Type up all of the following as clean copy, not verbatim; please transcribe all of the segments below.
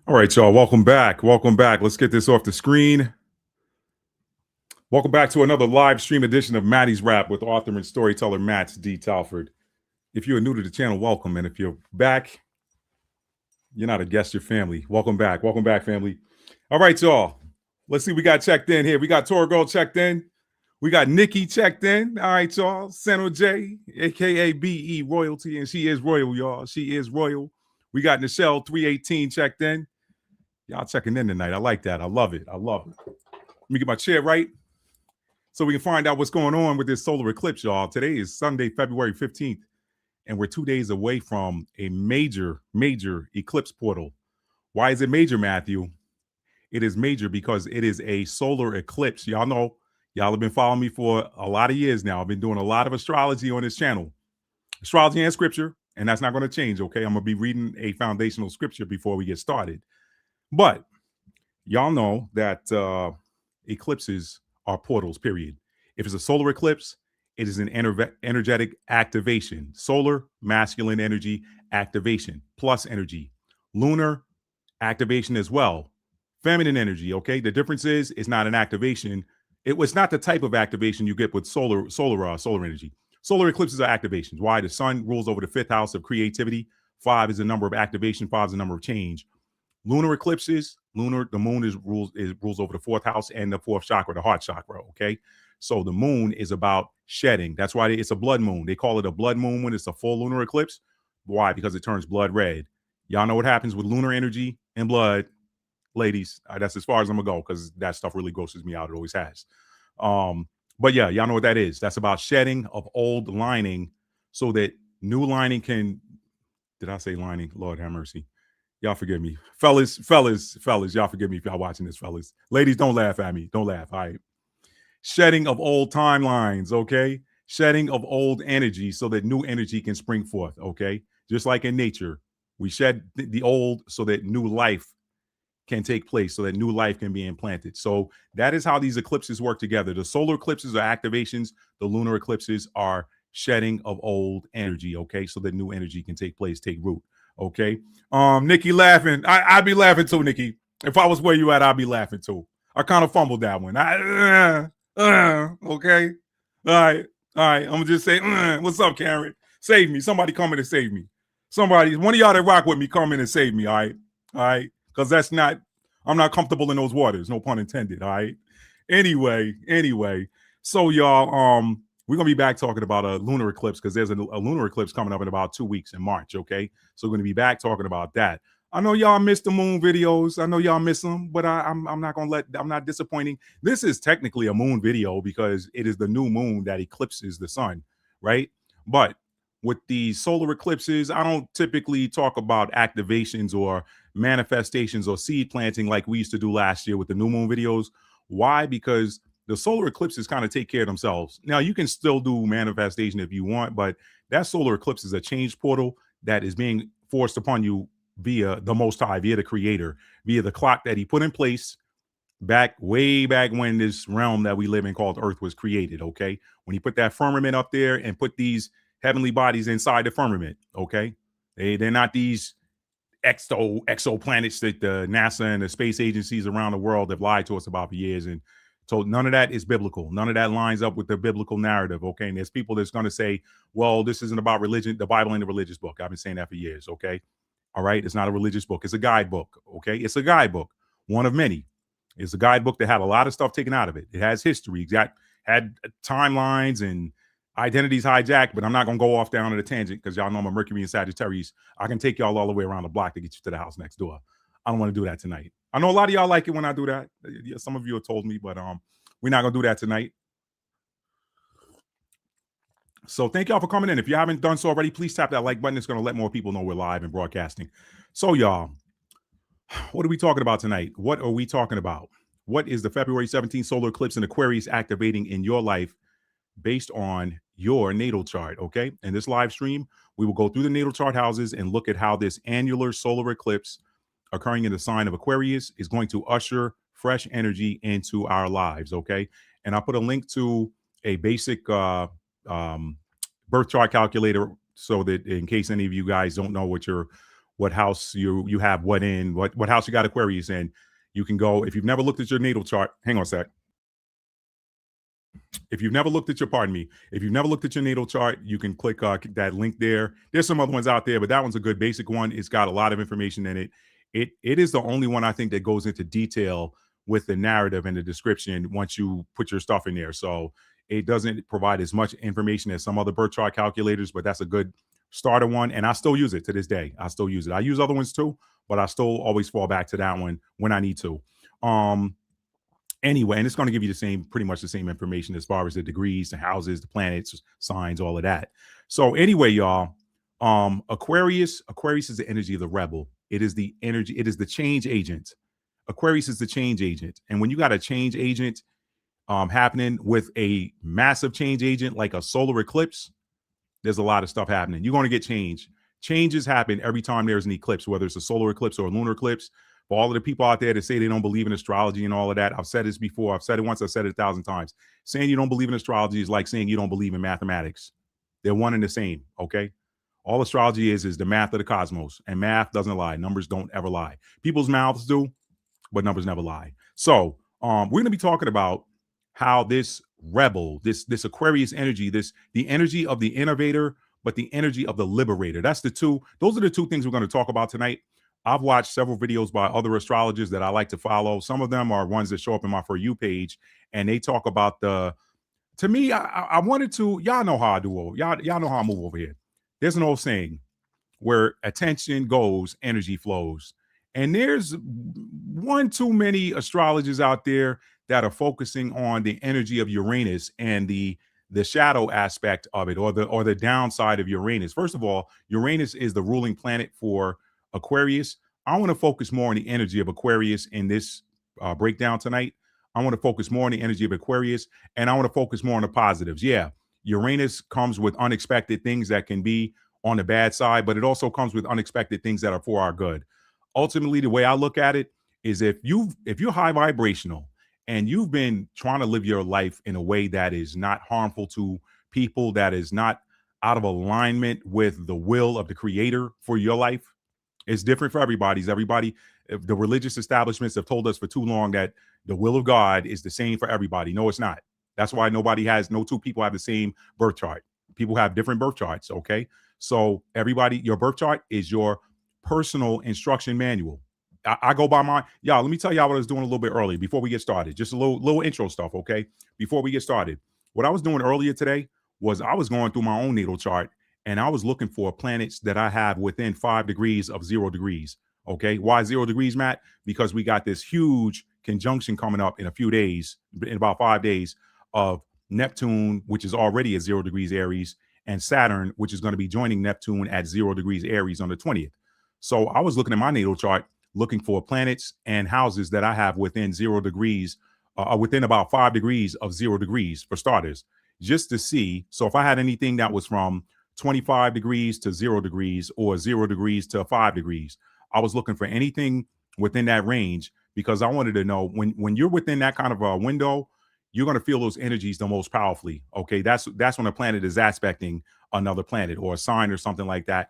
All right, y'all. Welcome back. Welcome back. Let's get this off the screen. Welcome back to another live stream edition of Maddie's Rap with author and storyteller Matt D. Talford. If you're new to the channel, welcome. And if you're back, you're not a guest, you're family. Welcome back. Welcome back, family. All right, y'all. Let's see. We got checked in here. We got Tora Girl checked in. We got Nikki checked in. All right, y'all. Sano J, a.k.a. B.E. Royalty. And she is royal, y'all. She is royal. We got Nichelle 318 checked in. Y'all checking in tonight. I like that. I love it. I love it. Let me get my chair right so we can find out what's going on with this solar eclipse, y'all. Today is Sunday, February 15th, and we're 2 days away from a major eclipse portal. Why is it major, Matthew? It is major because it is a solar eclipse. Y'all know, y'all have been following me for a lot of years now. I've been doing a lot of astrology on this channel, astrology and scripture, and that's not going to change, okay? I'm going to be reading a foundational scripture before we get started. But y'all know that eclipses are portals, period. If it's a solar eclipse, it is an energetic activation. Solar, masculine energy activation, plus energy. Lunar activation as well. Feminine energy, okay? The difference is it's not an activation. It was not the type of activation you get with solar energy. Solar eclipses are activations. Why? The sun rules over the 5th house of creativity. 5 is the number of activation. 5 is the number of change. Lunar eclipses, the moon rules over the 4th house and the 4th chakra, the heart chakra, okay? So the moon is about shedding. That's why it's a blood moon. They call it a blood moon when it's a full lunar eclipse. Why? Because it turns blood red. Y'all know what happens with lunar energy and blood, ladies. That's as far as I'm gonna go because that stuff really grosses me out. It always has. But yeah, y'all know what that is. That's about shedding of old lining so that new lining can, did I say lining? Lord have mercy. Y'all forgive me. Fellas, y'all forgive me if y'all watching this, fellas. Ladies, don't laugh at me. Don't laugh, all right? Shedding of old timelines, okay? Shedding of old energy so that new energy can spring forth, okay? Just like in nature, we shed the old so that new life can take place, so that new life can be implanted. So that is how these eclipses work together. The solar eclipses are activations. The lunar eclipses are shedding of old energy, okay? So that new energy can take place, take root. Okay. Nikki laughing. I'd be laughing too, Nikki. If I was where you at, I'd be laughing too. I kind of fumbled that one. Okay. All right. I'm gonna just say, what's up, Karen? Save me. Somebody come in and save me. Somebody, one of y'all that rock with me, come in and save me. All right. All right. Because I'm not comfortable in those waters. No pun intended. All right. Anyway. So y'all, we're going to be back talking about a lunar eclipse because there's a lunar eclipse coming up in about 2 weeks in March, okay? So we're going to be back talking about that. I know y'all missed the moon videos. I know y'all miss them, but I'm not disappointing. This is technically a moon video because it is the new moon that eclipses the sun, right? But with the solar eclipses, I don't typically talk about activations or manifestations or seed planting like we used to do last year with the new moon videos. Why? Because the solar eclipses kind of take care of themselves. Now, you can still do manifestation if you want, but that solar eclipse is a change portal that is being forced upon you via the Most High, via the Creator, via the clock that he put in place way back when this realm that we live in called Earth was created, okay? When he put that firmament up there and put these heavenly bodies inside the firmament, okay? They're not these exoplanets that the NASA and the space agencies around the world have lied to us about for years. And so none of that is biblical. None of that lines up with the biblical narrative, okay? And there's people that's going to say, well, this isn't about religion. The Bible ain't a religious book. I've been saying that for years, okay? All right? It's not a religious book. It's a guidebook, okay? It's a guidebook, one of many. It's a guidebook that had a lot of stuff taken out of it. It has history. It had timelines and identities hijacked, but I'm not going to go off down on a tangent because y'all know I'm a Mercury and Sagittarius. I can take y'all all the way around the block to get you to the house next door. I don't want to do that tonight. I know a lot of y'all like it when I do that. Some of you have told me, but we're not going to do that tonight. So thank y'all for coming in. If you haven't done so already, please tap that like button. It's going to let more people know we're live and broadcasting. So y'all, what are we talking about tonight? What are we talking about? What is the February 17th solar eclipse in Aquarius activating in your life based on your natal chart, okay? In this live stream, we will go through the natal chart houses and look at how this annular solar eclipse occurring in the sign of Aquarius is going to usher fresh energy into our lives, okay? And I put a link to a basic birth chart calculator so that in case any of you guys don't know what you're what house you have what in, what house you got Aquarius in. You can go, if you've never looked at your natal chart, hang on a sec. If you've never looked at your, pardon me, if you've never looked at your natal chart, you can click that link there. There's some other ones out there, but that one's a good basic one. It's got a lot of information in it. It is the only one I think that goes into detail with the narrative and the description once you put your stuff in there. So it doesn't provide as much information as some other birth chart calculators, but that's a good starter one. And I still use it to this day. I still use it. I use other ones too, but I still always fall back to that one when I need to. Anyway, and it's going to give you the same, pretty much the same information as far as the degrees, the houses, the planets, signs, all of that. So anyway, y'all, Aquarius is the energy of the rebel. It is the energy, it is the change agent. Aquarius is the change agent. And when you got a change agent happening with a massive change agent like a solar eclipse, there's a lot of stuff happening. You're going to get change. Changes happen every time there's an eclipse, whether it's a solar eclipse or a lunar eclipse. For all of the people out there that say they don't believe in astrology and all of that, I've said this before. I've said it once. I've said it 1,000 times. Saying you don't believe in astrology is like saying you don't believe in mathematics. They're one and the same, okay? All astrology is the math of the cosmos, and math doesn't lie. Numbers don't ever lie. People's mouths do, but numbers never lie. So we're going to be talking about how this rebel, this Aquarius energy, the energy of the innovator, but the energy of the liberator. Those are the two things we're going to talk about tonight. I've watched several videos by other astrologers that I like to follow. Some of them are ones that show up in my For You page, and they talk about to me, I wanted to, y'all know how I do, y'all know how I move over here. There's an old saying, where attention goes, energy flows. And there's one too many astrologers out there that are focusing on the energy of Uranus and the shadow aspect of it, or the downside of Uranus. First of all, Uranus is the ruling planet for Aquarius. I want to focus more on the energy of Aquarius in this breakdown tonight. I want to focus more on the energy of Aquarius, and I want to focus more on the positives. Yeah, Uranus comes with unexpected things that can be on the bad side, but it also comes with unexpected things that are for our good. Ultimately, the way I look at it is if you're high vibrational and you've been trying to live your life in a way that is not harmful to people, that is not out of alignment with the will of the creator for your life, it's different for everybody. The religious establishments have told us for too long that the will of God is the same for everybody. No, it's not. That's why no two people have the same birth chart. People have different birth charts, okay? So everybody, your birth chart is your personal instruction manual. I go by mine. Y'all, let me tell y'all what I was doing a little bit early before we get started. Just a little intro stuff, okay? Before we get started. What I was doing earlier today was I was going through my own natal chart, and I was looking for planets that I have within 5 degrees of 0 degrees. Okay. Why 0 degrees, Matt? Because we got this huge conjunction coming up in a few days, in about 5 days, of Neptune, which is already at 0 degrees Aries, and Saturn, which is going to be joining Neptune at 0 degrees Aries on the 20th. So I was looking at my natal chart, looking for planets and houses that I have within 0 degrees, within about 5 degrees of 0 degrees for starters, just to see. So if I had anything that was from 25 degrees to 0 degrees or 0 degrees to 5 degrees, I was looking for anything within that range, because I wanted to know when you're within that kind of a window, you're going to feel those energies the most powerfully. Okay. That's when a planet is aspecting another planet or a sign or something like that.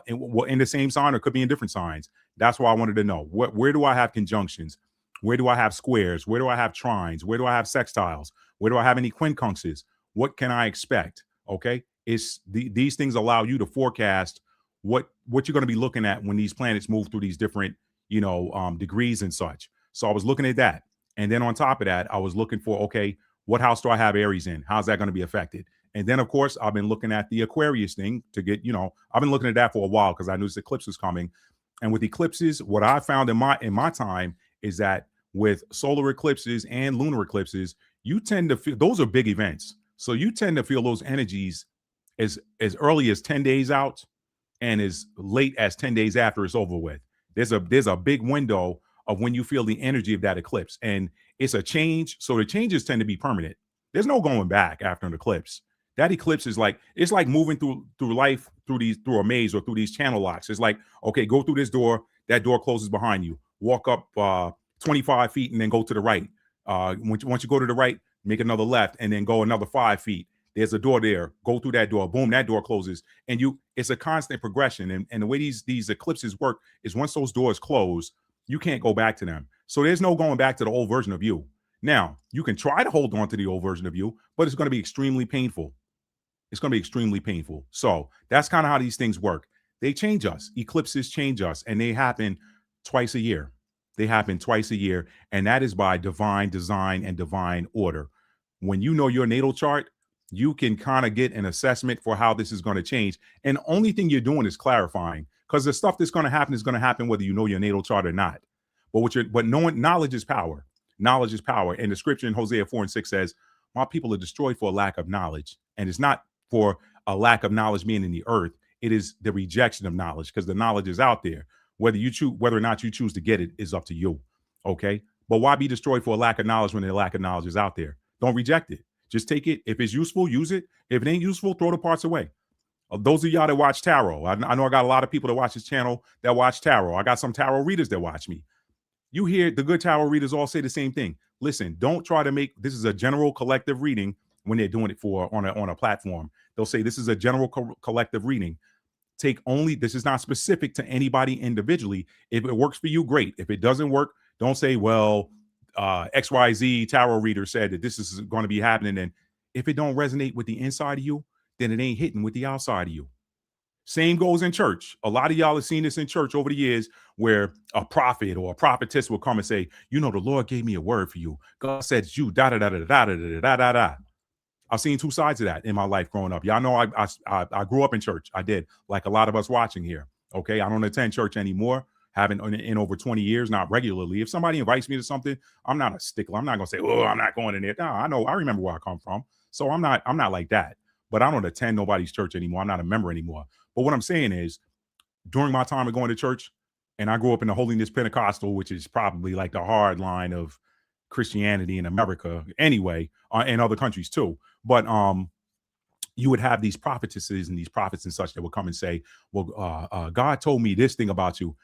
In the same sign, or could be in different signs. That's why I wanted to know where do I have conjunctions? Where do I have squares? Where do I have trines? Where do I have sextiles? Where do I have any quincunxes? What can I expect? Okay. These things allow you to forecast what you're going to be looking at when these planets move through these different, degrees and such. So I was looking at that. And then on top of that, I was looking for, okay, what house do I have Aries in? How's that going to be affected? And then, of course, I've been looking at the Aquarius thing to get, I've been looking at that for a while because I knew this eclipse was coming. And with eclipses, what I found in my time is that with solar eclipses and lunar eclipses, you tend to feel, those are big events. So you tend to feel those energies as early as 10 days out and as late as 10 days after it's over with. There's a big window of when you feel the energy of that eclipse, and it's a change. So the changes tend to be permanent. There's no going back after an eclipse. That eclipse is it's like moving through life through a maze or through these channel locks. It's like, okay, go through this door. That door closes behind you. Walk up 25 feet and then go to the right. Once you go to the right, make another left and then go another 5 feet. There's a door there. Go through that door. Boom, that door closes. And it's a constant progression. And the way these eclipses work is once those doors close, you can't go back to them. So there's no going back to the old version of you. Now, you can try to hold on to the old version of you, but it's going to be extremely painful. It's going to be extremely painful. So that's kind of how these things work. They change us. Eclipses change us, and they happen twice a year. They happen twice a year, and that is by divine design and divine order. When you know your natal chart, you can kind of get an assessment for how this is going to change. And the only thing you're doing is clarifying, because the stuff that's going to happen whether you know your natal chart or not. But knowing knowledge is power. Knowledge is power. And the scripture in Hosea 4:6 says, my people are destroyed for a lack of knowledge. And it's not for a lack of knowledge being in the earth. It is the rejection of knowledge, because the knowledge is out there. Whether or not you choose to get it is up to you. Okay. But why be destroyed for a lack of knowledge when the lack of knowledge is out there? Don't reject it. Just take it. If it's useful, use it. If it ain't useful, throw the parts away. Those of y'all that watch tarot, I know I got a lot of people that watch this channel that watch tarot. I got some tarot readers that watch me. You hear the good tarot readers all say the same thing. Listen, don't try to make this is a general collective reading when they're doing it on a platform. They'll say this is a general collective reading. This is not specific to anybody individually. If it works for you, great. If it doesn't work, don't say, well, XYZ tarot reader said that this is going to be happening. And if it don't resonate with the inside of you, then it ain't hitting with the outside of you. Same goes in church. A lot of y'all have seen this in church over the years, where a prophet or a prophetess will come and say, the Lord gave me a word for you. God said you da da da da da da da da da. I've seen two sides of that in my life growing up. Y'all know I grew up in church. I did, like a lot of us watching here. Okay, I don't attend church anymore. Haven't in over 20 years, not regularly. If somebody invites me to something, I'm not a stickler. I'm not gonna say, oh, I'm not going in there. No, I remember where I come from. So I'm not like that. But I don't attend nobody's church anymore. I'm not a member anymore. But what I'm saying is, during my time of going to church, and I grew up in the Holiness Pentecostal, which is probably like the hard line of Christianity in America anyway, and other countries too. But you would have these prophetesses and these prophets and such that would come and say, well, God told me this thing about you.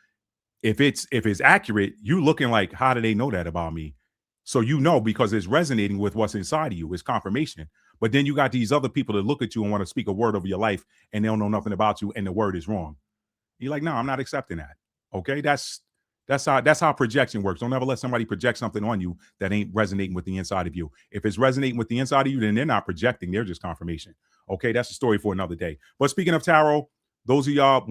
If it's accurate, you looking like, how do they know that about me? So because it's resonating with what's inside of you. It's confirmation. But then you got these other people that look at you and want to speak a word over your life, and they don't know nothing about you, and the word is wrong. You're like, no, I'm not accepting that. Okay, that's how projection works. Don't ever let somebody project something on you that ain't resonating with the inside of you. If it's resonating with the inside of you, then they're not projecting. They're just confirmation. Okay, that's a story for another day. But speaking of tarot, those of y'all,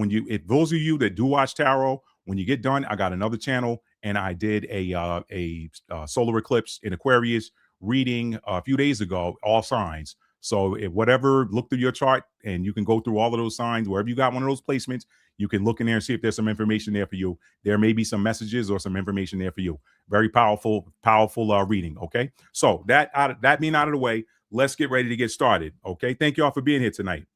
those of you that do watch tarot, when you get done, I got another channel, and I did a solar eclipse in Aquarius reading a few days ago, all signs. So if look through your chart, and you can go through all of those signs, wherever you got one of those placements, you can look in there and see if there's some information there for you. There may be some messages or some information there for you. Very powerful reading. Okay. So that being out of the way, let's get ready to get started. Okay. Thank you all for being here tonight.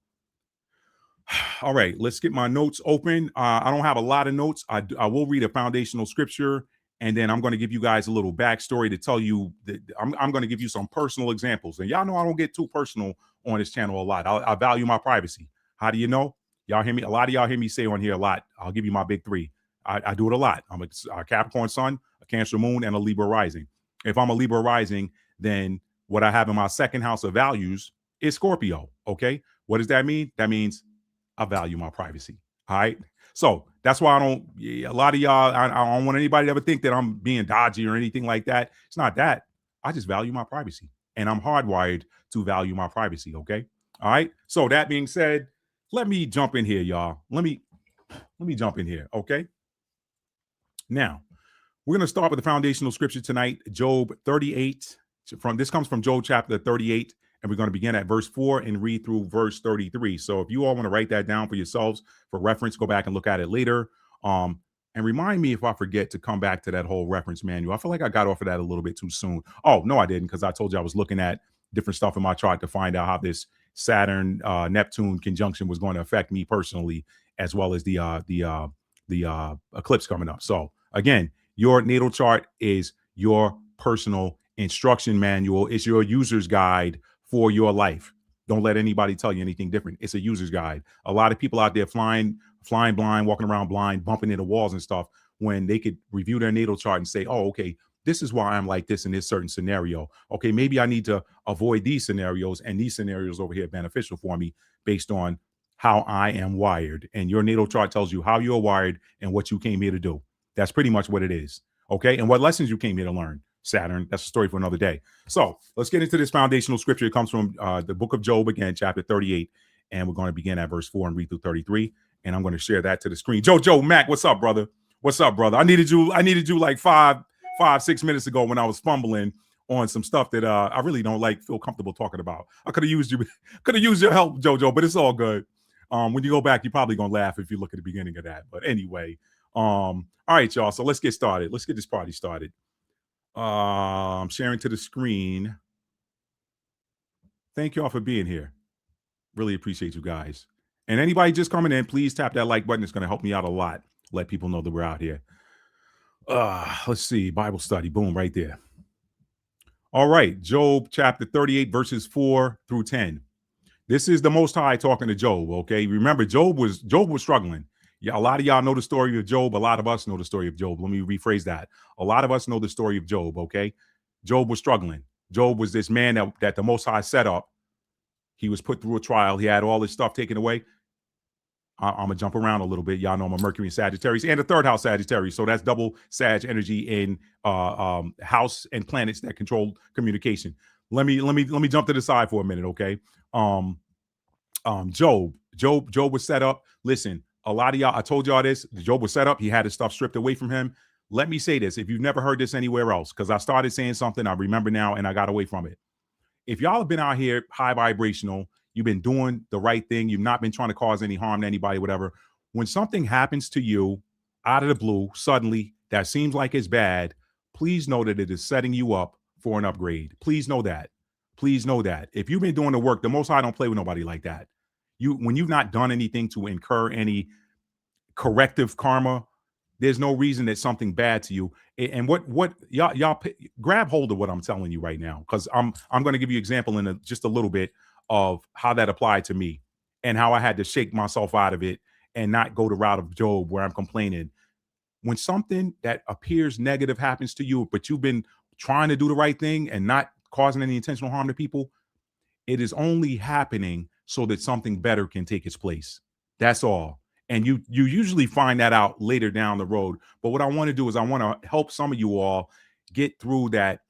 All right, let's get my notes open. I don't have a lot of notes. I will read a foundational scripture, and then I'm going to give you guys a little backstory to tell you that I'm going to give you some personal examples. And y'all know I don't get too personal on this channel a lot. I value my privacy. How do you know? Y'all hear me? A lot of y'all hear me say on here a lot. I'll give you my big three. I do it a lot. I'm a Capricorn sun, a Cancer moon, and a Libra rising. If I'm a Libra rising, then what I have in my second house of values is Scorpio. Okay. What does that mean? That means I value my privacy. All right. So that's why a lot of y'all, I don't want anybody to ever think that I'm being dodgy or anything like that. It's not that. I just value my privacy, and I'm hardwired to value my privacy. Okay. All right. So that being said, let me jump in here, y'all. Let me jump in here. Okay. Now we're going to start with the foundational scripture tonight. Job 38. This comes from Job chapter 38. And we're going to begin at verse 4 and read through verse 33. So if you all want to write that down for yourselves for reference, go back and look at it later. And remind me if I forget to come back to that whole reference manual. I feel like I got off of that a little bit too soon. Oh, no, I didn't, because I told you I was looking at different stuff in my chart to find out how this Saturn Neptune conjunction was going to affect me personally, as well as the eclipse coming up. So again, your natal chart is your personal instruction manual. It's your user's guide for your life. Don't let anybody tell you anything different. It's a user's guide. A lot of people out there flying blind, walking around blind, bumping into walls and stuff, when they could review their natal chart and say, oh, okay, This is why I'm like this in this certain scenario. Okay, maybe I need to avoid these scenarios, and these scenarios over here are beneficial for me based on how I am wired. And your natal chart tells you how you're wired and what you came here to do. That's pretty much what it is. Okay, and what lessons you came here to learn. Saturn, that's a story for another day. So let's get into this foundational scripture. It comes from the book of Job, again, chapter 38. And we're going to begin at verse 4 and read through 33. And I'm going to share that to the screen. Joe, Mac, what's up, brother? What's up, brother? I needed you like 6 minutes ago when I was fumbling on some stuff that I really don't feel comfortable talking about. I could have used your help, Jojo, but it's all good. When you go back, you're probably gonna laugh if you look at the beginning of that. But anyway, all right, y'all. So let's get started. Let's get this party started. I'm sharing to the screen. Thank y'all for being here. Really appreciate you guys. And anybody just coming in, please tap that like button. It's going to help me out a lot. Let people know that we're out here. Let's see. Bible study. Boom, right there. All right. Job chapter 38, verses 4 through 10. This is the Most High talking to Job. Okay. Remember, Job was struggling. Yeah, a lot of y'all know the story of Job. A lot of us know the story of Job. Let me rephrase that. A lot of us know the story of Job. Okay. Job was struggling. Job was this man that the Most High set up. He was put through a trial. He had all his stuff taken away. I'm going to jump around a little bit. Y'all know I'm a Mercury and Sagittarius and a third house Sagittarius. So that's double Sag energy in house and planets that control communication. Let me jump to the side for a minute, okay? Job was set up. Listen, a lot of y'all, I told y'all this. Job was set up. He had his stuff stripped away from him. Let me say this. If you've never heard this anywhere else, because I started saying something, I remember now, and I got away from it. If y'all have been out here high vibrational, you've been doing the right thing, you've not been trying to cause any harm to anybody, whatever. When something happens to you out of the blue, suddenly, that seems like it's bad, please know that it is setting you up for an upgrade. Please know that. Please know that. If you've been doing the work, the Most High don't play with nobody like that. When you've not done anything to incur any corrective karma, there's no reason that something bad to you. And what y'all grab hold of what I'm telling you right now, because I'm going to give you an example in just a little bit of how that applied to me and how I had to shake myself out of it and not go the route of Job where I'm complaining. When something that appears negative happens to you, but you've been trying to do the right thing and not causing any intentional harm to people, it is only happening so that something better can take its place. That's all. And you usually find that out later down the road. But what I want to do is I want to help some of you all get through that,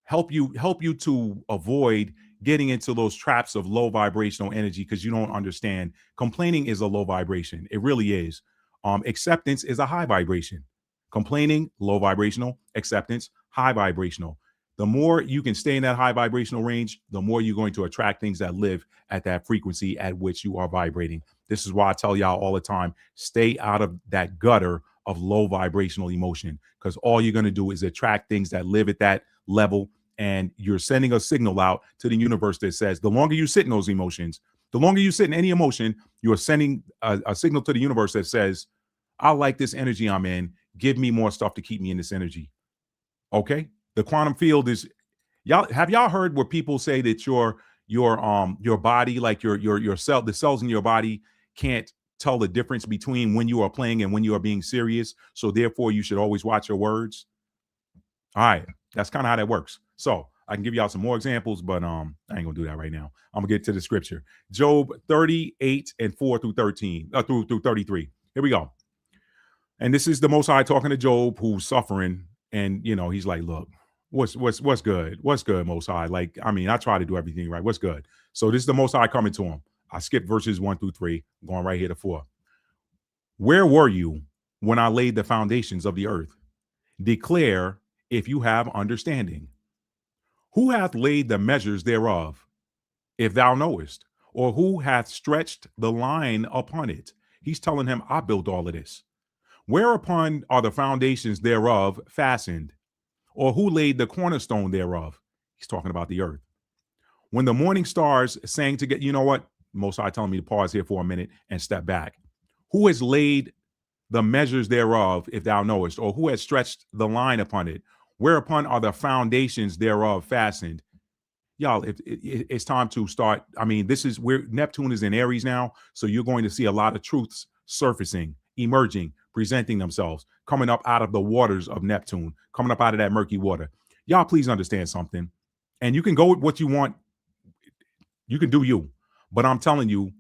help you to avoid getting into those traps of low vibrational energy, because you don't understand. Complaining is a low vibration. It really is. Acceptance is a high vibration. Complaining, low vibrational. Acceptance, high vibrational. The more you can stay in that high vibrational range, the more you're going to attract things that live at that frequency at which you are vibrating. This is why I tell y'all all the time, stay out of that gutter of low vibrational emotion, because all you're going to do is attract things that live at that level. And you're sending a signal out to the universe that says, the longer you sit in those emotions, the longer you sit in any emotion, you are sending a signal to the universe that says, I like this energy I'm in. Give me more stuff to keep me in this energy. Okay. The quantum field is, have y'all heard where people say that your body, like your cell, the cells in your body can't tell the difference between when you are playing and when you are being serious. So therefore you should always watch your words. All right. That's kind of how that works. So I can give y'all some more examples, but I ain't gonna do that right now. I'm gonna get to the scripture. Job 38 and 4 through 13, through 33. Here we go. And this is the Most High talking to Job, who's suffering. And he's like, look, what's good? What's good, Most High? Like, I mean, I try to do everything right. What's good? So this is the Most High coming to him. I skipped verses 1 through 3, going right here to 4. Where were you when I laid the foundations of the earth? Declare if you have understanding. Who hath laid the measures thereof, if thou knowest? Or who hath stretched the line upon it? He's telling him, I built all of this. Whereupon are the foundations thereof fastened? Or who laid the cornerstone thereof? He's talking about the earth. When the morning stars sang together, you know what? Most High telling me to pause here for a minute and step back. Who has laid the measures thereof, if thou knowest? Or who has stretched the line upon it? Whereupon are the foundations thereof fastened? Y'all, it's time to start. I mean, this is where Neptune is in Aries now. So you're going to see a lot of truths surfacing, emerging, presenting themselves, coming up out of the waters of Neptune, coming up out of that murky water. Y'all, please understand something. And you can go with what you want. You can do you. But I'm telling you,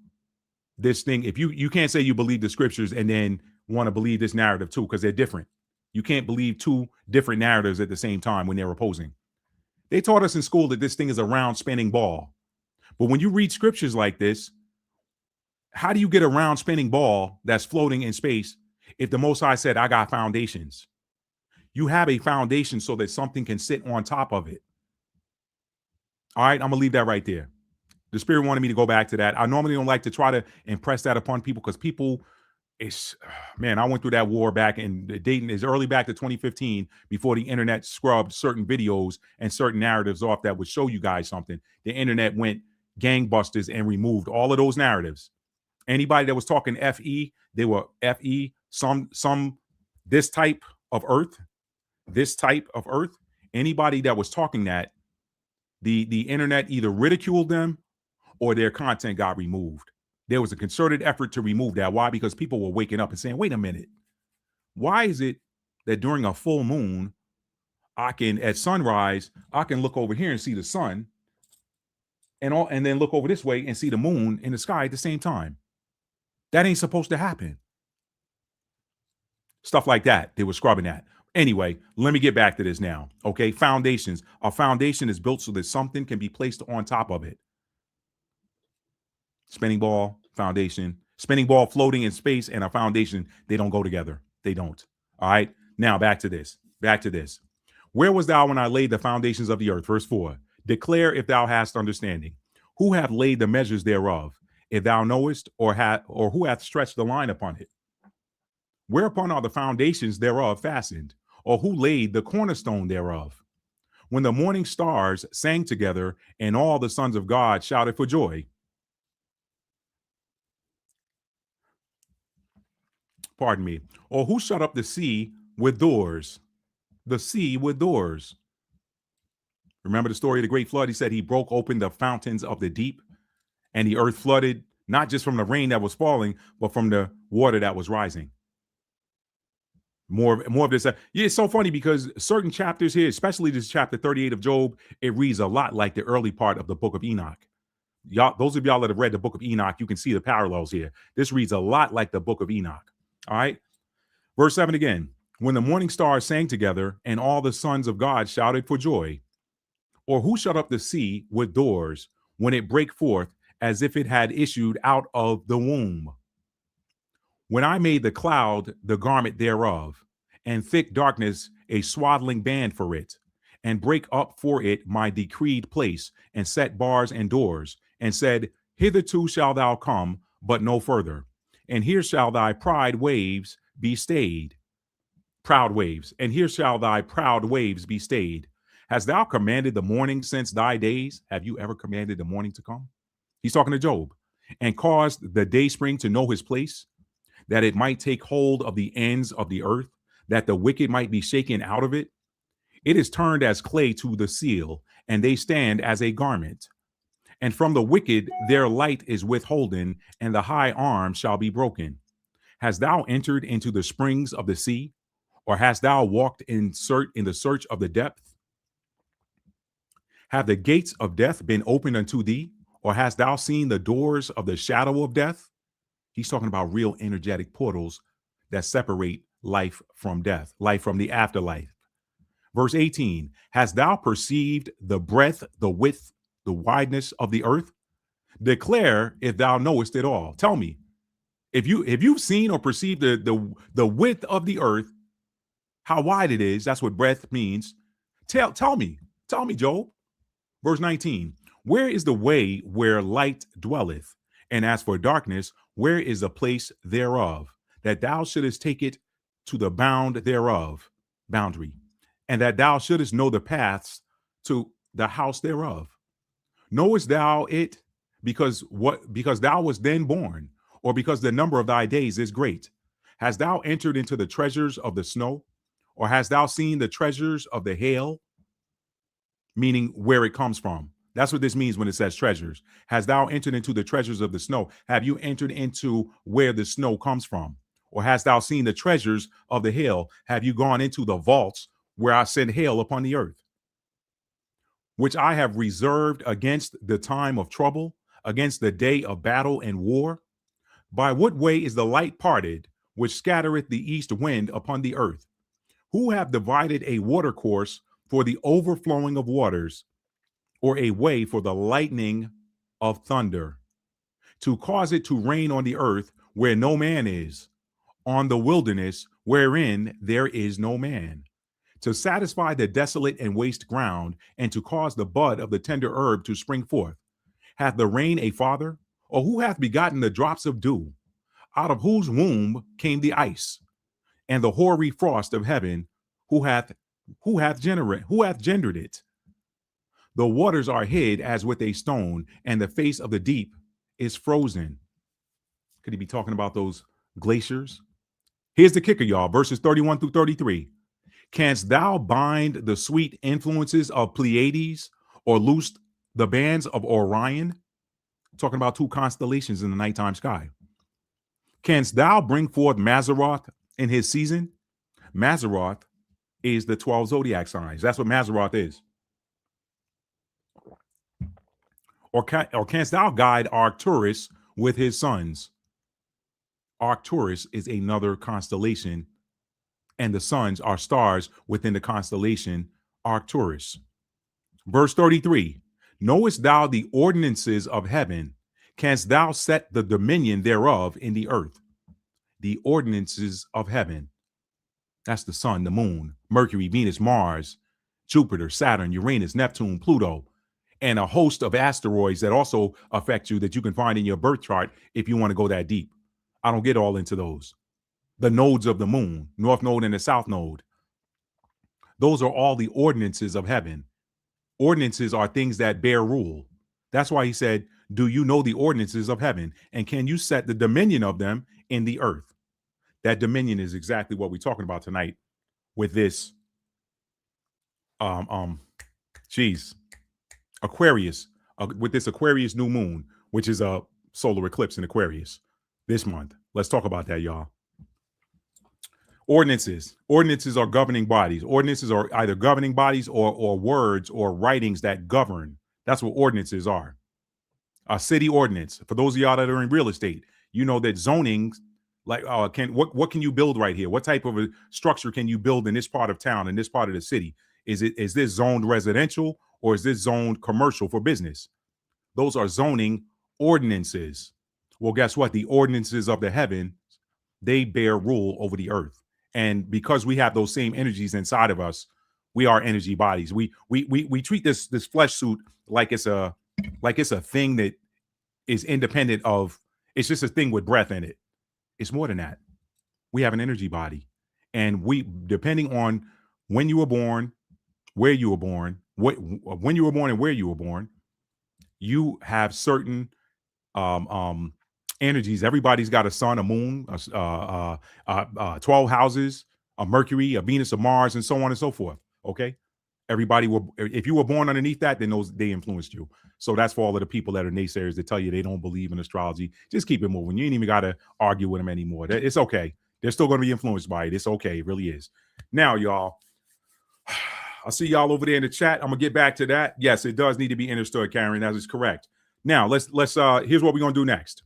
this thing, if you can't say you believe the scriptures and then want to believe this narrative too, because they're different. You can't believe two different narratives at the same time when they're opposing. They taught us in school that this thing is a round spinning ball. But when you read scriptures like this, how do you get a round spinning ball that's floating in space if the Most High said, I got foundations? You have a foundation so that something can sit on top of it. All right, I'm going to leave that right there. The Spirit wanted me to go back to that. I normally don't like to try to impress that upon people because people, man, I went through that war back in dating as early back to 2015 before the internet scrubbed certain videos and certain narratives off that would show you guys something. The internet went gangbusters and removed all of those narratives. Anybody that was talking FE, they were FE, this type of earth. Anybody that was talking that, the internet either ridiculed them or their content got removed. There was a concerted effort to remove that. Why? Because people were waking up and saying, wait a minute, why is it that during a full moon, at sunrise, I can look over here and see the sun and then look over this way and see the moon in the sky at the same time? That ain't supposed to happen. Stuff like that. They were scrubbing that. Anyway, let me get back to this now. Okay. Foundations. A foundation is built so that something can be placed on top of it. Spinning ball, foundation, spinning ball floating in space, and a foundation, they don't go together. They don't. All right. Now back to this. Where was thou when I laid the foundations of the earth? Verse 4. Declare if thou hast understanding. Who hath laid the measures thereof? If thou knowest, or who hath stretched the line upon it? Whereupon are the foundations thereof fastened? Or who laid the cornerstone thereof? When the morning stars sang together, and all the sons of God shouted for joy. Pardon me. Or who shut up the sea with doors? The sea with doors. Remember the story of the great flood? He said he broke open the fountains of the deep, and the earth flooded, not just from the rain that was falling, but from the water that was rising. More of this. Yeah, it's so funny because certain chapters here, especially this chapter 38 of Job, it reads a lot like the early part of the book of Enoch. Y'all, those of y'all that have read the book of Enoch, you can see the parallels here. This reads a lot like the book of Enoch. All right. Verse 7 again. When the morning stars sang together, and all the sons of God shouted for joy. Or who shut up the sea with doors when it brake forth as if it had issued out of the womb? When I made the cloud the garment thereof, and thick darkness a swaddling band for it, and break up for it my decreed place, and set bars and doors, and said, hitherto shalt thou come, but no further. And here shall thy proud waves be stayed. Proud waves. And here shall thy proud waves be stayed. Hast thou commanded the morning since thy days? Have you ever commanded the morning to come? He's talking to Job. And caused the day spring to know his place, that it might take hold of the ends of the earth, that the wicked might be shaken out of it. It is turned as clay to the seal, and they stand as a garment. And from the wicked their light is withholden, and the high arm shall be broken. Hast thou entered into the springs of the sea, or hast thou walked in the search of the depth? Have the gates of death been opened unto thee, or hast thou seen the doors of the shadow of death? He's talking about real energetic portals that separate life from death, life from the afterlife. Verse 18, hast thou perceived the breadth, the width, the wideness of the earth? Declare if thou knowest it all. Tell me, if you've seen or perceived the width of the earth, how wide it is, that's what breadth means. Tell me, Job. Verse 19, where is the way where light dwelleth? And as for darkness, where is the place thereof? That thou shouldest take it to the bound thereof, boundary, and that thou shouldest know the paths to the house thereof. Knowest thou it because thou wast then born, or because the number of thy days is great? Hast thou entered into the treasures of the snow, or hast thou seen the treasures of the hail? Meaning where it comes from. That's what this means when it says treasures. Has thou entered into the treasures of the snow? Have you entered into where the snow comes from? Or hast thou seen the treasures of the hill? Have you gone into the vaults where I send hail upon the earth, which I have reserved against the time of trouble, against the day of battle and war? By what way is the light parted, which scattereth the east wind upon the earth? Who have divided a watercourse for the overflowing of waters, or a way for the lightning of thunder, to cause it to rain on the earth where no man is, on the wilderness wherein there is no man, to satisfy the desolate and waste ground, and to cause the bud of the tender herb to spring forth? Hath the rain a father? Or who hath begotten the drops of dew? Out of whose womb came the ice, and the hoary frost of heaven? Who hath gendered it? The waters are hid as with a stone, and the face of the deep is frozen. Could he be talking about those glaciers? Here's the kicker, y'all. Verses 31 through 33. Canst thou bind the sweet influences of Pleiades, or loose the bands of Orion? Talking about two constellations in the nighttime sky. Canst thou bring forth Mazzaroth in his season? Mazzaroth is the 12 zodiac signs. That's what Mazzaroth is. Or canst thou guide Arcturus with his sons? Arcturus is another constellation, and the sons are stars within the constellation Arcturus. Verse 33. Knowest thou the ordinances of heaven? Canst thou set the dominion thereof in the earth? The ordinances of heaven. That's the sun, the moon, Mercury, Venus, Mars, Jupiter, Saturn, Uranus, Neptune, Pluto, and a host of asteroids that also affect you that you can find in your birth chart if you want to go that deep. I don't get all into those. The nodes of the moon, North Node and the South Node. Those are all the ordinances of heaven. Ordinances are things that bear rule. That's why he said, do you know the ordinances of heaven? And can you set the dominion of them in the earth? That dominion is exactly what we're talking about tonight with this Aquarius, with this Aquarius new moon, which is a solar eclipse in Aquarius this month. Let's talk about that, y'all. Ordinances are governing bodies. Ordinances are either governing bodies or words or writings that govern. That's what ordinances are. A city ordinance, for those of y'all that are in real estate, you know that zoning, like what can you build right here? What type of a structure can you build in this part of town, in this part of the city? Is this zoned residential, or is this zoned commercial for business? Those are zoning ordinances. Well, guess what? The ordinances of the heaven, they bear rule over the earth. And because we have those same energies inside of us, we are energy bodies. We treat this flesh suit like it's a thing that is independent of, it's just a thing with breath in it. It's more than that. We have an energy body, and we, depending on when you were born, where you were born, when you were born and where you were born, you have certain energies. Everybody's got a sun, a moon, 12 houses, a Mercury, a Venus, a Mars, and so on and so forth. Okay. Everybody will, if you were born underneath that, then they influenced you. So that's for all of the people that are naysayers that tell you they don't believe in astrology. Just keep it moving. You ain't even got to argue with them anymore. It's okay. They're still going to be influenced by it. It's okay. It really is. Now, y'all, I'll see y'all over there in the chat. I'm gonna get back to that. Yes, it does need to be understood, Karen. That is correct. Now, let's here's what we're gonna do next.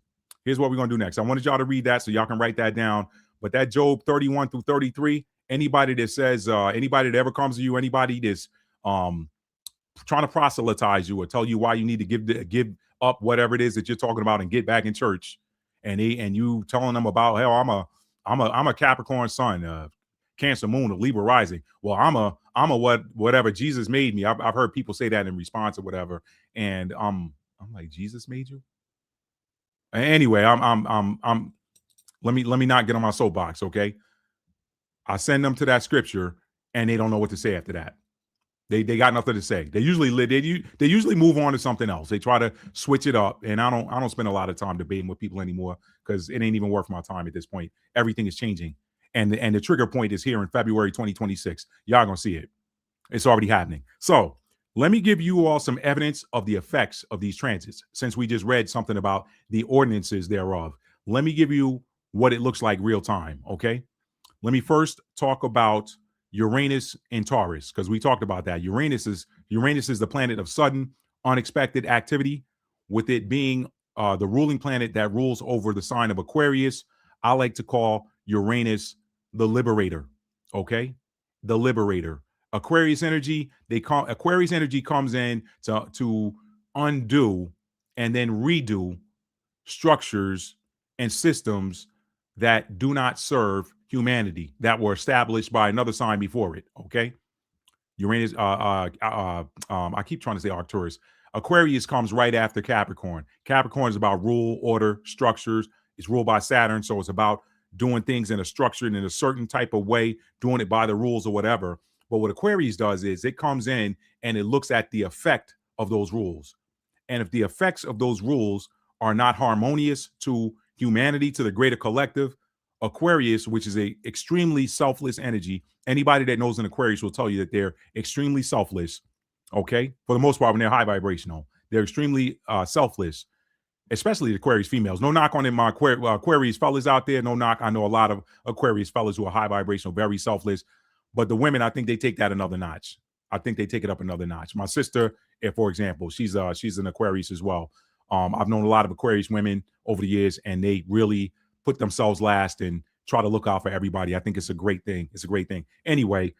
I wanted y'all to read that so y'all can write that down. But that Job 31 through 33, anybody that says, anybody that ever comes to you, anybody that's trying to proselytize you or tell you why you need to give up whatever it is that you're talking about and get back in church, and you telling them about, hell, I'm a Capricorn sun, Cancer moon, of Libra rising. Well, I'm a whatever Jesus made me. I've heard people say that in response or whatever, and I'm like, Jesus made you? Anyway, let me not get on my soapbox, okay? I send them to that scripture, and they don't know what to say after that. They got nothing to say. They usually move on to something else. They try to switch it up, and I don't spend a lot of time debating with people anymore because it ain't even worth my time at this point. Everything is changing, and the trigger point is here in February 2026. Y'all gonna see it. It's already happening. So let me give you all some evidence of the effects of these transits. Since we just read something about the ordinances thereof, let me give you what it looks like real time. Okay. Let me first talk about Uranus and Taurus, because we talked about that. Uranus is the planet of sudden, unexpected activity, with it being the ruling planet that rules over the sign of Aquarius. I like to call Uranus the liberator. Okay, the liberator. Aquarius energy. Aquarius energy comes in to undo and then redo structures and systems that do not serve humanity, that were established by another sign before it. Okay. Uranus, I keep trying to say Arcturus. Aquarius comes right after Capricorn. Capricorn is about rule, order, structures. It's ruled by Saturn. So it's about doing things in a structured, in a certain type of way, doing it by the rules or whatever. But what Aquarius does is it comes in and it looks at the effect of those rules. And if the effects of those rules are not harmonious to humanity, to the greater collective, Aquarius, which is a extremely selfless energy, anybody that knows an Aquarius will tell you that they're extremely selfless. Okay, for the most part, when they're high vibrational, they're extremely selfless, especially the Aquarius females. No knock on my Aquarius fellas out there. No knock. I know a lot of Aquarius fellas who are high vibrational, very selfless. But the women, I think they take that another notch. I think they take it up another notch. My sister, for example, she's an Aquarius as well. I've known a lot of Aquarius women over the years, and they really put themselves last and try to look out for everybody. I think it's a great thing. It's a great thing. Anyway,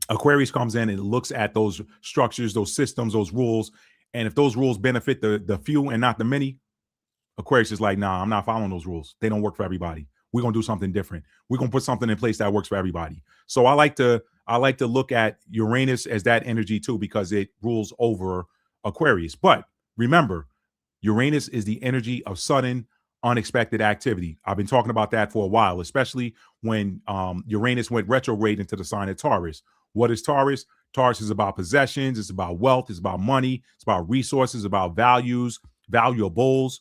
Aquarius comes in and looks at those structures, those systems, those rules. And if those rules benefit the few and not the many, Aquarius is like, nah, I'm not following those rules. They don't work for everybody. We're going to do something different. We're going to put something in place that works for everybody. So I like to look at Uranus as that energy too, because it rules over Aquarius. But remember, Uranus is the energy of sudden, unexpected activity. I've been talking about that for a while, especially when Uranus went retrograde into the sign of Taurus. What is Taurus? Taurus is about possessions. It's about wealth. It's about money. It's about resources, about values, valuables,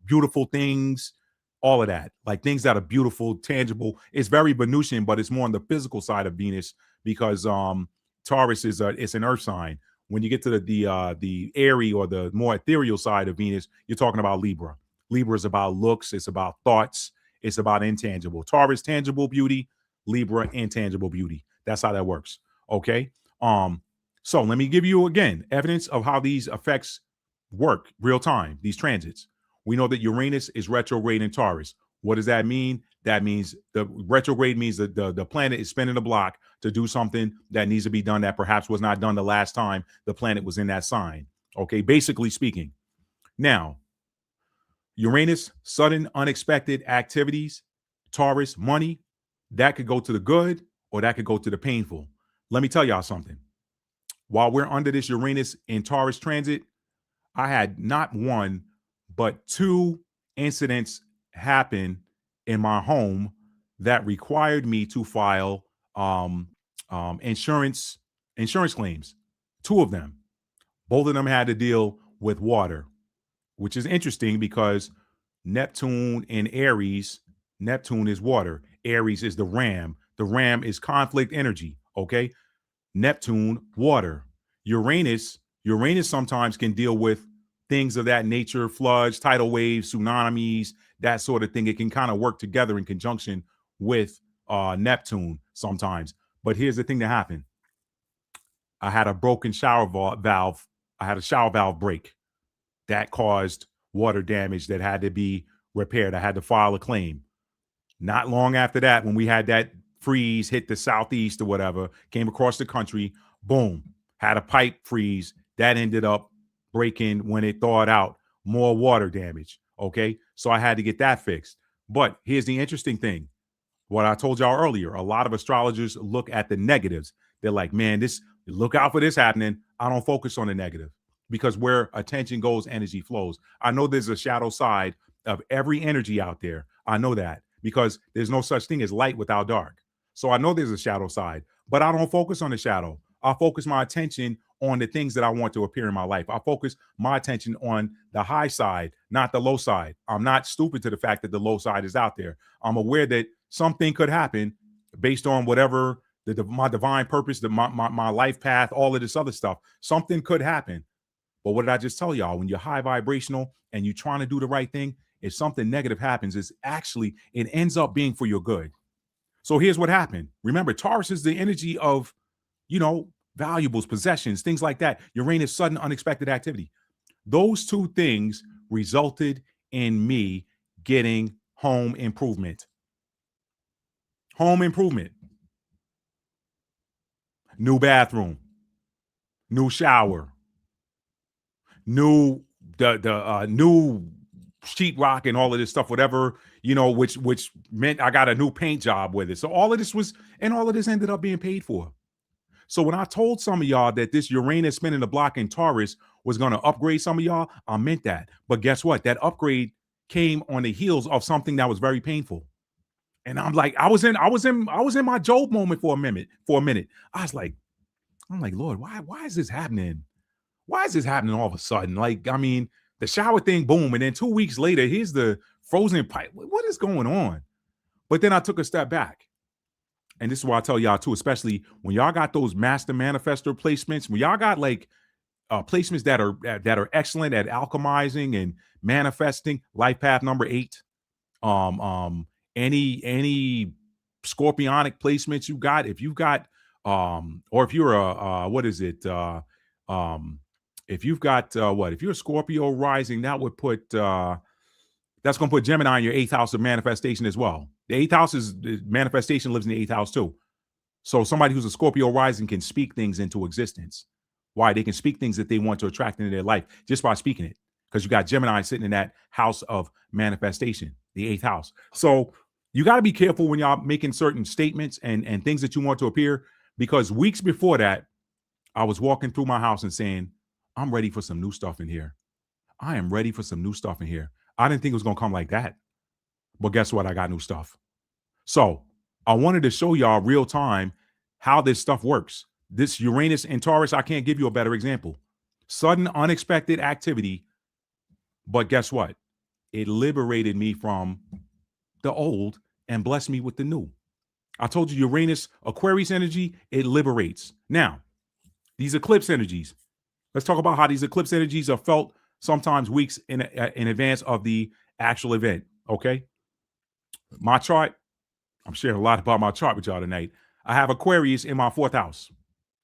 beautiful things, all of that, like things that are beautiful, tangible. It's very Venusian, but it's more on the physical side of Venus, because Taurus is it's an earth sign. When you get to the airy or the more ethereal side of Venus, you're talking about Libra. Libra is about looks. It's about thoughts. It's about intangible. Taurus, tangible beauty. Libra, intangible beauty. That's how that works. Okay. So let me give you again evidence of how these effects work real time. These transits. We know that Uranus is retrograde in Taurus. What does that mean? That means the retrograde means that the planet is spinning the block to do something that needs to be done that perhaps was not done the last time the planet was in that sign. Okay, basically speaking. Now, Uranus, sudden, unexpected activities. Taurus, money. That could go to the good or that could go to the painful. Let me tell y'all something. While we're under this Uranus in Taurus transit, I had not one, but two incidents happen in my home that required me to file insurance claims. Two of them. Both of them had to deal with water, which is interesting because Neptune in Aries, Neptune is water. Aries is the ram. The ram is conflict energy. Okay. Neptune, water. Uranus sometimes can deal with things of that nature, floods, tidal waves, tsunamis, that sort of thing. It can kind of work together in conjunction with Neptune sometimes. But here's the thing that happened. I had a broken shower valve. I had a shower valve break that caused water damage that had to be repaired. I had to file a claim. Not long after that, when we had that freeze hit the southeast or whatever, came across the country, boom, had a pipe freeze that ended up breaking when it thawed out, more water damage. Okay, so I had to get that fixed. But here's the interesting thing. What I told y'all earlier, a lot of astrologers look at the negatives. They're like, man, look out for this happening. I don't focus on the negative, because where attention goes, energy flows. I know there's a shadow side of every energy out there. I know that because there's no such thing as light without dark. So I know there's a shadow side, but I don't focus on the shadow. I focus my attention on the things that I want to appear in my life. I focus my attention on the high side, not the low side. I'm not stupid to the fact that the low side is out there. I'm aware that something could happen based on whatever my divine purpose, my life path, all of this other stuff. Something could happen. But what did I just tell y'all? When you're high vibrational and you're trying to do the right thing, if something negative happens, it ends up being for your good. So here's what happened. Remember, Taurus is the energy of, valuables, possessions, things like that. Uranus, sudden, unexpected activity. Those two things resulted in me getting home improvement. Home improvement. New bathroom. New shower. New new sheetrock and all of this stuff, whatever, which meant I got a new paint job with it. So all of this ended up being paid for. So when I told some of y'all that this Uranus spinning the block in Taurus was going to upgrade some of y'all, I meant that. But guess what? That upgrade came on the heels of something that was very painful. And I'm like, I was in my Job moment for a minute. I'm like, Lord, why is this happening? Why is this happening all of a sudden? Like, I mean, the shower thing, boom. And then 2 weeks later, here's the frozen pipe. What is going on? But then I took a step back. And this is why I tell y'all too, especially when y'all got those master manifestor placements, when y'all got like placements that are excellent at alchemizing and manifesting, life path number 8. Any scorpionic placements you got, if you've got or if you're if you've got if you're a Scorpio rising, that would put that's going to put Gemini in your 8th house of manifestation as well. The 8th house is manifestation, lives in the 8th house too. So somebody who's a Scorpio rising can speak things into existence. Why? They can speak things that they want to attract into their life just by speaking it. Because you got Gemini sitting in that house of manifestation, the 8th house. So you got to be careful when y'all making certain statements and things that you want to appear, because weeks before that, I was walking through my house and saying, I'm ready for some new stuff in here. I am ready for some new stuff in here. I didn't think it was going to come like that. But guess what? I got new stuff. So I wanted to show y'all real time how this stuff works. This Uranus and Taurus, I can't give you a better example. Sudden, unexpected activity. But guess what? It liberated me from the old and blessed me with the new. I told you Uranus, Aquarius energy, it liberates. Now, these eclipse energies. Let's talk about how these eclipse energies are felt sometimes weeks in advance of the actual event, okay? My chart, I'm sharing a lot about my chart with y'all tonight. I have Aquarius in my 4th house.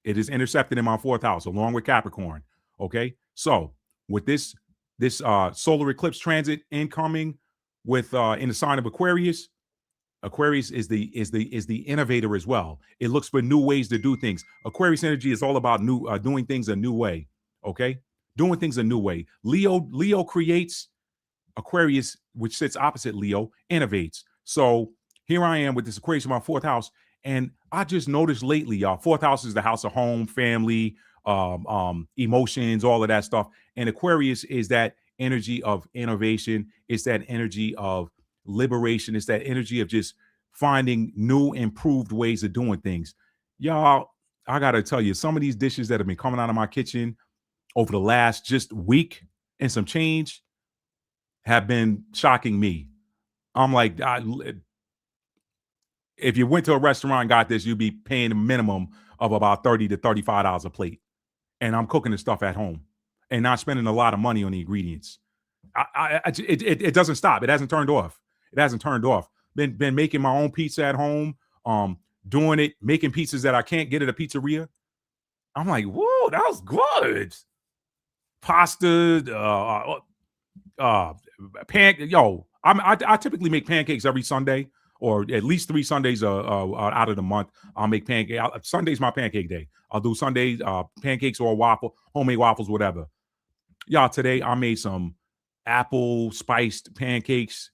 It is intercepted in my 4th house along with Capricorn, okay? So with this solar eclipse transit incoming with in the sign of Aquarius, Aquarius is the innovator as well. It looks for new ways to do things. Aquarius energy is all about doing things a new way, okay? Doing things a new way. Leo creates. Aquarius, which sits opposite Leo, innovates. So here I am with this Aquarius in my 4th house, and I just noticed lately, y'all, 4th house is the house of home, family, emotions, all of that stuff. And Aquarius is that energy of innovation. It's that energy of liberation. It's that energy of just finding new, improved ways of doing things. Y'all, I got to tell you, some of these dishes that have been coming out of my kitchen over the last just week and some change have been shocking me. I'm like, if you went to a restaurant and got this, you'd be paying a minimum of about $30 to $35 a plate. And I'm cooking this stuff at home and not spending a lot of money on the ingredients. It doesn't stop. It hasn't turned off. Been making my own pizza at home, doing it, making pizzas that I can't get at a pizzeria. I'm like, whoa, that was good. Pasta, I typically make pancakes every Sunday, or at least 3 Sundays out of the month. I'll make pancake. Sunday's my pancake day. I'll do Sundays pancakes or homemade waffles, whatever. Y'all, today I made some apple spiced pancakes.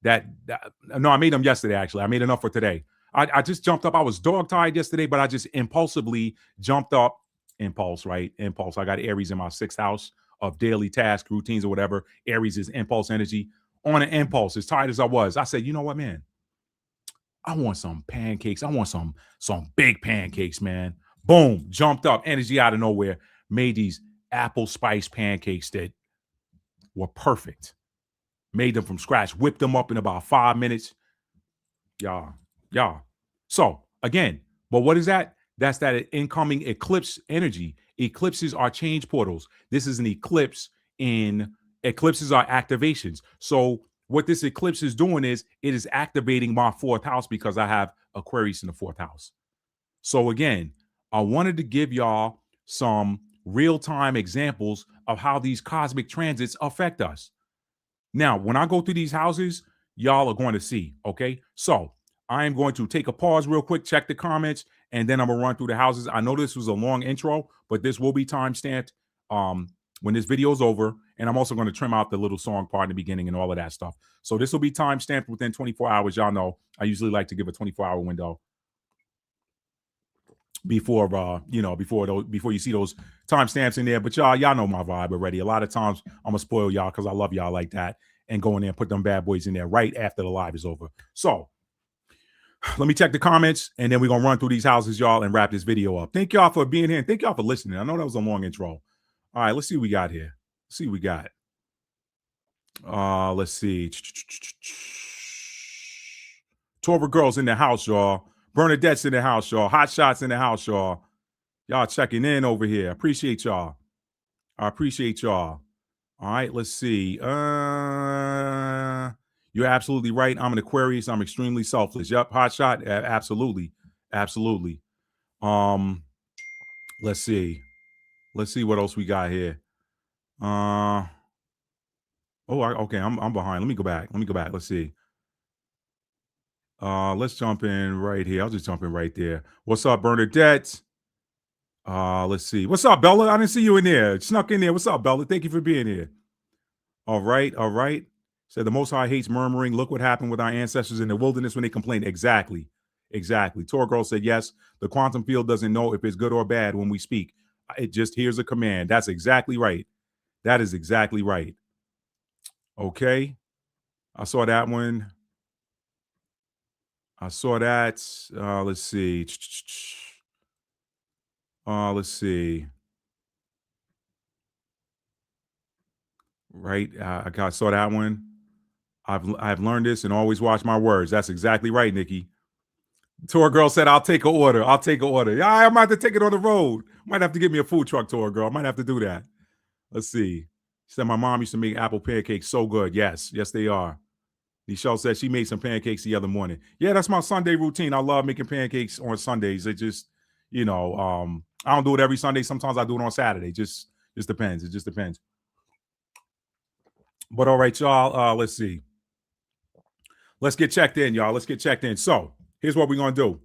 No, I made them yesterday. Actually, I made enough for today. I just jumped up. I was dog tired yesterday, but I just impulsively jumped up. Impulse, right? Impulse. I got Aries in my 6th house of daily tasks, routines, or whatever. Aries is impulse energy. On an impulse, as tired as I was, I said, you know what, man? I want some pancakes. I want some big pancakes, man. Boom, jumped up, energy out of nowhere, made these apple spice pancakes that were perfect. Made them from scratch, whipped them up in about 5 minutes. Yeah. So again, but what is that? That's that incoming eclipse energy. Eclipses are change portals. This is an eclipse. Eclipses are activations. So what this eclipse is doing is it is activating my fourth house because I have Aquarius in the fourth house. So again, I wanted to give y'all some real-time examples of how these cosmic transits affect us. Now, when I go through these houses, y'all are going to see, okay? So I am going to take a pause real quick, check the comments, and then I'm going to run through the houses. I know this was a long intro, but this will be time-stamped when this video is over. And I'm also going to trim out the little song part in the beginning and all of that stuff. So this will be time-stamped within 24 hours. Y'all know I usually like to give a 24-hour window before before you see those timestamps in there. But y'all know my vibe already. A lot of times I'm gonna spoil y'all because I love y'all like that and go in there and put them bad boys in there right after the live is over. So let me check the comments and then we're gonna run through these houses, y'all, and wrap this video up. Thank y'all for being here and thank y'all for listening. I know that was a long intro. All right, let's see what we got here. Let's see what we got. Let's see. Torva girls in the house, y'all. Bernadette's in the house, y'all. Hot shots in the house, y'all. Y'all checking in over here. Appreciate y'all. I appreciate y'all. All right, let's see. You're absolutely right. I'm an Aquarius. I'm extremely selfless. Yep, hot shot. Absolutely. Absolutely. Let's see. Let's see what else we got here. Okay, I'm behind. Let me go back. Let's see. Let's jump in right here. I'll just jump in right there. What's up, Bernadette? Let's see. What's up, Bella? I didn't see you in there. Snuck in there. What's up, Bella? Thank you for being here. All right. Said the Most High hates murmuring. Look what happened with our ancestors in the wilderness when they complained. Exactly. Tor Girl said, yes, the quantum field doesn't know if it's good or bad when we speak. It just hears a command. That's exactly right. That is exactly right. Okay. I saw that one. Let's see. Let's see. Right. I saw that one. I've learned this and always watch my words. That's exactly right, Nikki. Tour girl said, I'll take an order. Yeah, I might have to take it on the road. Might have to get me a food truck, tour girl. Might have to do that. Let's see. She said my mom used to make apple pancakes so good. Yes, they are. Nichelle said she made some pancakes the other morning. Yeah, that's my Sunday routine. I love making pancakes on Sundays. It just, I don't do it every Sunday. Sometimes I do it on Saturday. Just depends. It just depends. But all right, y'all. Let's see. Let's get checked in, y'all. So here's what we're going to do.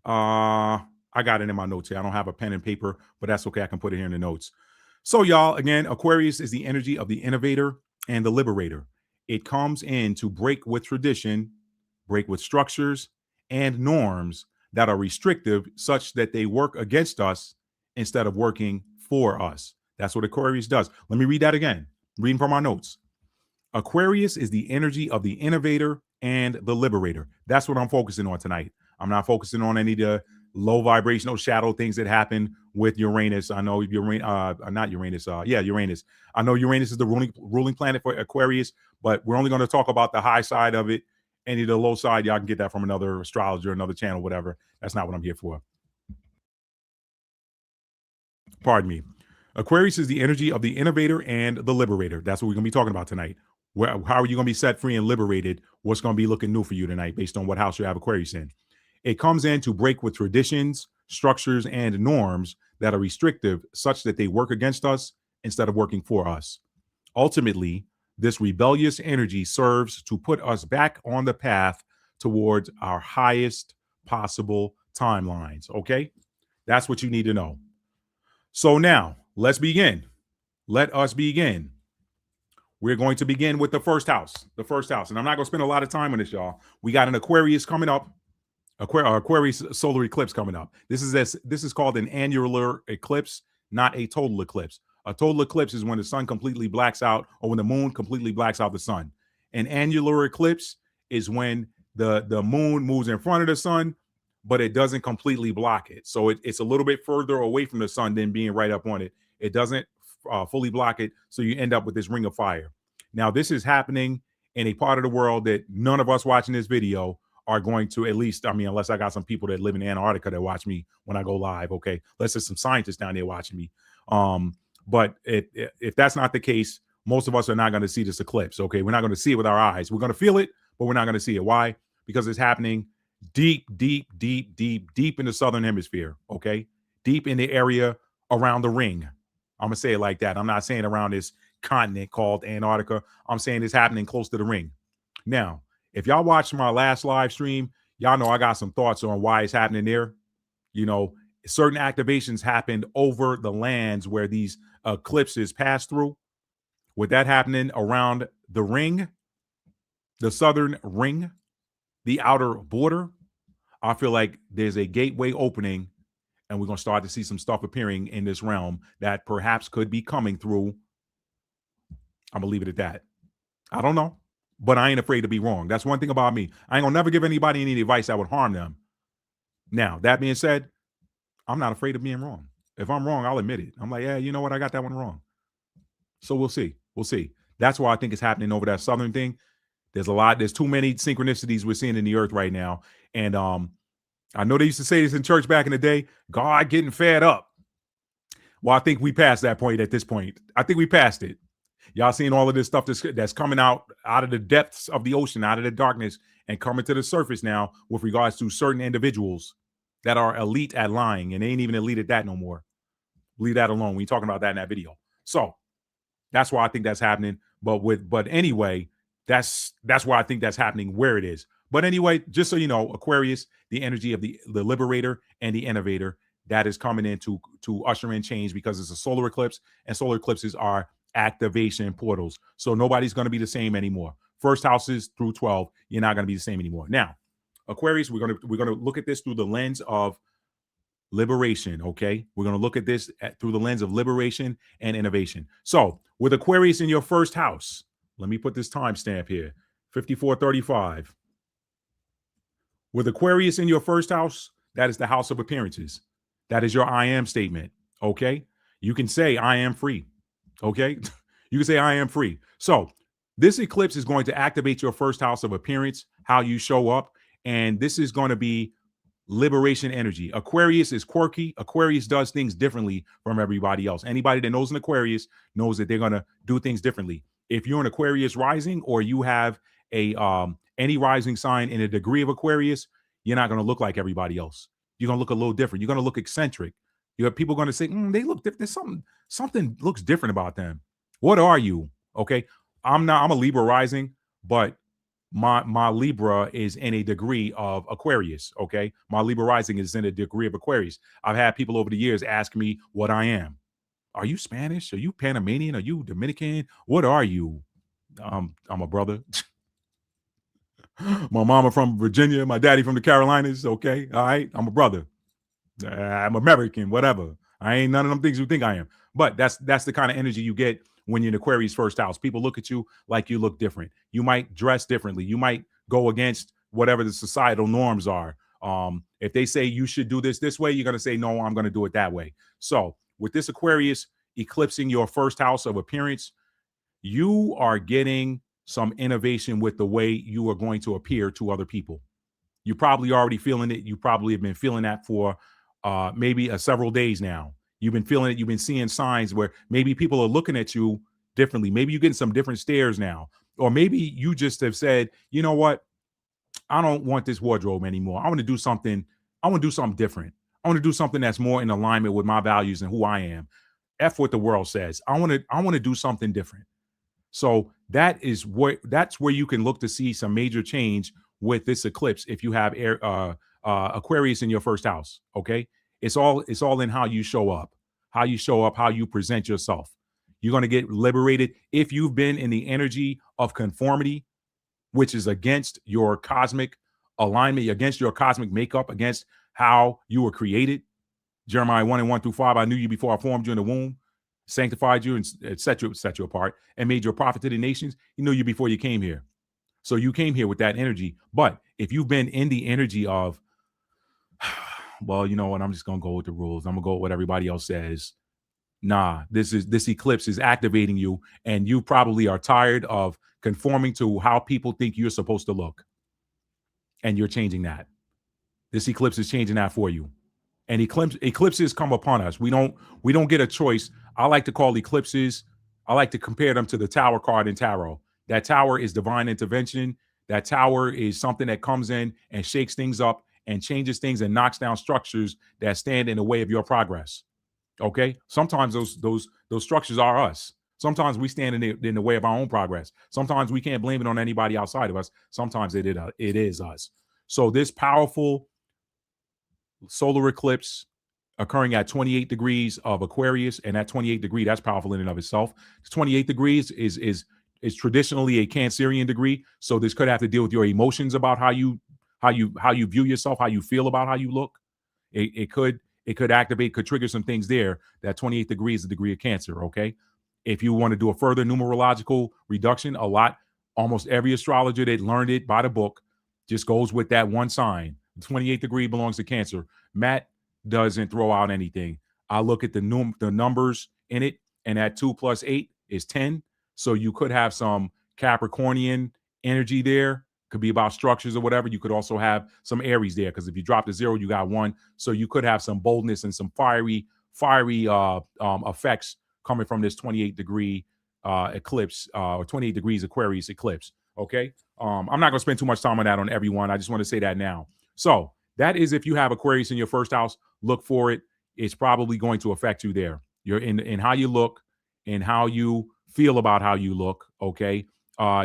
I got it in my notes here. I don't have a pen and paper, but that's okay. I can put it here in the notes. So y'all, again, Aquarius is the energy of the innovator and the liberator. It comes in to break with tradition, break with structures and norms that are restrictive such that they work against us instead of working for us. That's what Aquarius does. Let me read that again. Reading from our notes. Aquarius is the energy of the innovator and the liberator. That's what I'm focusing on tonight. I'm not focusing on any of the low vibrational shadow things that happen with Uranus. I know Uranus. I know Uranus is the ruling planet for Aquarius, but we're only going to talk about the high side of it. Any of the low side, y'all can get that from another astrologer, another channel, whatever. That's not what I'm here for. Pardon me. Aquarius is the energy of the innovator and the liberator. That's what we're going to be talking about tonight. How are you going to be set free and liberated? What's going to be looking new for you tonight based on what house you have Aquarius in? It comes in to break with traditions, structures, and norms that are restrictive such that they work against us instead of working for us. Ultimately, this rebellious energy serves to put us back on the path towards our highest possible timelines. Okay? That's what you need to know. So now, let's begin. Let us begin. We're going to begin with the first house. And I'm not going to spend a lot of time on this, y'all. We got an Aquarius coming up. Aquarius solar eclipse coming up. This is called an annular eclipse, not a total eclipse. A total eclipse is when the sun completely blacks out or when the moon completely blacks out the sun. An annular eclipse is when the moon moves in front of the sun, but it doesn't completely block it. So it's a little bit further away from the sun than being right up on it. It doesn't fully block it. So you end up with this ring of fire. Now, this is happening in a part of the world that none of us watching this video are going to, at least, unless I got some people that live in Antarctica that watch me when I go live. Okay. Unless there's some scientists down there watching me. But if that's not the case, most of us are not going to see this eclipse. Okay, we're not going to see it with our eyes. We're going to feel it, but we're not going to see it. Why? Because it's happening deep in the southern hemisphere. Okay, deep in the area around the ring. I'm gonna say it like that. I'm not saying around this continent called Antarctica. I'm saying it's happening close to the ring. Now, if y'all watched my last live stream, y'all know I got some thoughts on why it's happening there. You know, certain activations happened over the lands where these eclipses pass through. With that happening around the ring, the southern ring, the outer border, I feel like there's a gateway opening, and we're going to start to see some stuff appearing in this realm that perhaps could be coming through. I'm going to leave it at that. I don't know, but I ain't afraid to be wrong. That's one thing about me. I ain't going to never give anybody any advice that would harm them. Now, that being said, I'm not afraid of being wrong. If I'm wrong, I'll admit it. I'm like, yeah, you know what? I got that one wrong. So we'll see. We'll see. That's why I think it's happening over that southern thing. There's too many synchronicities we're seeing in the earth right now. And I know they used to say this in church back in the day, God getting fed up. Well, I think we passed that point at this point. I think we passed it. Y'all seeing all of this stuff that's coming out of the depths of the ocean, out of the darkness, and coming to the surface now with regards to certain individuals that are elite at lying, and they ain't even elite at that no more. Leave that alone. We talking about that in that video. So that's why I think that's happening. But anyway, that's why I think that's happening where it is. But anyway, just so you know, Aquarius, the energy of the liberator and the innovator, that is coming in to usher in change, because it's a solar eclipse, and solar eclipses are activation portals. So nobody's going to be the same anymore. First houses through 12, you're not going to be the same anymore. Now, Aquarius, we're going to look at this through the lens of liberation. Okay, we're going to look at this through the lens of liberation and innovation. So with Aquarius in your first house, let me put this timestamp here, 5435. With Aquarius in your first house, that is the house of appearances. That is your I am statement. Okay, you can say I am free. Okay, you can say I am free. So this eclipse is going to activate your first house of appearance, how you show up, and this is going to be liberation energy. Aquarius is quirky. Aquarius does things differently from everybody else. Anybody that knows an Aquarius knows that they're going to do things differently. If you're an Aquarius rising, or you have a any rising sign in a degree of Aquarius, you're not going to look like everybody else. You're going to look a little different. You're going to look eccentric. You have people going to say, they look different. There's something looks different about them. What are you? Okay, I'm a Libra rising, but my Libra is in a degree of Aquarius. Okay, my Libra rising is in a degree of Aquarius. I've had people over the years ask me what I am. Are you Spanish? Are you Panamanian? Are you Dominican? What are you? I'm a brother. My mama from Virginia, my daddy from the Carolinas. Okay, all right, I'm a brother. I'm American, whatever. I ain't none of them things you think I am. But that's the kind of energy you get when you're in Aquarius first house. People look at you like you look different. You might dress differently. You might go against whatever the societal norms are. If they say you should do this way, you're going to say, no, I'm going to do it that way. So with this Aquarius eclipsing your first house of appearance, you are getting some innovation with the way you are going to appear to other people. You're probably already feeling it. You probably have been feeling that for maybe several days now. You've been feeling it. You've been seeing signs where maybe people are looking at you differently. Maybe you're getting some different stares now. Or maybe you just have said, you know what? I don't want this wardrobe anymore. I want to do something. I want to do something different. I want to do something that's more in alignment with my values and who I am. F what the world says. I want to do something different. So that's where you can look to see some major change with this eclipse if you have Aquarius in your first house. Okay, it's all in how you show up, how you present yourself. You're going to get liberated if you've been in the energy of conformity, which is against your cosmic alignment, against your cosmic makeup, against how you were created. Jeremiah 1:1-5. I knew you before I formed you in the womb, sanctified you and set you apart, and made you a prophet to the nations. He knew you before you came here. So you came here with that energy. But if you've been in the energy of, well, you know what, I'm just going to go with the rules. I'm going to go with what everybody else says. Nah, this eclipse is activating you, and you probably are tired of conforming to how people think you're supposed to look. And you're changing that. This eclipse is changing that for you. And eclipses come upon us. We don't get a choice. I like to call eclipses I like to compare them to the Tower card in tarot. That Tower is divine intervention. That Tower is something that comes in and shakes things up and changes things and knocks down structures that stand in the way of your progress. Okay, sometimes those structures are us. Sometimes we stand in the way of our own progress. Sometimes we can't blame it on anybody outside of us. Sometimes it is us. So this powerful solar eclipse occurring at 28 degrees of Aquarius, and at 28 degree, that's powerful in and of itself. 28 degrees is traditionally a Cancerian degree, so this could have to deal with your emotions about how you view yourself, how you feel about how you look. It could activate, could trigger some things there. That 28 degrees is the degree of Cancer. Okay, if you want to do a further numerological reduction, almost every astrologer that learned it by the book just goes with that one sign. 28 degree belongs to Cancer. Matt doesn't throw out anything. I look at the numbers in it, and that 2 + 8 is 10. So you could have some Capricornian energy there. Could be about structures or whatever. You could also have some Aries there, because if you drop the 0, you got 1. So you could have some boldness and some fiery effects coming from this 28 degree eclipse, or 28 degrees Aquarius eclipse. Okay. I'm not going to spend too much time on that on everyone. I just want to say that now. So that is, if you have Aquarius in your first house, look for it. It's probably going to affect you there. You're in how you look and how you feel about how you look. Okay.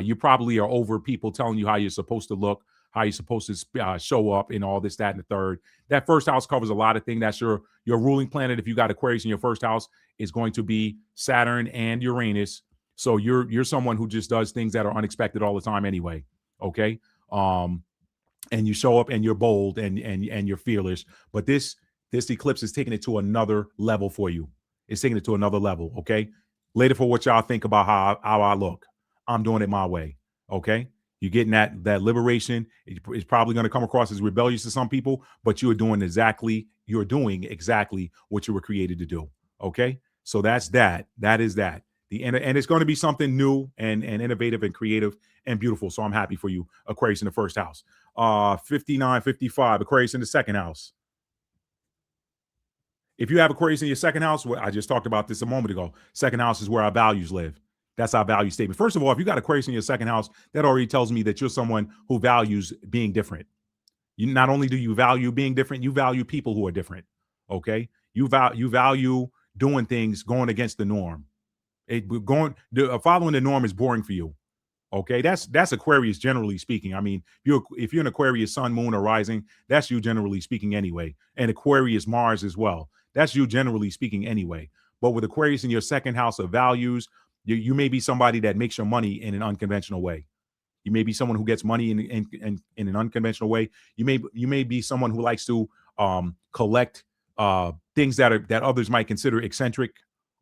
You probably are over people telling you how you're supposed to look, how you're supposed to show up, and all this, that, and the third. That first house covers a lot of things. That's your ruling planet. If you got Aquarius in your first house, is going to be Saturn and Uranus. So you're someone who just does things that are unexpected all the time anyway. Okay. And you show up and you're bold and you're fearless. But this eclipse is taking it to another level for you. It's taking it to another level. Okay. Later, for what y'all think about how I look, I'm doing it my way. Okay. You're getting that liberation. It's probably going to come across as rebellious to some people, but you're doing exactly what you were created to do. Okay. So that's that. That is that. And it's going to be something new and innovative and creative and beautiful. So I'm happy for you, Aquarius in the first house. 59, 55, Aquarius in the second house. If you have Aquarius in your second house, well, I just talked about this a moment ago. Second house is where our values live. That's our value statement. First of all, if you got Aquarius in your second house, that already tells me that you're someone who values being different. You not only do you value being different, you value people who are different. Okay, you value doing things going against the norm. Following the norm is boring for you. Okay, that's Aquarius generally speaking. I mean, if you're an Aquarius sun, moon, or rising, that's you generally speaking anyway. And Aquarius Mars as well. That's you generally speaking anyway. But with Aquarius in your second house of values, you may be somebody that makes your money in an unconventional way. You may be someone who gets money in an unconventional way. You may be someone who likes to collect things that others might consider eccentric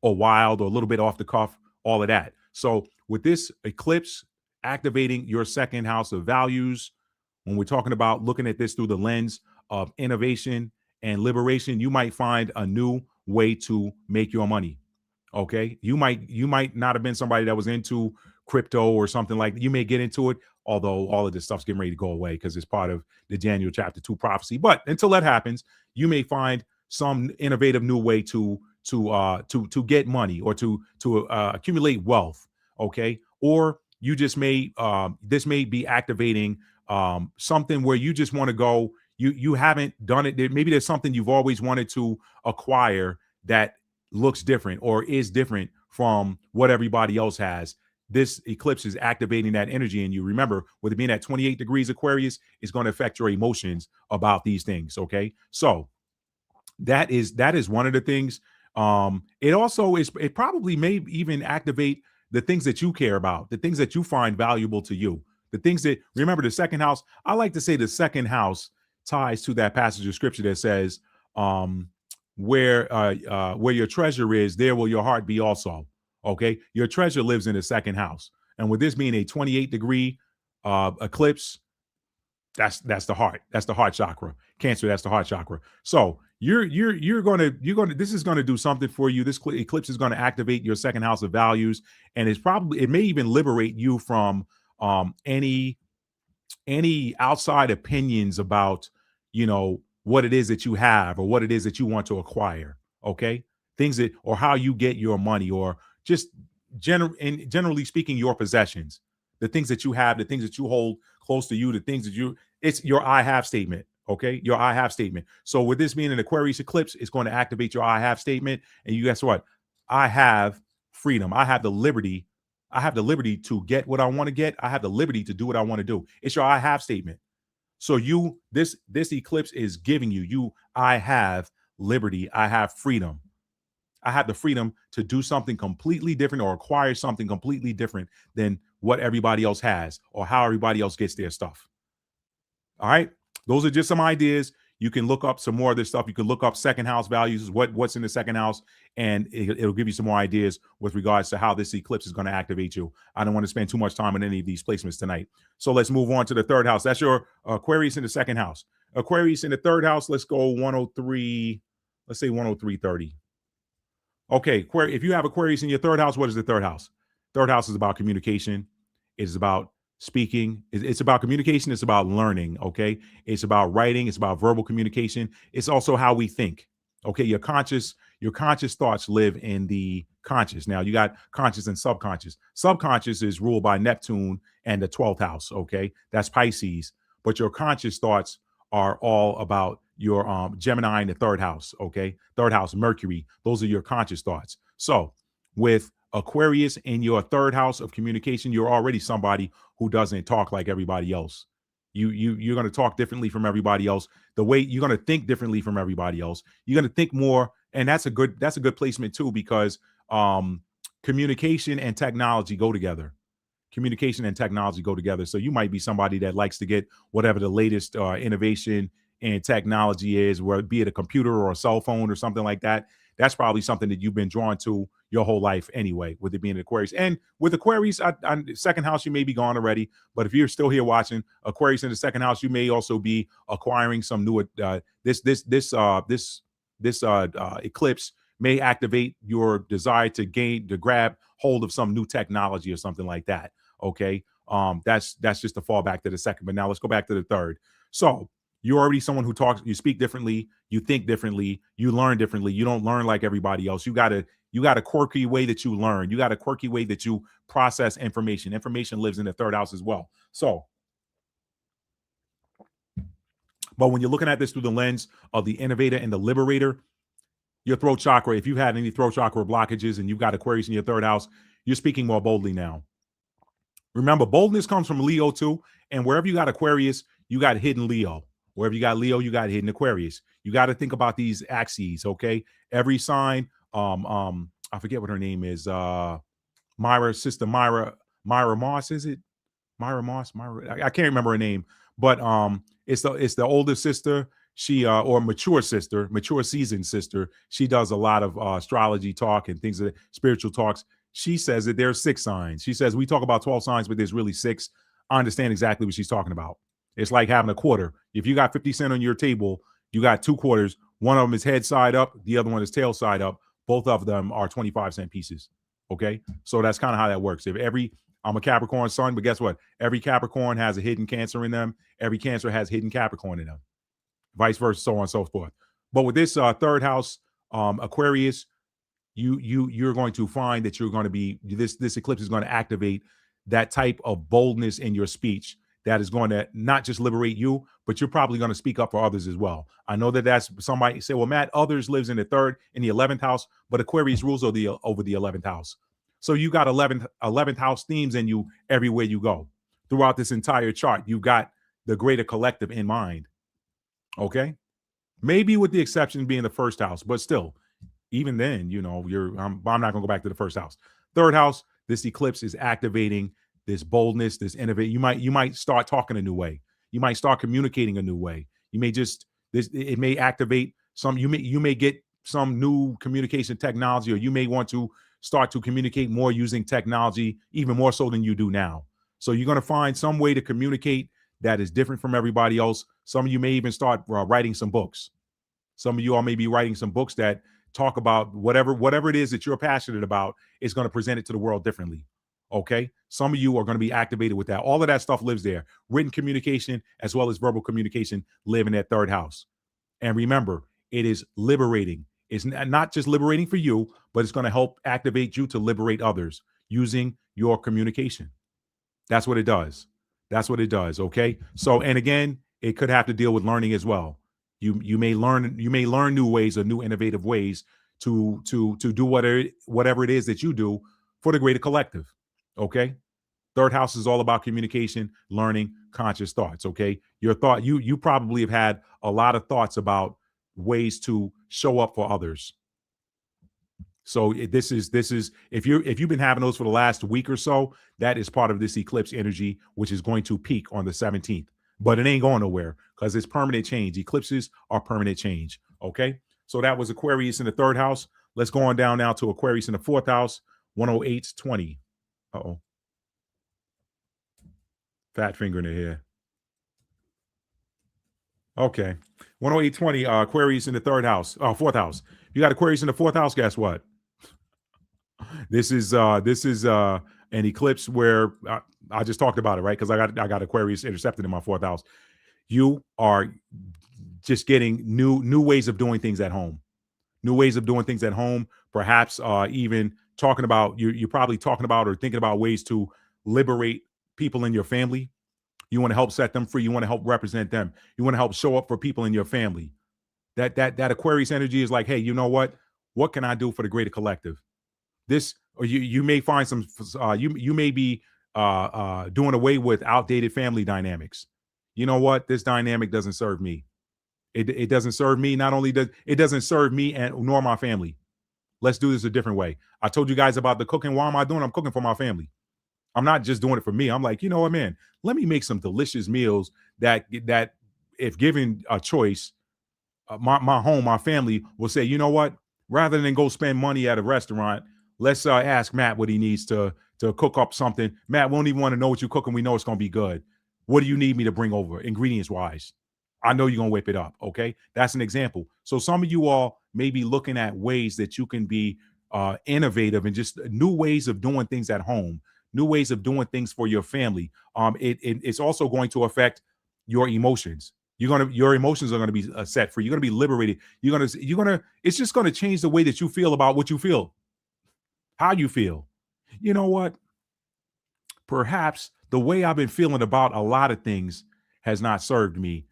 or wild or a little bit off the cuff, all of that. So with this eclipse activating your second house of values, when we're talking about looking at this through the lens of innovation and liberation, you might find a new way to make your money. Okay, you might not have been somebody that was into crypto or something like that. You may get into it, although all of this stuff's getting ready to go away because it's part of the Daniel chapter 2 prophecy. But until that happens, you may find some innovative new way to get money or to accumulate wealth. Okay, or you just may this may be activating something where you just want to go. You haven't done it. Maybe there's something you've always wanted to acquire that looks different or is different from what everybody else has. This eclipse is activating that energy in you. Remember, with it being at 28 degrees Aquarius, it's going to affect your emotions about these things. Okay, so that is one of the things. It probably may even activate the things that you care about, the things that you find valuable to you, the things that, remember, the second house. I like to say the second house ties to that passage of scripture that says, where your treasure is, there will your heart be also. Okay, your treasure lives in the second house, and with this being a 28 degree eclipse, that's the heart. That's the heart chakra. Cancer, that's the heart chakra. So you're gonna this is gonna do something for you. This eclipse is gonna activate your second house of values, and it may even liberate you from any outside opinions about what it is that you have or what it is that you want to acquire. Okay, things that, or how you get your money, or just generally speaking, your possessions, the things that you have, the things that you hold close to you, the things that it's your I have statement. Okay, your I have statement. So with this being an Aquarius eclipse, it's going to activate your I have statement. And you guess what? I have freedom. I have the liberty. I have the liberty to get what I want to get. I have the liberty to do what I want to do. It's your I have statement. So this eclipse is giving you I have liberty. I have freedom. I have the freedom to do something completely different or acquire something completely different than what everybody else has or how everybody else gets their stuff. All right. Those are just some ideas. You can look up some more of this stuff. You can look up second house values, what's in the second house, and it'll give you some more ideas with regards to how this eclipse is going to activate you. I don't want to spend too much time on any of these placements tonight. So let's move on to the third house. That's your Aquarius in the second house. Aquarius in the third house, let's go 103. Let's say 103.30. Okay, if you have Aquarius in your third house, what is the third house? Third house is about communication. It's about speaking. It's about communication. It's about learning. Okay, it's about writing. It's about verbal communication. It's also how we think. Okay, your conscious thoughts live in the conscious. Now you got conscious and subconscious. Subconscious is ruled by Neptune and the 12th house. Okay, that's Pisces. But your conscious thoughts are all about your Gemini in the third house. Okay, third house, Mercury. Those are your conscious thoughts. So with Aquarius in your third house of communication, you're already somebody who doesn't talk like everybody else. You're going to talk differently from everybody else. The way you're going to think differently from everybody else. You're going to think more, and that's a good placement too, because communication and technology go together. Communication and technology go together. So you might be somebody that likes to get whatever the latest innovation and technology is, whether it be it a computer or a cell phone or something like that. That's probably something that you've been drawn to your whole life anyway, with it being an Aquarius. And with Aquarius, second house, you may be gone already. But if you're still here watching, Aquarius in the second house, you may also be acquiring some new. This eclipse may activate your desire to grab hold of some new technology or something like that. Okay, that's just a fallback to the second. But now let's go back to the third. So you're already someone who talks, you speak differently, you think differently, you learn differently. You don't learn like everybody else. You got a quirky way that you learn. You got a quirky way that you process information. Information lives in the third house as well. So, but when you're looking at this through the lens of the innovator and the liberator, your throat chakra, if you've had any throat chakra blockages and you've got Aquarius in your third house, you're speaking more boldly now. Remember, boldness comes from Leo too. And wherever you got Aquarius, you got hidden Leo. Wherever you got Leo, you got hidden Aquarius. You got to think about these axes, okay? Every sign, I forget what her name is. Myra's sister, Myra Moss, is it? Myra Moss, I can't remember her name, but it's the older sister. She or mature seasoned sister. She does a lot of astrology talk and things, spiritual talks. She says that there's 6 signs. She says we talk about 12 signs, but there's really 6. I understand exactly what she's talking about. It's like having a quarter. If you got 50 cents on your table, you got 2 quarters. One of them is head side up. The other one is tail side up. Both of them are 25-cent pieces. Okay. So that's kind of how that works. I'm a Capricorn sun, but guess what? Every Capricorn has a hidden Cancer in them. Every Cancer has hidden Capricorn in them. Vice versa, so on and so forth. But with this third house, Aquarius, you're going to find that you're going to be, this eclipse is going to activate that type of boldness in your speech that is going to not just liberate you, but you're probably going to speak up for others as well. I know that's somebody say, well, Matt, others lives in the 11th house, but Aquarius rules over the 11th house. So you got 11th house themes in you everywhere you go. Throughout this entire chart, you got the greater collective in mind. Okay. Maybe with the exception being the first house, but still, even then, I'm not going to go back to the first house. Third house, this eclipse is activating this boldness, this innovation. You might start talking a new way. You might start communicating a new way. You may it may activate some, you may get some new communication technology, or you may want to start to communicate more using technology, even more so than you do now. So you're going to find some way to communicate that is different from everybody else. Some of you may even start writing some books. Some of you all may be writing some books that talk about whatever it is that you're passionate about. Is going to present it to the world differently. Okay. Some of you are going to be activated with that. All of that stuff lives there. Written communication as well as verbal communication live in that third house. And remember, it is liberating. It's not just liberating for you, but it's going to help activate you to liberate others. using your communication. That's what it does. That's what it does. Okay. So, and again, it could have to deal with learning as well. You may learn new ways or new innovative ways to do whatever it is that you do for the greater collective. Okay. Third house is all about communication, learning, conscious thoughts. Okay. Your thought, you probably have had a lot of thoughts about ways to show up for others. So this is if you've been having those for the last week or so, that is part of this eclipse energy, which is going to peak on the 17th. But it ain't going nowhere because it's permanent change. Eclipses are permanent change. Okay. So that was Aquarius in the third house. Let's go on down now to Aquarius in the fourth house, 10820. Uh-oh. Fat finger in the hair. Okay. 10820, Aquarius in the third house. Fourth house. You got Aquarius in the fourth house, guess what? This is an eclipse where I just talked about it, right? Because I got Aquarius intercepted in my fourth house. You are just getting new ways of doing things at home. New ways of doing things at home. Perhaps even talking about you're probably talking about or thinking about ways to liberate people in your family. You want to help set them free. You want to help represent them. You want to help show up for people in your family. That Aquarius energy is like, hey, you know what? What can I do for the greater collective? This, or you may find some you may be doing away with outdated family dynamics. You know what? This dynamic doesn't serve me. It doesn't serve me. Not only does it doesn't serve me and nor my family. Let's do this a different way. I told you guys about the cooking. Why am I doing? I'm cooking for my family. I'm not just doing it for me. I'm like, you know what, man? Let me make some delicious meals that if given a choice, my home, my family will say, you know what? Rather than go spend money at a restaurant, let's ask Matt what he needs to cook up something. Matt won't even want to know what you're cooking. We know it's going to be good. What do you need me to bring over, ingredients wise? I know you're going to whip it up. Okay, that's an example. So some of you all may be looking at ways that you can be innovative and just new ways of doing things at home, new ways of doing things for your family. It's also going to affect your emotions. Your emotions are gonna be set free. You're gonna be liberated. It's just gonna change the way that you feel about what you feel, how you feel. You know what? Perhaps the way I've been feeling about a lot of things has not served me.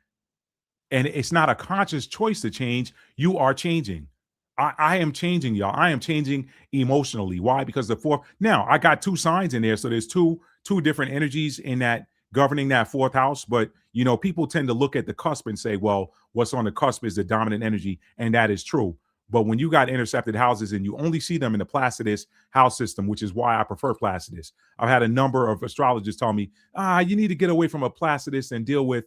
And it's not a conscious choice to change. You are changing. I am changing, y'all. I am changing emotionally. Why? Because the fourth. Now I got two signs in there, so there's two different energies in that governing that fourth house. But you know, people tend to look at the cusp and say, "Well, what's on the cusp is the dominant energy," and that is true. But when you got intercepted houses and you only see them in the Placidus house system, which is why I prefer Placidus. I've had a number of astrologers tell me, you need to get away from a Placidus and deal with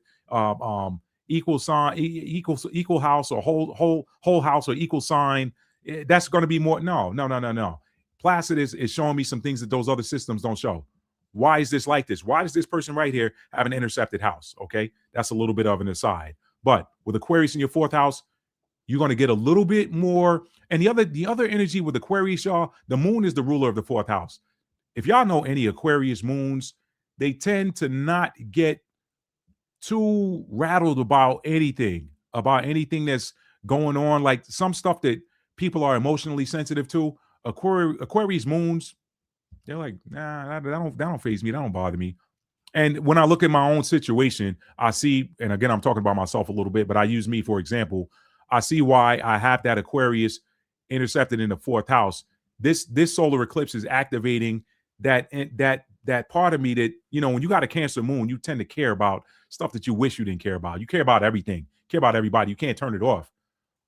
equal sign, equal house, or whole house, or equal sign. That's going to be more. No. Placidus is showing me some things that those other systems don't show. Why is this like this? Why does this person right here have an intercepted house? Okay, that's a little bit of an aside. But with Aquarius in your fourth house, you're going to get a little bit more. And the other energy with Aquarius, y'all, the moon is the ruler of the fourth house. If y'all know any Aquarius moons, they tend to not get too rattled about anything that's going on, like some stuff that people are emotionally sensitive to. Aquarius moons, they're like, nah, that don't faze me, that don't bother me. And when I look at my own situation, I see, and again, I'm talking about myself a little bit, but I use me for example. I see why I have that Aquarius intercepted in the fourth house. This solar eclipse is activating that part of me that, you know, when you got a Cancer moon, you tend to care about stuff that you wish you didn't care about. You care about everything, care about everybody. You can't turn it off.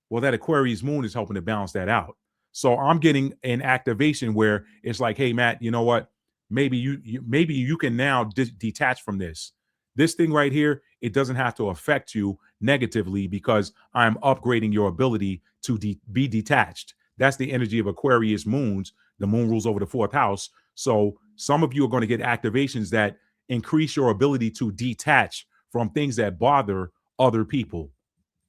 Well, that Aquarius moon is helping to balance that out. So I'm getting an activation where it's like, hey, Matt, you know what? Maybe you can now detach from this. This thing right here, it doesn't have to affect you negatively because I'm upgrading your ability to be detached. That's the energy of Aquarius moons. The moon rules over the fourth house. So some of you are going to get activations that increase your ability to detach from things that bother other people.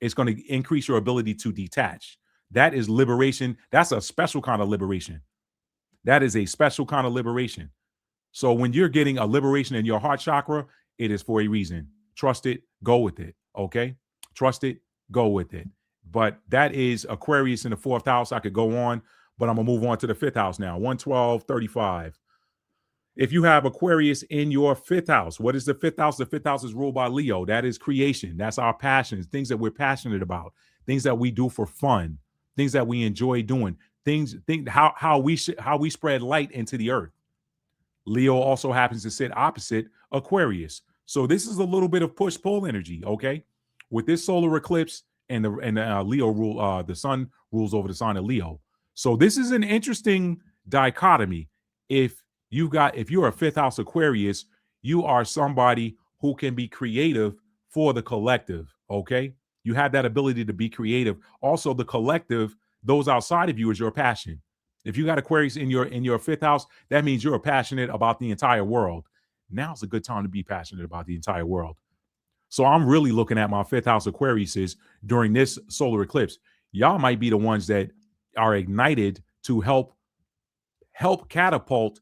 It's going to increase your ability to detach. That is liberation. That's a special kind of liberation. That is a special kind of liberation. So when you're getting a liberation in your heart chakra, it is for a reason. Trust it, go with it. Okay? Trust it, go with it. But that is Aquarius in the fourth house. I could go on, but I'm going to move on to the fifth house now. 112, 35. If you have Aquarius in your fifth house, what is the fifth house? The fifth house is ruled by Leo. That is creation. That's our passions, things that we're passionate about, things that we do for fun, things that we enjoy doing, how we spread light into the earth. Leo also happens to sit opposite Aquarius. So this is a little bit of push-pull energy, okay? With this solar eclipse and the Leo rule, the sun rules over the sign of Leo. So this is an interesting dichotomy. If you're a fifth house Aquarius, you are somebody who can be creative for the collective, okay? You have that ability to be creative. Also, the collective, those outside of you, is your passion. If you got Aquarius in your fifth house, that means you're passionate about the entire world. Now's a good time to be passionate about the entire world. So I'm really looking at my fifth house Aquariuses during this solar eclipse. Y'all might be the ones that are ignited to help catapult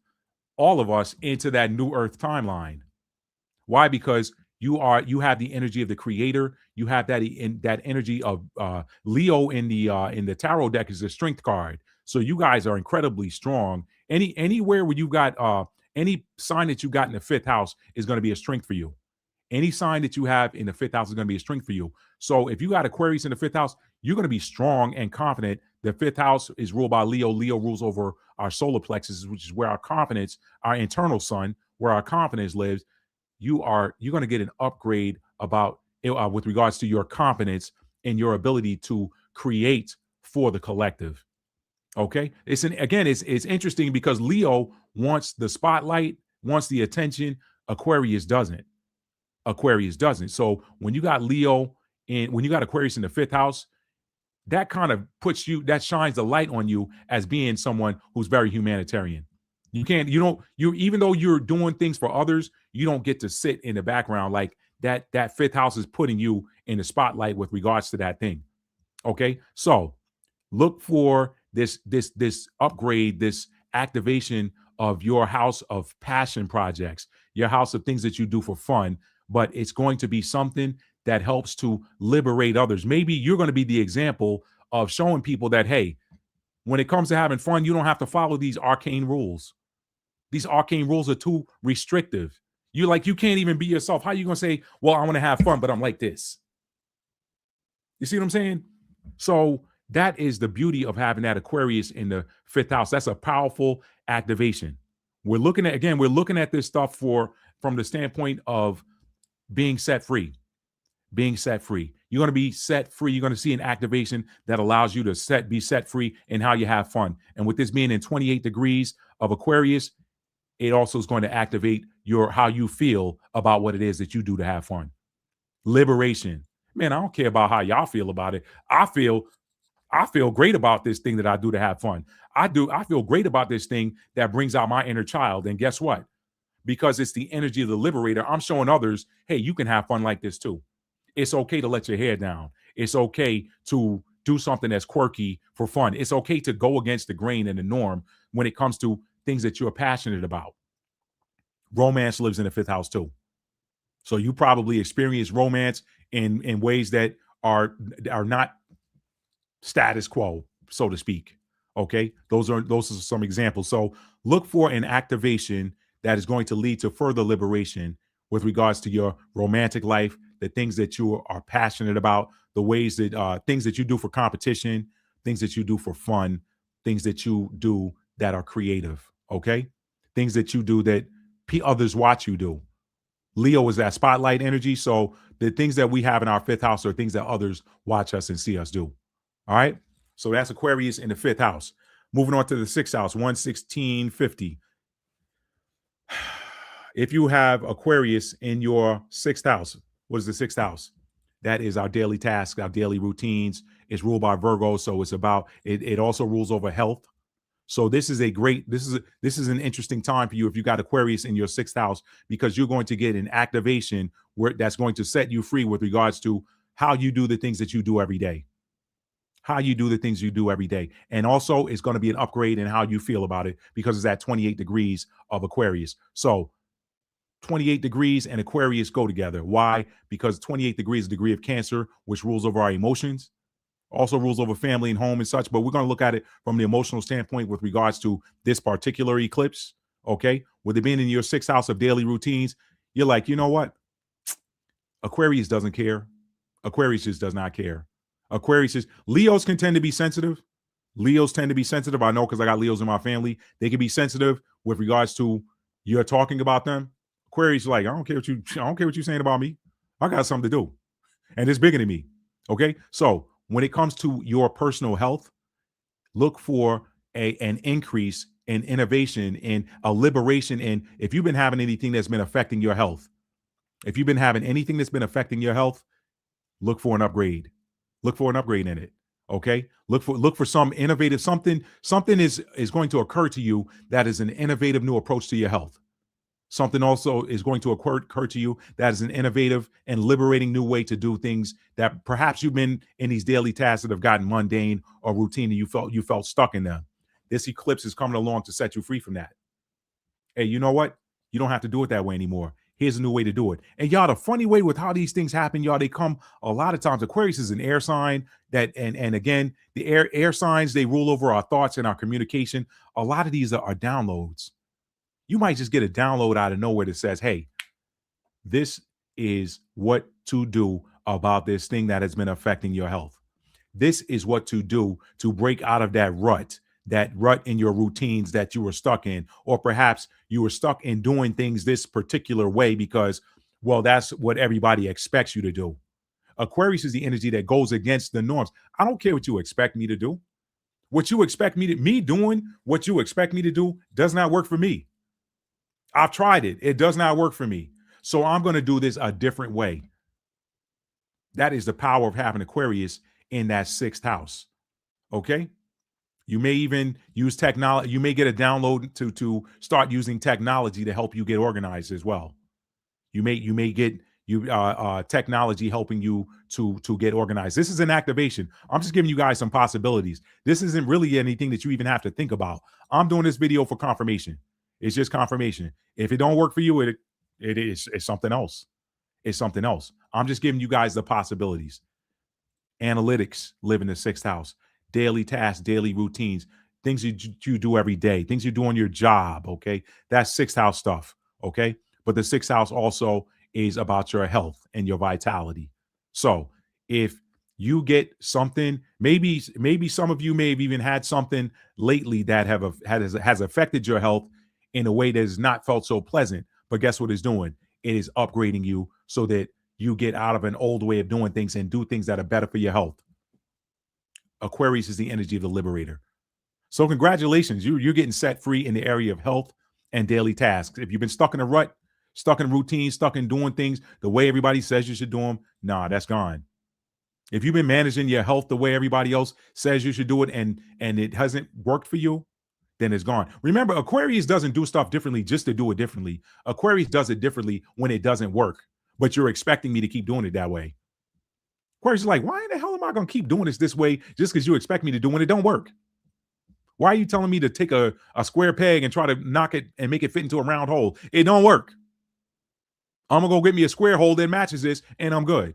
all of us into that new earth timeline. Why? Because you have the energy of the creator. You have that energy of Leo in the tarot deck is a strength card. So you guys are incredibly strong. Anywhere where you got any sign that you got in the fifth house is going to be a strength for you. Any sign that you have in the fifth house is going to be a strength for you. So if you got Aquarius in the fifth house, you're going to be strong and confident. The fifth house is ruled by Leo. Leo rules over our solar plexus, which is where our confidence, our internal sun, where our confidence lives. You're going to get an upgrade about with regards to your confidence and your ability to create for the collective. Okay, it's interesting because Leo wants the spotlight, wants the attention. Aquarius doesn't. So when you got when you got Aquarius in the fifth house, that kind of that shines the light on you as being someone who's very humanitarian. Even though you're doing things for others, you don't get to sit in the background like that fifth house is putting you in the spotlight with regards to that thing. Okay, so look for this upgrade, this activation of your house of passion projects, your house of things that you do for fun, but it's going to be something that helps to liberate others. Maybe you're going to be the example of showing people that, hey, when it comes to having fun, you don't have to follow these arcane rules. These arcane rules are too restrictive. You can't even be yourself. How are you going to say, well, I want to have fun, but I'm like this? You see what I'm saying? So that is the beauty of having that Aquarius in the fifth house. That's a powerful activation. We're looking at this stuff from the standpoint of being set free. Being set free. You're going to be set free. You're going to see an activation that allows you to be set free in how you have fun. And with this being in 28 degrees of Aquarius, it also is going to activate how you feel about what it is that you do to have fun. Liberation. Man, I don't care about how y'all feel about it. I feel great about this thing that I do to have fun. I feel great about this thing that brings out my inner child. And guess what? Because it's the energy of the liberator, I'm showing others, hey, you can have fun like this too. It's okay to let your hair down. It's okay to do something that's quirky for fun. It's okay to go against the grain and the norm when it comes to things that you're passionate about. Romance lives in the fifth house too. So you probably experience romance in ways that are not status quo, so to speak. Okay, those are some examples. So look for an activation that is going to lead to further liberation with regards to your romantic life, the things that you are passionate about, the ways that things that you do for competition, things that you do for fun, things that you do that are creative. Okay, things that you do that others watch you do. Leo is that spotlight energy. So the things that we have in our fifth house are things that others watch us and see us do. All right. So that's Aquarius in the fifth house. Moving on to the sixth house, 11650. If you have Aquarius in your sixth house, what is the sixth house? That is our daily tasks, our daily routines. It's ruled by Virgo. So it's about, it also rules over health. So this is an interesting time for you if you got Aquarius in your sixth house, because you're going to get an activation that's going to set you free with regards to how you do the things that you do every day. And also it's going to be an upgrade in how you feel about it, because it's at 28 degrees of Aquarius. So 28 degrees and Aquarius go together. Why? Because 28 degrees is a degree of Cancer, which rules over our emotions, also rules over family and home and such. But we're going to look at it from the emotional standpoint with regards to this particular eclipse. Okay. With it being in your 6th house of daily routines, you're like, you know what? Aquarius doesn't care. Aquarius just does not care. Aquarius is, Leos can tend to be sensitive. Leos tend to be sensitive. I know because I got Leos in my family. They can be sensitive with regards to you're talking about them. Aquarius like, I don't care what you're saying about me. I got something to do. And it's bigger than me. Okay. So when it comes to your personal health, look for an increase in innovation and a liberation. And if you've been having anything that's been affecting your health, if you've been having anything that's been affecting your health, look for an upgrade. Look for an upgrade in it. Okay. Look for some innovative something. Something is going to occur to you that is an innovative new approach to your health. Something also is going to occur to you that is an innovative and liberating new way to do things that perhaps you've been in these daily tasks that have gotten mundane or routine and you felt stuck in them. This eclipse is coming along to set you free from that. Hey, you know what? You don't have to do it that way anymore. Here's a new way to do it. And y'all, the funny way with how these things happen, y'all, they come a lot of times. Aquarius is an air sign that, and again, the air signs, they rule over our thoughts and our communication. A lot of these are downloads. You might just get a download out of nowhere that says, hey, this is what to do about this thing that has been affecting your health. This is what to do to break out of that rut in your routines that you were stuck in, or perhaps you were stuck in doing things this particular way because, well, that's what everybody expects you to do. Aquarius is the energy that goes against the norms. I don't care what you expect me to do. What you expect me doing what you expect me to do does not work for me. I've tried it. It does not work for me. So I'm going to do this a different way. That is the power of having Aquarius in that 6th house. Okay. You may even use technology. You may get a download to start using technology to help you get organized as well. You may get technology helping you to get organized. This is an activation. I'm just giving you guys some possibilities. This isn't really anything that you even have to think about. I'm doing this video for confirmation. It's just confirmation. If it don't work for you, it's something else. It's something else. I'm just giving you guys the possibilities. Analytics live in the 6th house. Daily tasks, daily routines, things you do every day, things you do on your job. Okay. That's 6th house stuff. Okay. But the 6th house also is about your health and your vitality. So if you get something, maybe some of you may have even had something lately that has affected your health in a way that has not felt so pleasant. But guess what it's doing? It is upgrading you so that you get out of an old way of doing things and do things that are better for your health. Aquarius is the energy of the liberator. So congratulations, you're getting set free in the area of health and daily tasks. If you've been stuck in a rut, stuck in routine, stuck in doing things the way everybody says you should do them, nah, that's gone. If you've been managing your health the way everybody else says you should do it and it hasn't worked for you, then it's gone. Remember, Aquarius doesn't do stuff differently just to do it differently. Aquarius does it differently when it doesn't work, but you're expecting me to keep doing it that way. Aquarius is like, why in the hell am I going to keep doing this way just because you expect me to do when it don't work? Why are you telling me to take a square peg and try to knock it and make it fit into a round hole? It don't work. I'm going to go get me a square hole that matches this and I'm good.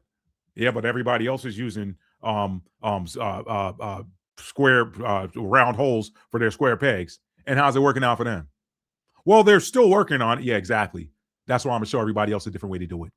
Yeah, but everybody else is using square round holes for their square pegs. And how's it working out for them? Well, they're still working on it. Yeah, exactly. That's why I'm going to show everybody else a different way to do it.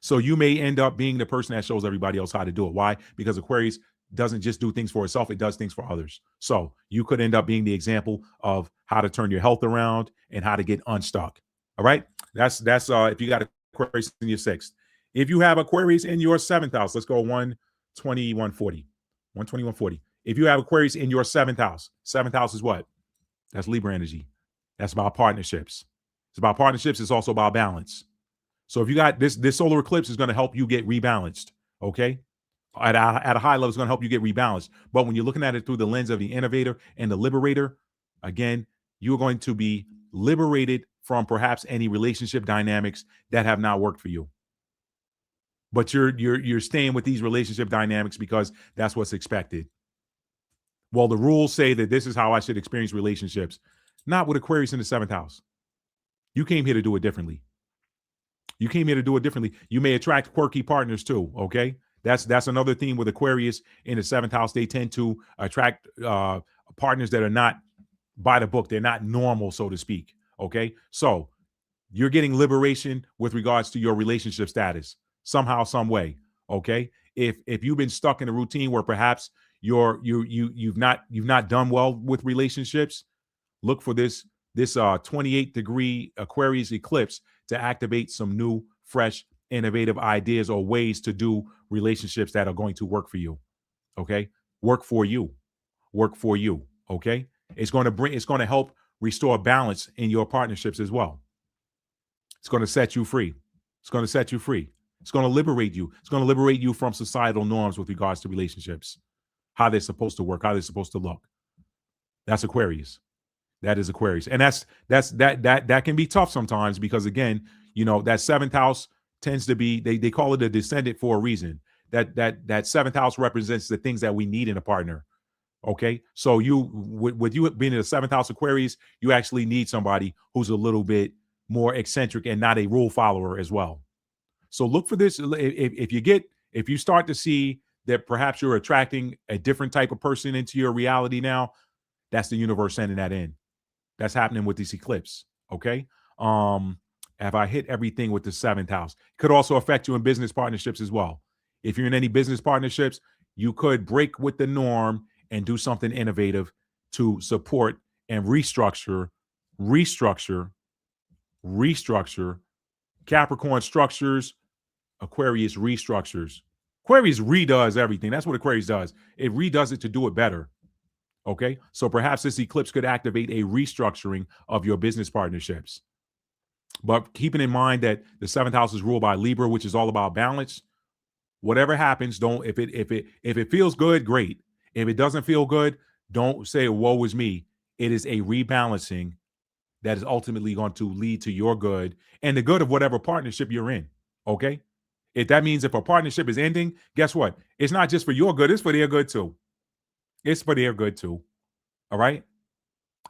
So you may end up being the person that shows everybody else how to do it. Why? Because Aquarius doesn't just do things for itself. It does things for others. So you could end up being the example of how to turn your health around and how to get unstuck. All right. That's if you got Aquarius in your 6th. If you have Aquarius in your 7th house, let's go 120, 140. 120, 140. If you have Aquarius in your 7th house, 7th house is what? That's Libra energy. That's about partnerships. It's about partnerships. It's also about balance. So if you got this solar eclipse is going to help you get rebalanced. Okay. At a high level, it's going to help you get rebalanced. But when you're looking at it through the lens of the innovator and the liberator, again, you're going to be liberated from perhaps any relationship dynamics that have not worked for you. But you're staying with these relationship dynamics because that's what's expected. Well, the rules say that this is how I should experience relationships, not with Aquarius in the 7th house. You came here to do it differently. You came here to do it differently. You may attract quirky partners too. Okay. That's another theme with Aquarius in the 7th house. They tend to attract partners that are not by the book. They're not normal, so to speak. Okay. So you're getting liberation with regards to your relationship status somehow, some way. Okay. If you've been stuck in a routine where perhaps you've not done well with relationships, look for this 28-degree Aquarius eclipse to activate some new, fresh, innovative ideas or ways to do relationships that are going to work for you. Okay. Work for you. Work for you. Okay. It's going to help restore balance in your partnerships as well. It's going to set you free. It's going to set you free. It's going to liberate you. It's going to liberate you from societal norms with regards to relationships, how they're supposed to work, how they're supposed to look. That's Aquarius. That is Aquarius. And that can be tough sometimes because, again, that seventh house tends to be, they call it a descendant for a reason. That seventh house represents the things that we need in a partner. Okay. So with you being in the seventh house Aquarius, you actually need somebody who's a little bit more eccentric and not a rule follower as well. So look for this. If you start to see that perhaps you're attracting a different type of person into your reality now, that's the universe sending that in. That's happening with this eclipse. Okay. Have I hit everything with the seventh house? Could also affect you in business partnerships as well. If you're in any business partnerships, you could break with the norm and do something innovative to support and restructure Capricorn structures. Aquarius restructures. Aquarius redoes everything. That's what Aquarius does. It redoes it to do it better. Okay. So perhaps this eclipse could activate a restructuring of your business partnerships. But keeping in mind that the seventh house is ruled by Libra, which is all about balance. Whatever happens, if it feels good, great. If it doesn't feel good, don't say woe is me. It is a rebalancing that is ultimately going to lead to your good and the good of whatever partnership you're in. Okay. If that means if a partnership is ending, guess what? It's not just for your good, it's for their good too. It's for their good too. All right.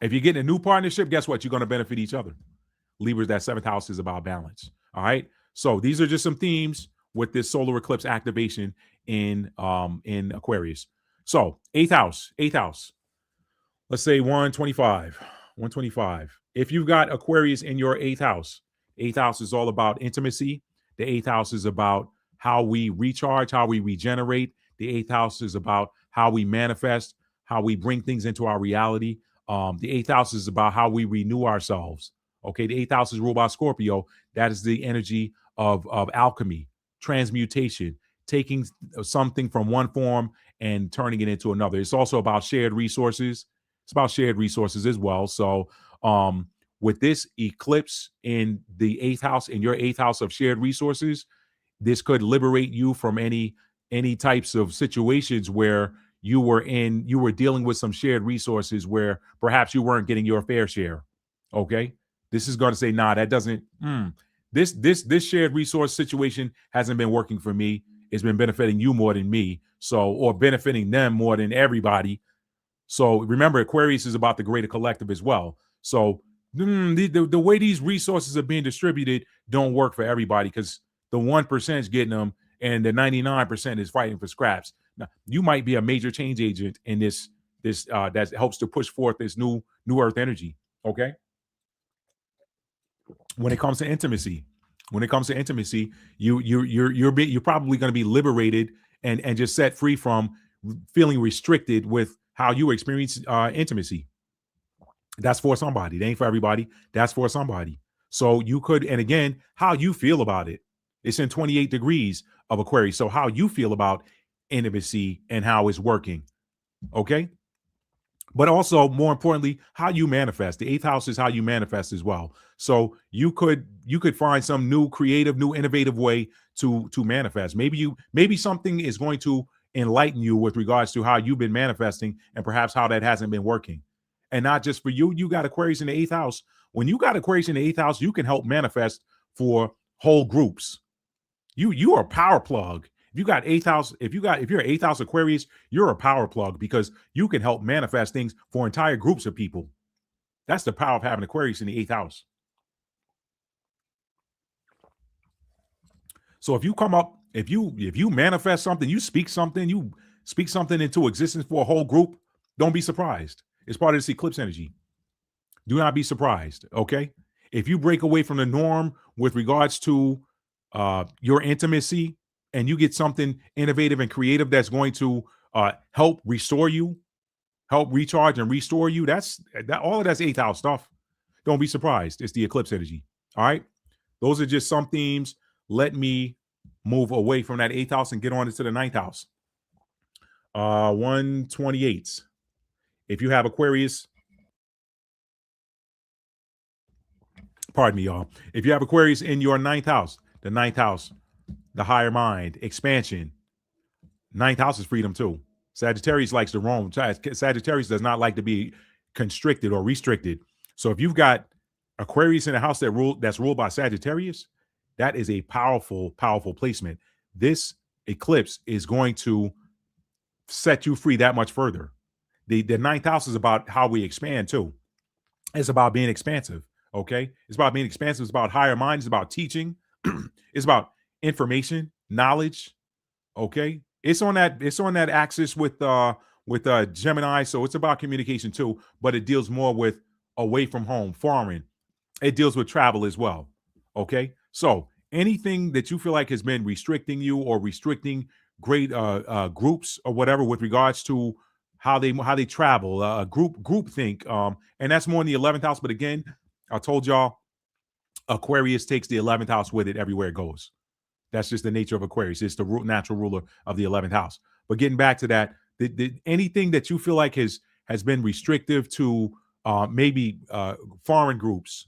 If you're getting a new partnership, guess what? You're going to benefit each other. Libra, that seventh house is about balance. All right. So these are just some themes with this solar eclipse activation in Aquarius. So eighth house. Let's say 125. If you've got Aquarius in your eighth house is all about intimacy. The eighth house is about how we recharge, how we regenerate. The eighth house is about how we manifest, how we bring things into our reality. The eighth house is about how we renew ourselves. Okay, the eighth house is ruled by Scorpio. That is the energy of alchemy, transmutation, taking something from one form and turning it into another. It's also about shared resources. It's about shared resources as well. So with this eclipse in the eighth house, in your eighth house of shared resources, this could liberate you from any types of situations where you were dealing with some shared resources where perhaps you weren't getting your fair share. Okay. This is going to say, nah, that doesn't, this shared resource situation hasn't been working for me. It's been benefiting you more than me. So, or benefiting them more than everybody. So remember, Aquarius is about the greater collective as well. So the way these resources are being distributed don't work for everybody because the 1% is getting them and the 99% is fighting for scraps. Now, you might be a major change agent in this that helps to push forth this new earth energy. Okay. When it comes to intimacy, you're probably going to be liberated and just set free from feeling restricted with how you experience intimacy. That's for somebody. It ain't for everybody. That's for somebody. So you could, and again, how you feel about it. It's in 28 degrees of Aquarius. So how you feel about intimacy and how it's working. Okay. But also, more importantly, how you manifest. The eighth house is how you manifest as well. So you could find some new creative, new innovative way to manifest. Maybe something is going to enlighten you with regards to how you've been manifesting and perhaps how that hasn't been working. And not just for you. You got Aquarius in the eighth house. When you got Aquarius in the eighth house, you can help manifest for whole groups. You are a power plug. If you got eighth house, if you're eighth house Aquarius, you're a power plug because you can help manifest things for entire groups of people. That's the power of having Aquarius in the eighth house. So if you manifest something, you speak something into existence for a whole group, don't be surprised. It's part of this eclipse energy. Do not be surprised, okay? If you break away from the norm with regards to your intimacy and you get something innovative and creative that's going to help restore you, help recharge and restore you, all of that's 8th house stuff. Don't be surprised. It's the eclipse energy. All right. Those are just some themes. Let me move away from that 8th house and get on into the 9th house. 128. If you have Aquarius, pardon me, y'all. If you have Aquarius in your 9th house, the 9th house, the higher mind, expansion. 9th house is freedom too. Sagittarius likes to roam. Sagittarius does not like to be constricted or restricted. So if you've got Aquarius in a house that's ruled by Sagittarius, that is a powerful, powerful placement. This eclipse is going to set you free that much further. The 9th house is about how we expand too. It's about being expansive. Okay. It's about being expansive. It's about higher mind. It's about teaching. It's about information, knowledge. Okay. It's on that axis with Gemini. So it's about communication too, but it deals more with away from home, foreign. It deals with travel as well. Okay. So anything that you feel like has been restricting you or restricting great groups or whatever with regards to how they travel, group think, and that's more in the 11th house. But again, I told y'all, Aquarius takes the 11th house with it everywhere it goes. That's just the nature of Aquarius. It's the natural ruler of the 11th house. But getting back to that, anything that you feel like has been restrictive to maybe foreign groups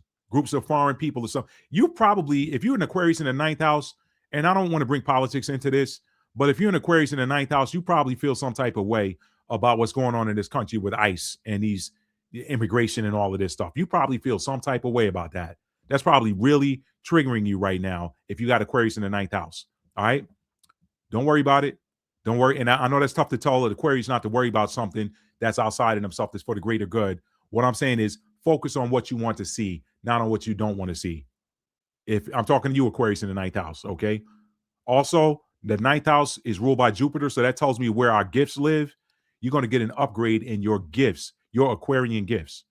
of foreign people or something, you probably, if you're an Aquarius in the 9th house, and I don't want to bring politics into this, but if you're an Aquarius in the 9th house, you probably feel some type of way about what's going on in this country with ICE and these immigration and all of this stuff. You probably feel some type of way about that. That's probably really triggering you right now if you got Aquarius in the 9th house. All right. Don't worry about it. Don't worry. And I know that's tough to tell the Aquarius not to worry about something that's outside of themselves, that's for the greater good. What I'm saying is focus on what you want to see, not on what you don't want to see. If I'm talking to you, Aquarius in the 9th house. Okay. Also, the 9th house is ruled by Jupiter. So that tells me where our gifts live. You're going to get an upgrade in your gifts, your Aquarian gifts.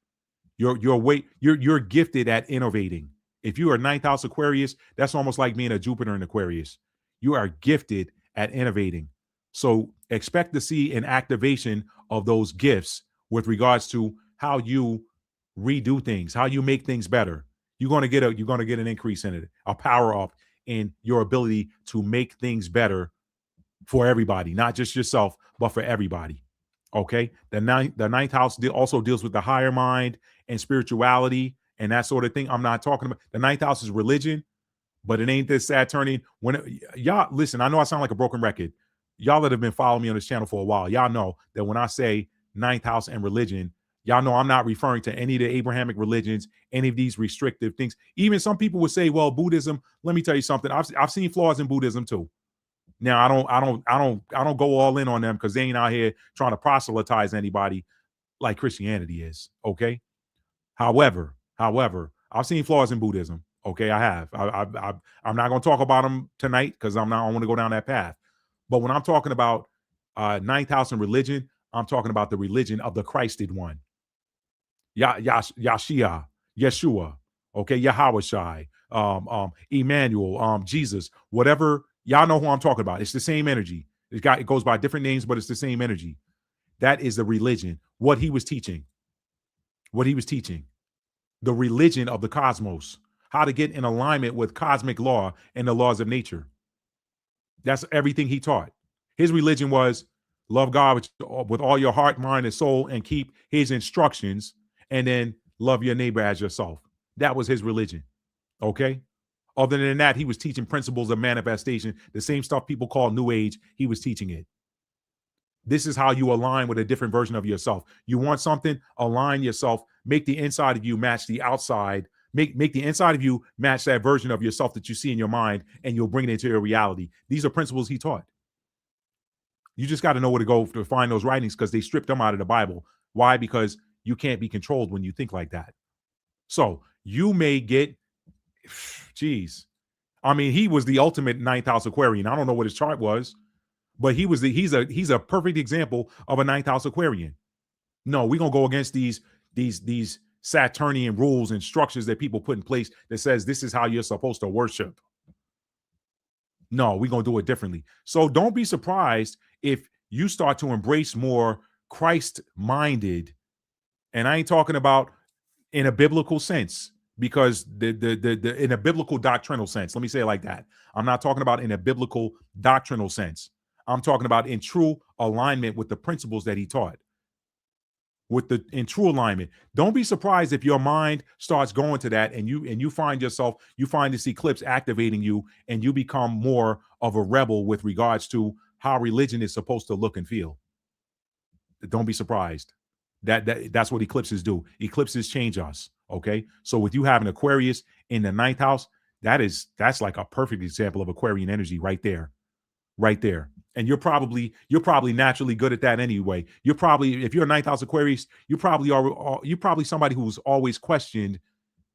You're gifted at innovating. If you are 9th house Aquarius, that's almost like being a Jupiter in Aquarius. You are gifted at innovating. So expect to see an activation of those gifts with regards to how you redo things, how you make things better. You're going to get an increase in it, a power up in your ability to make things better for everybody, not just yourself, but for everybody. Okay. The 9th house also deals with the higher mind and spirituality and that sort of thing. I'm not talking about the 9th house is religion, but it ain't this Saturnian. Y'all listen, I know I sound like a broken record. Y'all that have been following me on this channel for a while, y'all know that when I say 9th house and religion, y'all know I'm not referring to any of the Abrahamic religions, any of these restrictive things. Even some people would say, well, Buddhism, let me tell you something. I've seen flaws in Buddhism too. Now I don't go all in on them because they ain't out here trying to proselytize anybody like Christianity is. Okay. However, I've seen flaws in Buddhism. Okay, I have. I'm not going to talk about them tonight because I want to go down that path. But when I'm talking about 9th house and religion, I'm talking about the religion of the Christed one. Yeshua, okay, Yahushai, Emmanuel, Jesus, whatever. Y'all know who I'm talking about. It's the same energy. It goes by different names, but it's the same energy. That is the religion. What he was teaching. The religion of the cosmos. How to get in alignment with cosmic law and the laws of nature. That's everything he taught. His religion was love God with all your heart, mind, and soul, and keep his instructions, and then love your neighbor as yourself. That was his religion. Okay? Other than that, he was teaching principles of manifestation. The same stuff people call New Age, he was teaching it. This is how you align with a different version of yourself. You want something, align yourself, make the inside of you match the outside, make the inside of you match that version of yourself that you see in your mind, and you'll bring it into your reality. These are principles he taught. You just got to know where to go to find those writings because they stripped them out of the Bible. Why? Because you can't be controlled when you think like that. So you may get, I mean, he was the ultimate 9th house Aquarian. I don't know what his chart was, but he's a perfect example of a 9th house Aquarian. No, we're gonna go against these Saturnian rules and structures that people put in place that says this is how you're supposed to worship. No, we're going to do it differently. So don't be surprised if you start to embrace more Christ-minded, and I ain't talking about in a biblical sense, because the in a biblical doctrinal sense, let me say it like that. I'm not talking about in a biblical doctrinal sense. I'm talking about in true alignment with the principles that he taught. In true alignment. Don't be surprised if your mind starts going to that and you find this eclipse activating you, and you become more of a rebel with regards to how religion is supposed to look and feel. Don't be surprised. That's what eclipses do. Eclipses change us. Okay. So with you having Aquarius in the 9th house, that's like a perfect example of Aquarian energy right there. Right there. And you're probably naturally good at that anyway. You're probably, if you're a 9th house Aquarius, you're probably somebody who's always questioned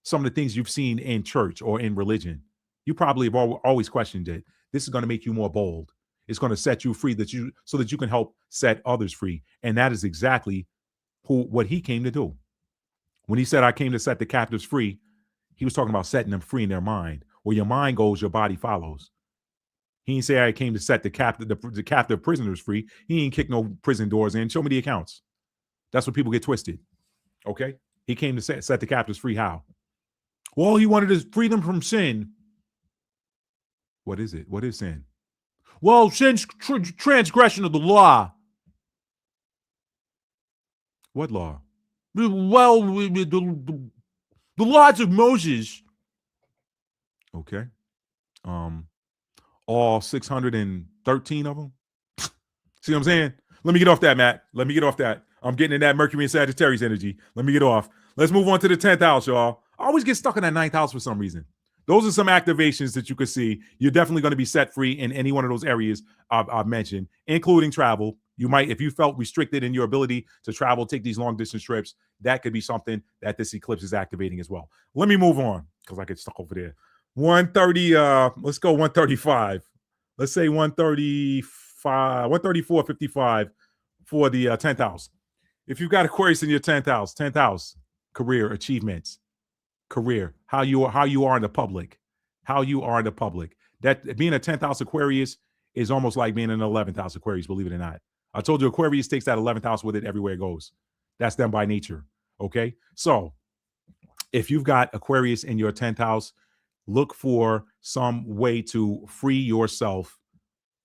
some of the things you've seen in church or in religion. You probably have always questioned it. This is going to make you more bold. It's going to set you free so that you can help set others free. And that is exactly what he came to do. When he said, I came to set the captives free, he was talking about setting them free in their mind. Where your mind goes, your body follows. He didn't say I came to set the captive prisoners free. He ain't kick no prison doors in. Show me the accounts. That's what people get twisted. Okay? He came to set the captives free. How? Well, he wanted to free them from sin. What is it? What is sin? Well, sin's transgression of the law. What law? Well, the laws of Moses. Okay. All 613 of them. See what I'm saying? Let me get off that, Matt. Let me get off that. I'm getting in that Mercury and Sagittarius energy. Let me get off. Let's move on to the 10th house, y'all. I always get stuck in that 9th house for some reason. Those are some activations that you could see. You're definitely going to be set free in any one of those areas I've mentioned, including travel. You might, if you felt restricted in your ability to travel, take these long distance trips, that could be something that this eclipse is activating as well. Let me move on because I get stuck over there. 130, let's go 135. Let's say 135, 134.55 for the 10th house. If you've got Aquarius in your 10th house, career achievements, career, how you are in the public, that being a 10th house Aquarius is almost like being an 11th house Aquarius, believe it or not. I told you Aquarius takes that 11th house with it everywhere it goes. That's them by nature. Okay. So if you've got Aquarius in your 10th house, look for some way to free yourself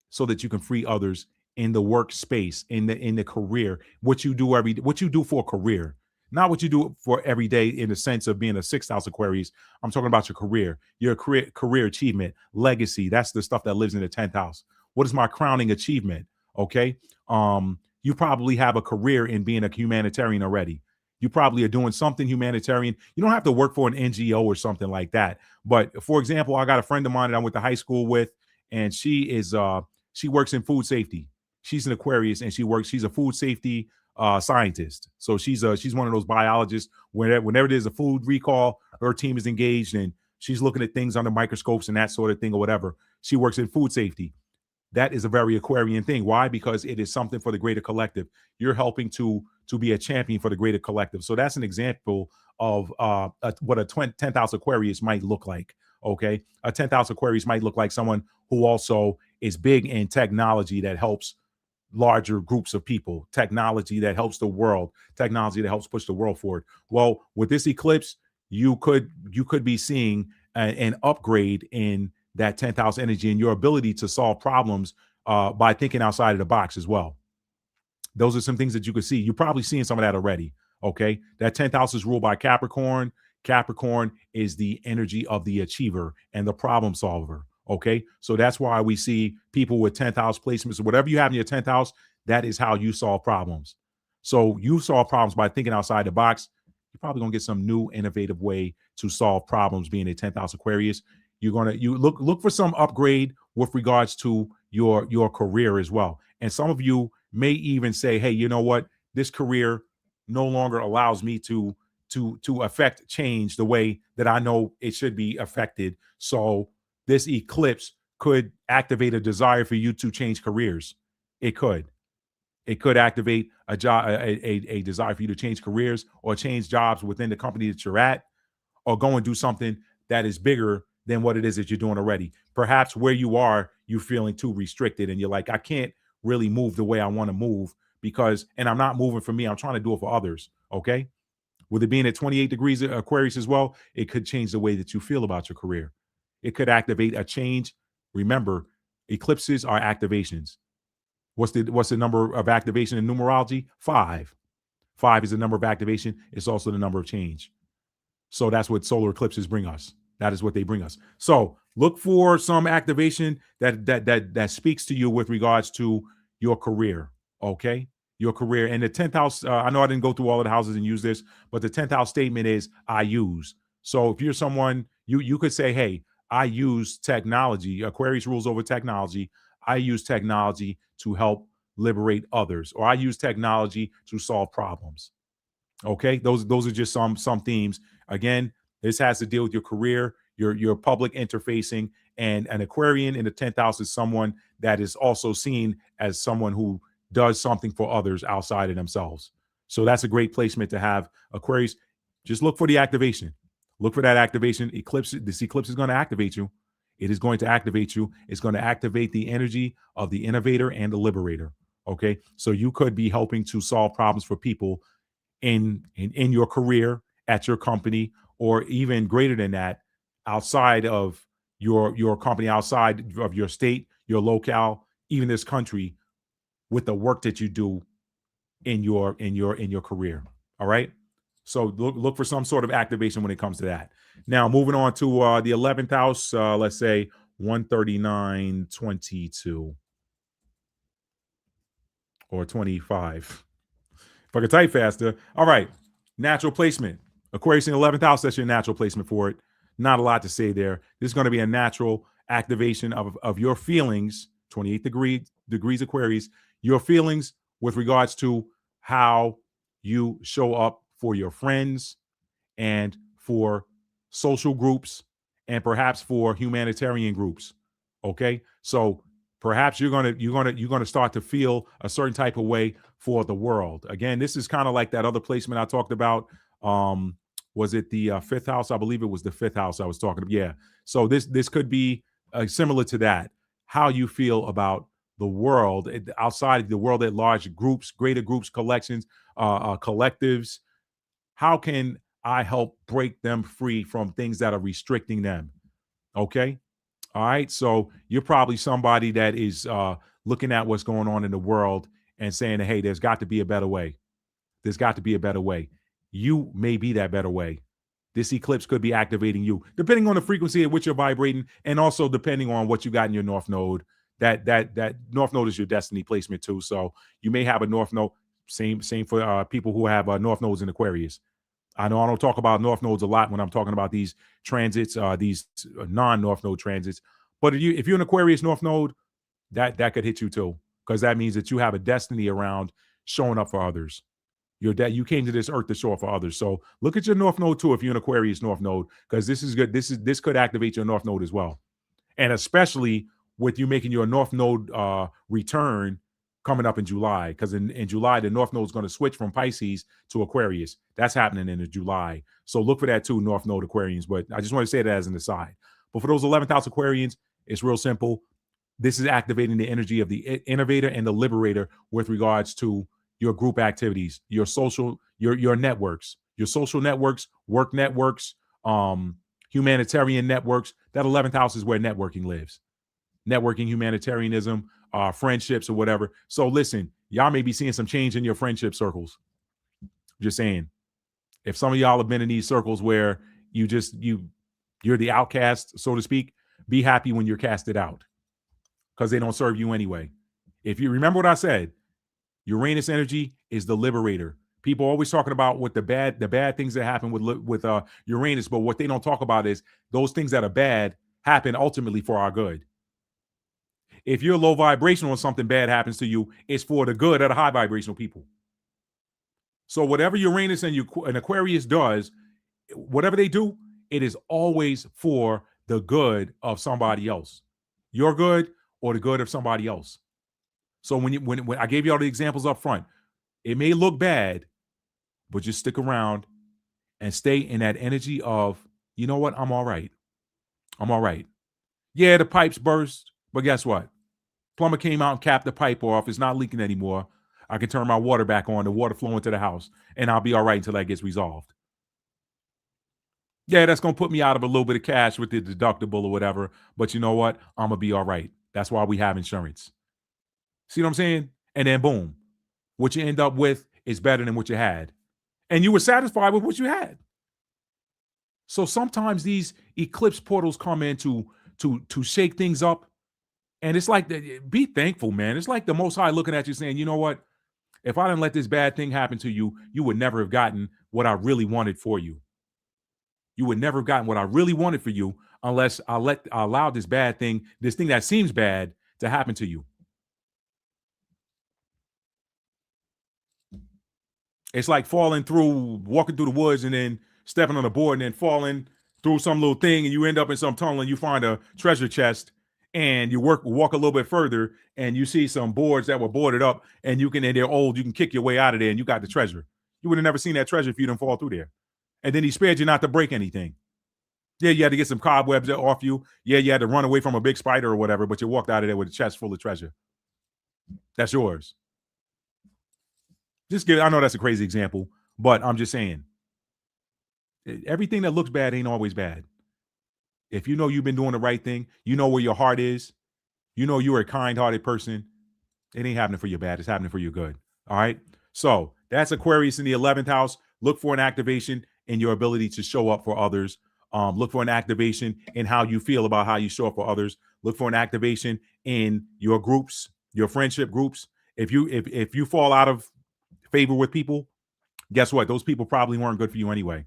so that you can free others in the workspace, in the career, what you do for a career, not what you do for every day in the sense of being a 6th house Aquarius. I'm talking about your career achievement, legacy. That's the stuff that lives in the 10th house. What is my crowning achievement? Okay. You probably have a career in being a humanitarian already. You probably are doing something humanitarian. You don't have to work for an NGO or something like that. But for example, I got a friend of mine that I went to high school with, and she works in food safety. She's an Aquarius, and she's a food safety scientist. So she's one of those biologists. Whenever there's a food recall, her team is engaged, and she's looking at things under microscopes and that sort of thing or whatever. She works in food safety. That is a very Aquarian thing. Why? Because it is something for the greater collective. You're helping to be a champion for the greater collective. So that's an example of what a 10th house Aquarius might look like. Okay. A 10th house Aquarius might look like someone who also is big in technology that helps larger groups of people, technology that helps the world, technology that helps push the world forward. Well, with this eclipse, you could be seeing an upgrade in that 10th house energy and your ability to solve problems by thinking outside of the box as well. Those are some things that you can see. You're probably seeing some of that already. Okay. That 10th house is ruled by Capricorn. Capricorn is the energy of the achiever and the problem solver. Okay. So that's why we see people with 10th house placements, whatever you have in your 10th house, that is how you solve problems. So you solve problems by thinking outside the box. You're probably going to get some new innovative way to solve problems being a 10th house Aquarius. You look for some upgrade with regards to your career as well. And some of you may even say, hey, you know what? This career no longer allows me to affect change the way that I know it should be affected. So this eclipse could activate a desire for you to change careers. It could. It could activate a job, a desire for you to change careers or change jobs within the company that you're at, or go and do something that is bigger than what it is that you're doing already. Perhaps where you are, you're feeling too restricted and you're like, I can't really move the way I want to move because, and I'm not moving for me, I'm trying to do it for others. Okay. With it being at 28 degrees Aquarius as well, it could change the way that you feel about your career. It could activate a change. Remember, eclipses are activations. What's the number of activation in numerology? 5. 5 is the number of activation. It's also the number of change. So that's what solar eclipses bring us. That is what they bring us. So look for some activation that speaks to you with regards to your career. Okay, your career. And the 10th house. I know I didn't go through all of the houses and use this, but the 10th house statement is I use. So if you're someone, you could say, hey, I use technology. Aquarius rules over technology. I use technology to help liberate others, or I use technology to solve problems. Okay, those are just some themes. Again, this has to deal with your career, your public interfacing, and an Aquarian in the 10th house is someone that is also seen as someone who does something for others outside of themselves. So that's a great placement to have. Aquarius, just look for the activation. Look for that activation. Eclipse, this eclipse is going to activate you. It is going to activate you. It's going to activate the energy of the innovator and the liberator. Okay, so you could be helping to solve problems for people in your career, at your company, or even greater than that, outside of your company, outside of your state, your locale, even this country, with the work that you do in your career. All right. So look for some sort of activation when it comes to that. Now, moving on to the 11th house, let's say 13922 or 25. If I could type faster. All right. Natural placement. Aquarius in the 11th house, that's your natural placement for it. Not a lot to say there. This is going to be a natural activation of your feelings, 28 degrees Aquarius, your feelings with regards to how you show up for your friends and for social groups and perhaps for humanitarian groups. Okay? So perhaps you're gonna start to feel a certain type of way for the world. Again, this is kind of like that other placement I talked about. Was it the 5th house? I believe it was the 5th house I was talking about. Yeah. So this could be similar to that. How you feel about the world outside the world at large, groups, greater groups, collections, collectives. How can I help break them free from things that are restricting them? Okay. All right. So you're probably somebody that is looking at what's going on in the world and saying, hey, there's got to be a better way. There's got to be a better way. You may be that better way. This eclipse could be activating you, depending on the frequency at which you're vibrating, and also depending on what you got in your North Node. That North Node is your destiny placement too. So you may have a North Node. Same for people who have North Nodes in Aquarius. I know I don't talk about North Nodes a lot when I'm talking about these transits, these non-North Node transits. But if you're an Aquarius North Node, that could hit you too, because that means that you have a destiny around showing up for others. You came to this earth to show up for others. So look at your North Node too if you're an Aquarius North Node, because this is good. This could activate your North Node as well, and especially with you making your North Node return coming up in July, because in July the North Node is going to switch from Pisces to Aquarius. That's happening in July. So look for that too, North Node Aquarians. But I just want to say that as an aside. But for those 11th house Aquarians, it's real simple. This is activating the energy of the innovator and the liberator with regards to your group activities, your social, your networks, your social networks, work networks, humanitarian networks. That 11th house is where networking lives. Networking, humanitarianism, friendships, or whatever. So listen, y'all may be seeing some change in your friendship circles. Just saying. If some of y'all have been in these circles where you're the outcast, so to speak, be happy when you're casted out, because they don't serve you anyway. If you remember what I said, Uranus energy is the liberator. People are always talking about what the bad things that happen with Uranus, but what they don't talk about is those things that are bad happen ultimately for our good. If you're low vibrational and something bad happens to you, it's for the good of the high vibrational people. So whatever Uranus and Aquarius does, whatever they do, it is always for the good of somebody else. Your good or the good of somebody else. So when I gave you all the examples up front, it may look bad, but just stick around and stay in that energy of, you know what, I'm all right. I'm all right. Yeah, the pipes burst, but guess what? Plumber came out and capped the pipe off. It's not leaking anymore. I can turn my water back on, the water flow into the house, and I'll be all right until that gets resolved. Yeah, that's going to put me out of a little bit of cash with the deductible or whatever, but you know what? I'm going to be all right. That's why we have insurance. See what I'm saying? And then boom, what you end up with is better than what you had. And you were satisfied with what you had. So sometimes these eclipse portals come in to shake things up. And it's like, be thankful, man. It's like the Most High looking at you saying, you know what? If I didn't let this bad thing happen to you, you would never have gotten what I really wanted for you. You would never have gotten what I really wanted for you unless I allowed this bad thing, this thing that seems bad, to happen to you. It's like walking through the woods and then stepping on a board and then falling through some little thing, and you end up in some tunnel and you find a treasure chest, and you walk a little bit further and you see some boards that were boarded up, and they're old, you can kick your way out of there and you got the treasure. You would have never seen that treasure if you didn't fall through there. And then he spared you not to break anything. Yeah, you had to get some cobwebs off you. Yeah, you had to run away from a big spider or whatever, but you walked out of there with a chest full of treasure. That's yours. I know that's a crazy example, but I'm just saying, everything that looks bad ain't always bad. If you know you've been doing the right thing, you know where your heart is, you know you're a kind-hearted person, it ain't happening for your bad. It's happening for your good. All right? So that's Aquarius in the 11th house. Look for an activation in your ability to show up for others. Look for an activation in how you feel about how you show up for others. Look for an activation in your groups, your friendship groups. If you fall out of favor with people, guess what? Those people probably weren't good for you anyway.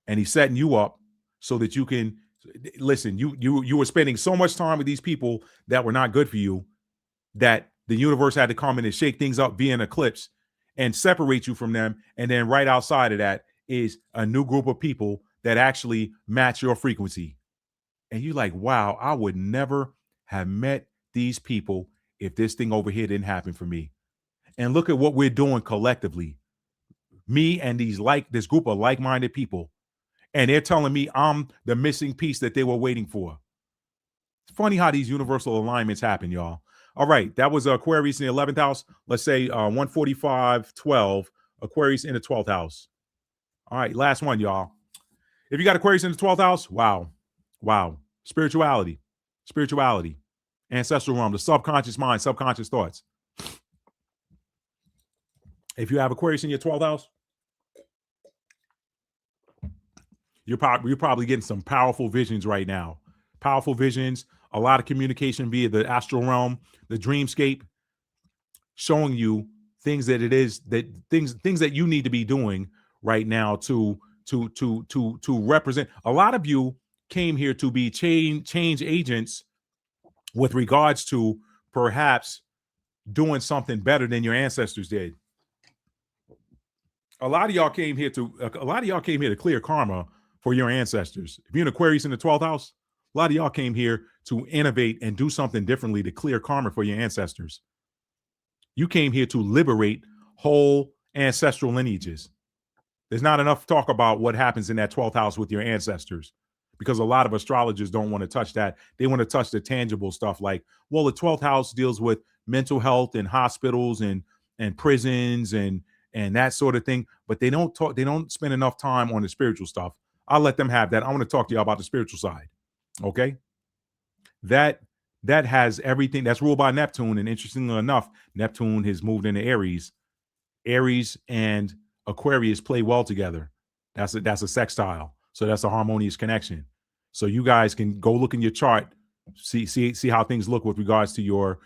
And he's setting you up so that you can listen. You were spending so much time with these people that were not good for you, that the universe had to come in and shake things up via an eclipse and separate you from them. And then right outside of that is a new group of people that actually match your frequency. And you're like, wow, I would never have met these people if this thing over here didn't happen for me. And look at what we're doing collectively. Me and this group of like-minded people. And they're telling me I'm the missing piece that they were waiting for. It's funny how these universal alignments happen, y'all. All right, that was Aquarius in the 11th house. Let's say 145-12, Aquarius in the 12th house. All right, last one, y'all. If you got Aquarius in the 12th house, wow. Spirituality, ancestral realm, the subconscious mind, subconscious thoughts. If you have Aquarius in your 12th house, you're probably getting some powerful visions right now. Powerful visions, a lot of communication via the astral realm, the dreamscape, showing you things that things that you need to be doing right now to represent. A lot of you came here to be change agents with regards to perhaps doing something better than your ancestors did. A lot of y'all came here to clear karma for your ancestors. If you're an Aquarius in the 12th house, a lot of y'all came here to innovate and do something differently to clear karma for your ancestors. You came here to liberate whole ancestral lineages. There's not enough talk about what happens in that 12th house with your ancestors, because a lot of astrologers don't want to touch that. They want to touch the tangible stuff like, well, the 12th house deals with mental health and hospitals and prisons and that sort of thing, but they don't spend enough time on the spiritual stuff. I'll let them have that. I want to talk to you about the spiritual side. Okay. That has everything. That's ruled by Neptune. And interestingly enough, Neptune has moved into Aries. Aries and Aquarius play well together. That's a sextile. So that's a harmonious connection. So you guys can go look in your chart, see how things look with regards to your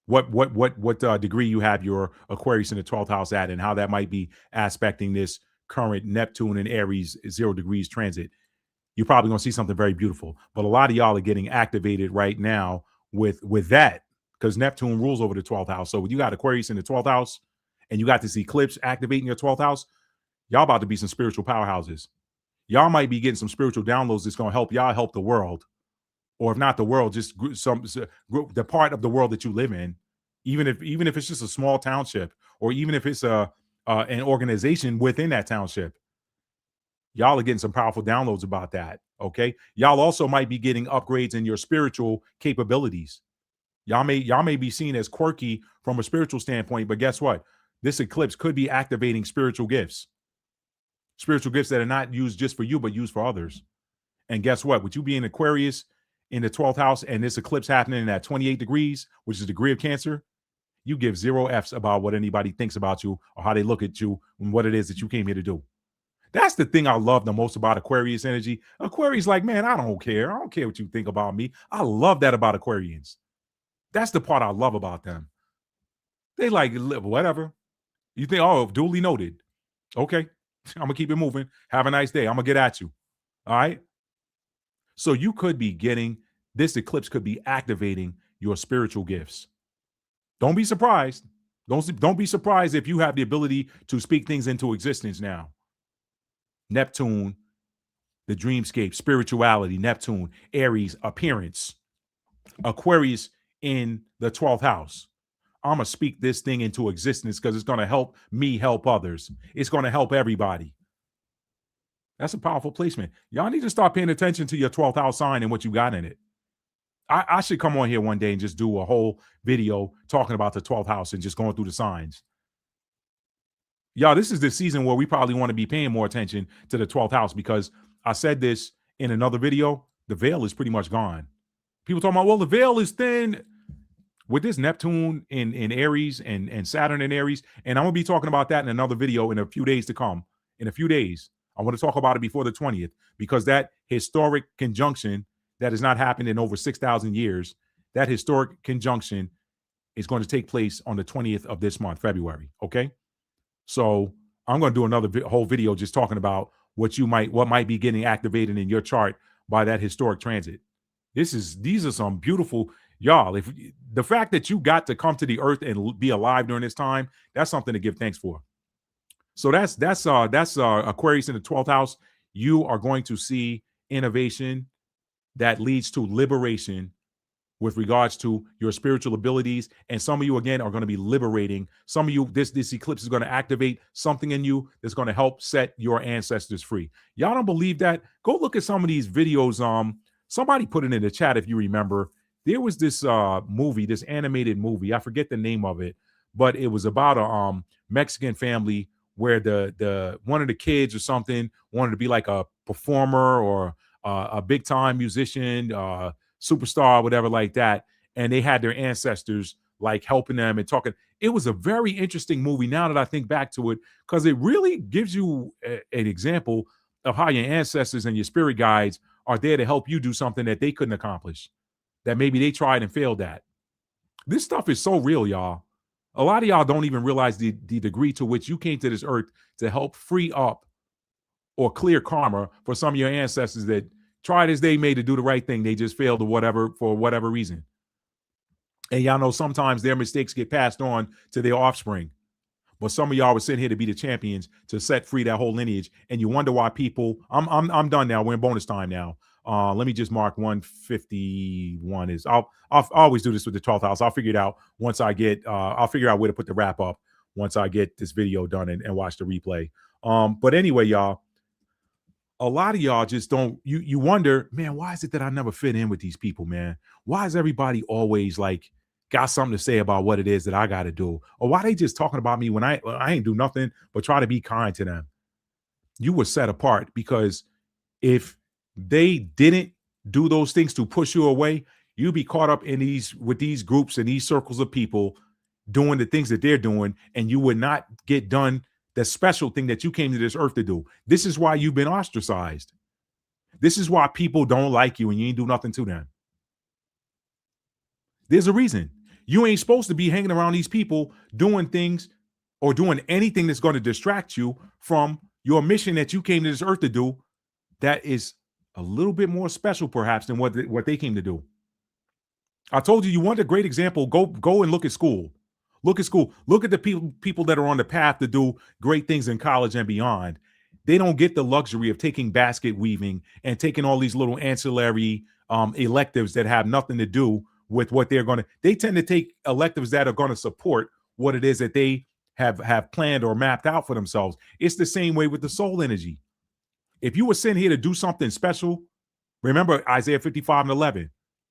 what degree you have your Aquarius in the 12th house at, and how that might be aspecting this current Neptune and Aries 0 degrees transit. You're probably going to see something very beautiful. But a lot of y'all are getting activated right now with that, because Neptune rules over the 12th house. So when you got Aquarius in the 12th house and you got this eclipse activating your 12th house, y'all about to be some spiritual powerhouses. Y'all might be getting some spiritual downloads that's going to help y'all help the world. or if not the world, just the part of the world that you live in, even if it's just a small township, or even if it's an organization within that township. Y'all are getting some powerful downloads about that. Okay. Y'all also might be getting upgrades in your spiritual capabilities. Y'all may be seen as quirky from a spiritual standpoint, but guess what? This eclipse could be activating spiritual gifts that are not used just for you, but used for others. And guess what? With you being Aquarius in the 12th house and this eclipse happening at 28 degrees, which is the degree of Cancer, you give 0 F's about what anybody thinks about you or how they look at you and what it is that you came here to do. That's the thing I love the most about Aquarius energy. Aquarius, like, man, I don't care. I don't care what you think about me. I love that about Aquarians. That's the part I love about them. They like, whatever. You think, oh, duly noted. Okay, I'm going to keep it moving. Have a nice day. I'm going to get at you. All right. So you could be getting, this eclipse could be activating your spiritual gifts. Don't be surprised. Don't be surprised if you have the ability to speak things into existence now. Neptune, the dreamscape, spirituality, Neptune, Aries, appearance, Aquarius in the 12th house. I'm going to speak this thing into existence because it's going to help me help others. It's going to help everybody. That's a powerful placement. Y'all need to start paying attention to your 12th house sign and what you got in it. I should come on here one day and just do a whole video talking about the 12th house and just going through the signs. Y'all, this is the season where we probably want to be paying more attention to the 12th house, because I said this in another video. The veil is pretty much gone. People talking about, well, the veil is thin. With this Neptune in Aries and Saturn in Aries, and I'm going to be talking about that in another video in a few days to come. In a few days, I want to talk about it before the 20th, because that historic conjunction that has not happened in over 6,000 years, that historic conjunction is going to take place on the 20th of this month, February. Okay. So I'm going to do another whole video just talking about what might be getting activated in your chart by that historic transit. These are some beautiful, y'all. If the fact that you got to come to the earth and be alive during this time, that's something to give thanks for. So that's Aquarius in the 12th house. You are going to see innovation that leads to liberation with regards to your spiritual abilities. And some of you, again, are going to be liberating. Some of you, this eclipse is going to activate something in you that's going to help set your ancestors free. Y'all don't believe that? Go look at some of these videos. Somebody put it in the chat if you remember. There was this movie, this animated movie. I forget the name of it, but it was about a Mexican family where the one of the kids or something wanted to be like a performer or a big time musician, superstar, whatever like that. And they had their ancestors like helping them and talking. It was a very interesting movie now that I think back to it, because it really gives you an example of how your ancestors and your spirit guides are there to help you do something that they couldn't accomplish, that maybe they tried and failed at. This stuff is so real, y'all. A lot of y'all don't even realize the degree to which you came to this earth to help free up or clear karma for some of your ancestors that tried as they may to do the right thing. They just failed or whatever, for whatever reason. And y'all know sometimes their mistakes get passed on to their offspring. But some of y'all were sitting here to be the champions to set free that whole lineage. And you wonder why people, I'm done now. We're in bonus time now. Let me just mark 151 is, I'll always do this with the 12th house. I'll figure it out once I get, I'll figure out where to put the wrap up once I get this video done and watch the replay. But anyway, y'all, a lot of y'all just don't, you wonder, man, why is it that I never fit in with these people, man? Why is everybody always like got something to say about what it is that I got to do? Or why they just talking about me when I ain't do nothing but try to be kind to them? You were set apart, because if they didn't do those things to push you away, you'd be caught up in with these groups and these circles of people doing the things that they're doing, and you would not get done the special thing that you came to this earth to do. This is why you've been ostracized. This is why people don't like you and you ain't do nothing to them. There's a reason. You ain't supposed to be hanging around these people doing things or doing anything that's going to distract you from your mission that you came to this earth to do, that is a little bit more special perhaps than what they came to do. I told you, you want a great example, go and look at school. Look at school. Look at the people that are on the path to do great things in college and beyond. They don't get the luxury of taking basket weaving and taking all these little ancillary electives that have nothing to do with what they're going to. They tend to take electives that are going to support what it is that they have planned or mapped out for themselves. It's the same way with the soul energy. If you were sent here to do something special, remember Isaiah 55:11.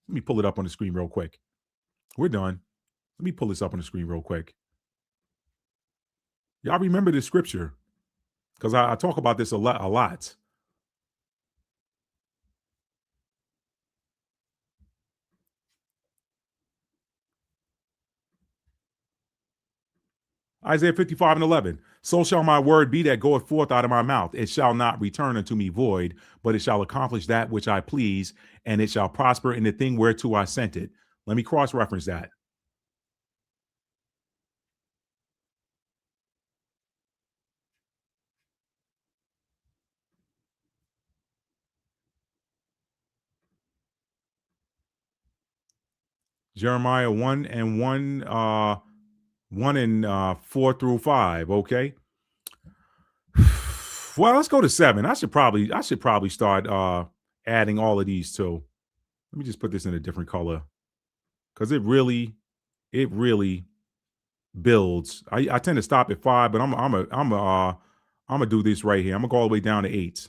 Let me pull it up on the screen real quick. We're done. Let me pull this up on the screen real quick. Y'all remember this scripture? Because I talk about this a lot. Isaiah 55:11. So shall my word be that goeth forth out of my mouth. It shall not return unto me void, but it shall accomplish that which I please, and it shall prosper in the thing whereto I sent it. Let me cross-reference that. Jeremiah 1 and 1, 1 and 4 through 5. Okay. Well, let's go to 7. I should probably start adding all of these too. Let me just put this in a different color because it really builds. I tend to stop at 5, but I'm gonna do this right here. I'm gonna go all the way down to 8.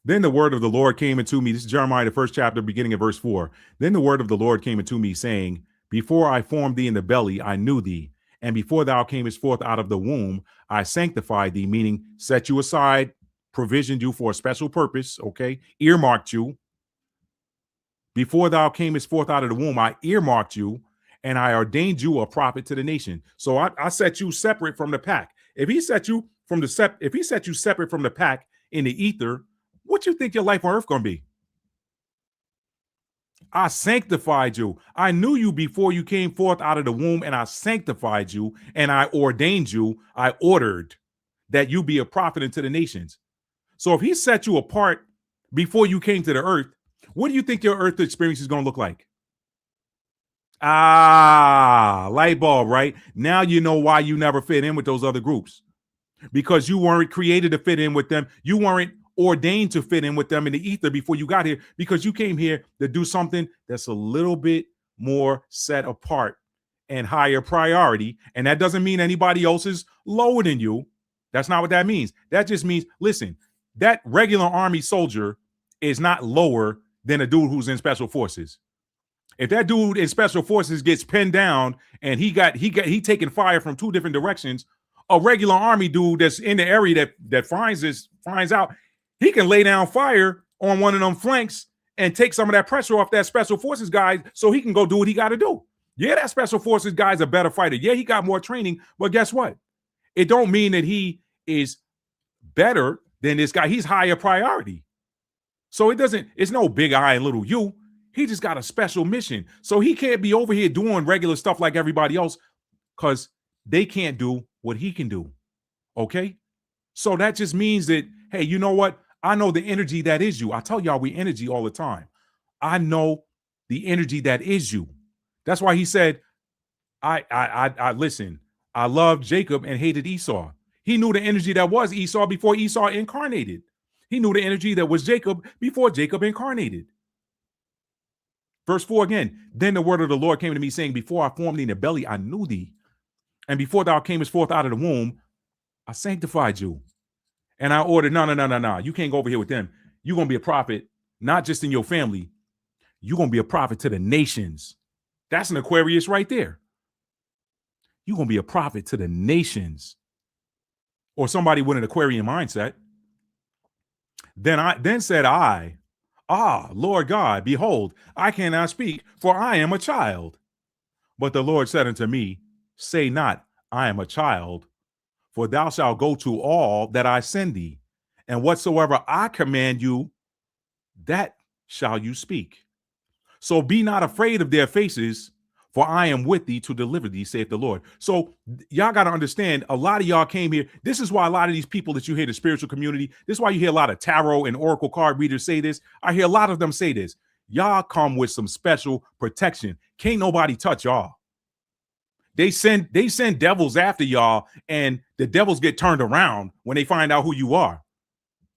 Then the word of the Lord came into me. This is Jeremiah, the first chapter, beginning of verse 4. Then the word of the Lord came into me, saying, before I formed thee in the belly, I knew thee. And before thou camest forth out of the womb, I sanctified thee, meaning set you aside, provisioned you for a special purpose, okay? Earmarked you. Before thou camest forth out of the womb, I earmarked you, and I ordained you a prophet to the nation. So I set you separate from the pack. If he set you separate from the pack in the ether, what you think your life on earth gonna be? I sanctified you. I knew you before you came forth out of the womb, and I sanctified you, and I ordained you. I ordered that you be a prophet unto the nations. So if he set you apart before you came to the earth, what do you think your earth experience is going to look like? Light bulb, right? Now you know why you never fit in with those other groups. Because you weren't created to fit in with them. You weren't ordained to fit in with them in the ether before you got here, because you came here to do something that's a little bit more set apart and higher priority. And that doesn't mean anybody else is lower than you. That's not what that means. That just means, listen, that regular army soldier is not lower than a dude who's in special forces. If that dude in special forces gets pinned down and he taking fire from 2 different directions, a regular army dude that's in the area that finds out, he can lay down fire on one of them flanks and take some of that pressure off that special forces guy so he can go do what he got to do. Yeah, that special forces guy's a better fighter. Yeah, he got more training, but guess what? It don't mean that he is better than this guy. He's higher priority. So it's no big I and little you. He just got a special mission. So he can't be over here doing regular stuff like everybody else because they can't do what he can do. Okay? So that just means that, hey, you know what? I know the energy that is you. I tell y'all we energy all the time. I know the energy that is you. That's why he said, I listen, I loved Jacob and hated Esau. He knew the energy that was Esau before Esau incarnated. He knew the energy that was Jacob before Jacob incarnated. Verse 4 again, then the word of the Lord came to me saying, before I formed thee in the belly, I knew thee. And before thou camest forth out of the womb, I sanctified you. And I ordered, no. You can't go over here with them. You're going to be a prophet, not just in your family. You're going to be a prophet to the nations. That's an Aquarius right there. You're going to be a prophet to the nations. Or somebody with an Aquarian mindset. Then said I, Lord God, behold, I cannot speak, for I am a child. But the Lord said unto me, say not, I am a child, for thou shalt go to all that I send thee, and whatsoever I command you, that shall you speak. So be not afraid of their faces, for I am with thee to deliver thee, saith the Lord. So y'all got to understand, a lot of y'all came here. This is why a lot of these people that you hear, the spiritual community, this is why you hear a lot of tarot and oracle card readers say this. I hear a lot of them say this. Y'all come with some special protection. Can't nobody touch y'all. They send devils after y'all, and the devils get turned around when they find out who you are.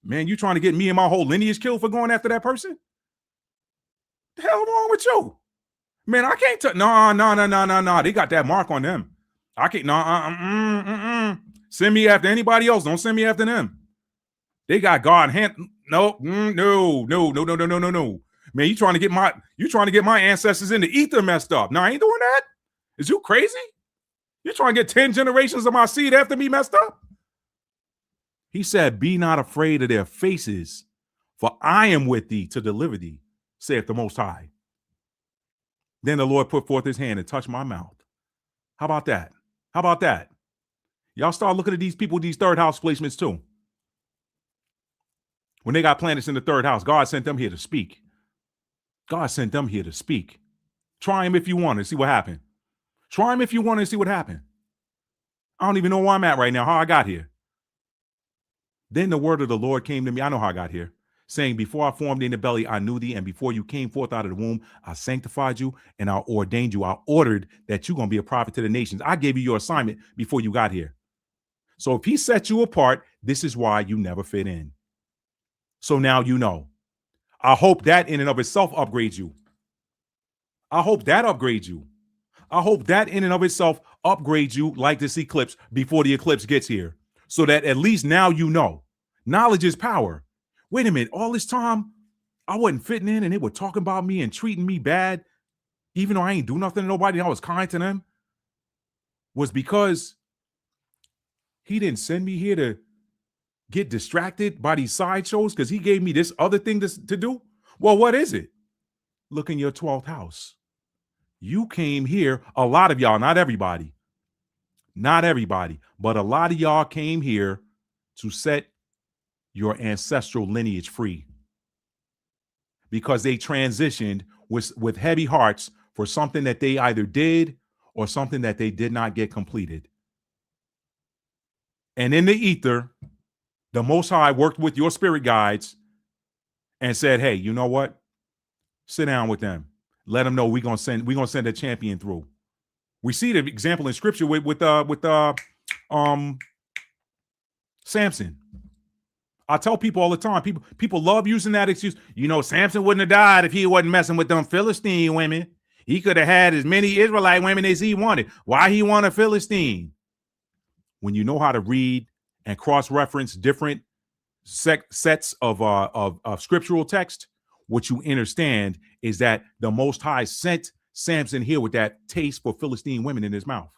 Man, you trying to get me and my whole lineage killed for going after that person? The hell wrong with you? Man, I can't touch. No. They got that mark on them. I can't. No. Send me after anybody else. Don't send me after them. They got God hand. No. No. Man, you trying to get my ancestors in the ether messed up. No, I ain't doing that. Is you crazy? You trying to get 10 generations of my seed after me messed up? He said, be not afraid of their faces, for I am with thee to deliver thee, saith the Most High. Then the Lord put forth his hand and touched my mouth. How about that? How about that? Y'all start looking at these people, these third house placements too. When they got planets in the third house, God sent them here to speak. God sent them here to speak. Try him if you want to see what happened. Try him if you want to see what happened. I don't even know where I'm at right now, how I got here. Then the word of the Lord came to me. I know how I got here. Saying, before I formed in the belly, I knew thee. And before you came forth out of the womb, I sanctified you and I ordained you. I ordered that you're going to be a prophet to the nations. I gave you your assignment before you got here. So if he set you apart, this is why you never fit in. So now you know. I hope that in and of itself upgrades you. I hope that upgrades you. I hope that in and of itself upgrades you like this eclipse before the eclipse gets here. So that at least now you know. Knowledge is power. Wait a minute. All this time, I wasn't fitting in and they were talking about me and treating me bad, even though I ain't do nothing to nobody. I was kind to them. Was because he didn't send me here to get distracted by these sideshows because he gave me this other thing to do. Well, what is it? Look in your 12th house. You came here, a lot of y'all, not everybody, but a lot of y'all came here to set your ancestral lineage free because they transitioned with heavy hearts for something that they either did or something that they did not get completed. And in the ether, the Most High worked with your spirit guides and said, hey, you know what? Sit down with them. Let them know we're gonna send a champion through. We see the example in scripture with Samson. I tell people all the time, people love using that excuse. You know, Samson wouldn't have died if he wasn't messing with them Philistine women. He could have had as many Israelite women as he wanted. Why he want a Philistine? When you know how to read and cross-reference different sets of scriptural text, what you understand is that the Most High sent Samson here with that taste for Philistine women in his mouth.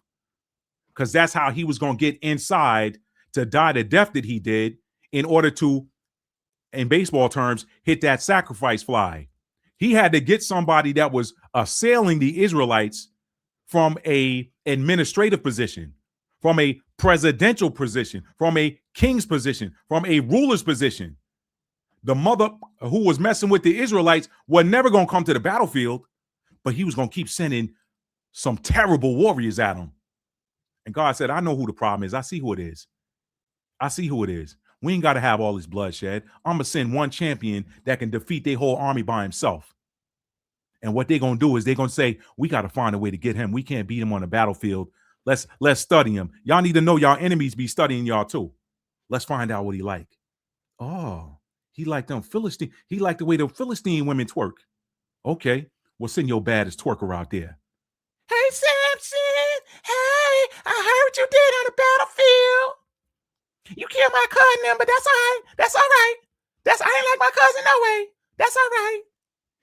Because that's how he was going to get inside to die the death that he did in order to, in baseball terms, hit that sacrifice fly. He had to get somebody that was assailing the Israelites from a administrative position, from a presidential position, from a king's position, from a ruler's position. The mother who was messing with the Israelites was never going to come to the battlefield, but he was going to keep sending some terrible warriors at them. And God said, I know who the problem is. I see who it is. We ain't got to have all this bloodshed. I'm going to send one champion that can defeat their whole army by himself. And what they're going to do is they're going to say, we got to find a way to get him. We can't beat him on the battlefield. Let's study him. Y'all need to know y'all enemies be studying y'all too. Let's find out what he like. Oh, he liked them Philistine. He liked the way the Philistine women twerk. Okay, well, send your baddest twerker out there. Hey, Samson. Hey, I heard you did on the battlefield. You killed my cousin, but that's all right. That's all right. I ain't like my cousin no way. That's all right.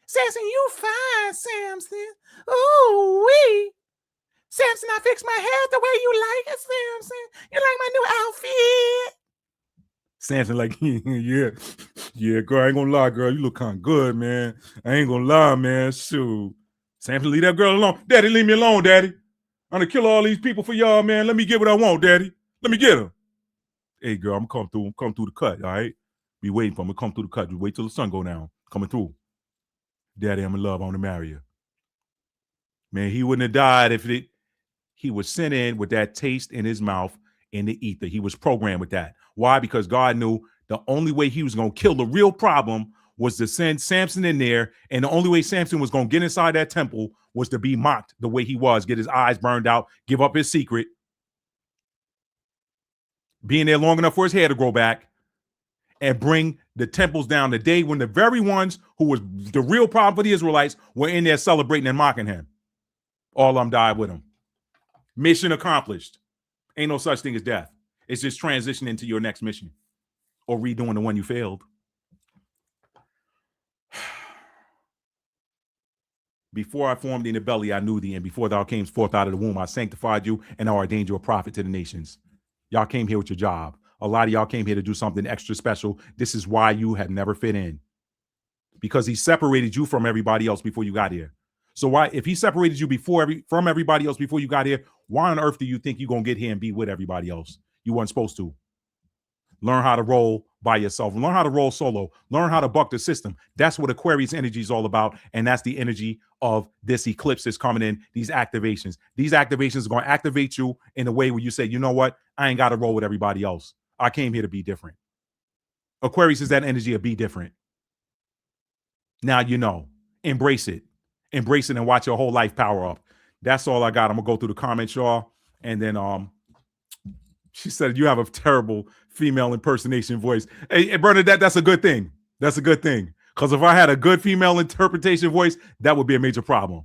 Samson, you fine, Samson. Ooh wee. Samson, I fixed my hair the way you like it, Samson. You like my new outfit? Samson like, yeah, girl, I ain't gonna lie, girl. You look kind of good, man. I ain't gonna lie, man. Shoot. Samson, leave that girl alone. Daddy, leave me alone, Daddy. I'm gonna kill all these people for y'all, man. Let me get what I want, Daddy. Let me get them. Hey, girl, I'm gonna come through the cut, all right? Be waiting for him to come through the cut. You wait till the sun go down. Coming through. Daddy, I'm in love. I want to marry you. Man, he wouldn't have died if he was sent in with that taste in his mouth in the ether. He was programmed with that. Why? Because God knew the only way he was going to kill the real problem was to send Samson in there. And the only way Samson was going to get inside that temple was to be mocked the way he was, get his eyes burned out, give up his secret, being there long enough for his hair to grow back, and bring the temples down the day when the very ones who was the real problem for the Israelites were in there celebrating and mocking him. All of them died with him. Mission accomplished. Ain't no such thing as death. It's just transitioning into your next mission or redoing the one you failed. Before I formed in the belly, I knew thee, and before thou camest forth out of the womb, I sanctified you, and I ordained you a prophet to the nations. Y'all came here with your job. A lot of y'all came here to do something extra special. This is why you had never fit in. Because he separated you from everybody else before you got here. So why, if he separated you from everybody else before you got here, why on earth do you think you're going to get here and be with everybody else? You weren't supposed to. Learn how to roll by yourself. Learn how to roll solo. Learn how to buck the system. That's what Aquarius energy is all about. And that's the energy of this eclipse that's coming in, these activations. These activations are going to activate you in a way where you say, you know what? I ain't got to roll with everybody else. I came here to be different. Aquarius is that energy of be different. Now you know. Embrace it. Embrace it and watch your whole life power up. That's all I got. I'm going to go through the comments, y'all. And then she said, you have a terrible female impersonation voice. Hey, Bernadette, that's a good thing. That's a good thing. Because if I had a good female interpretation voice, that would be a major problem.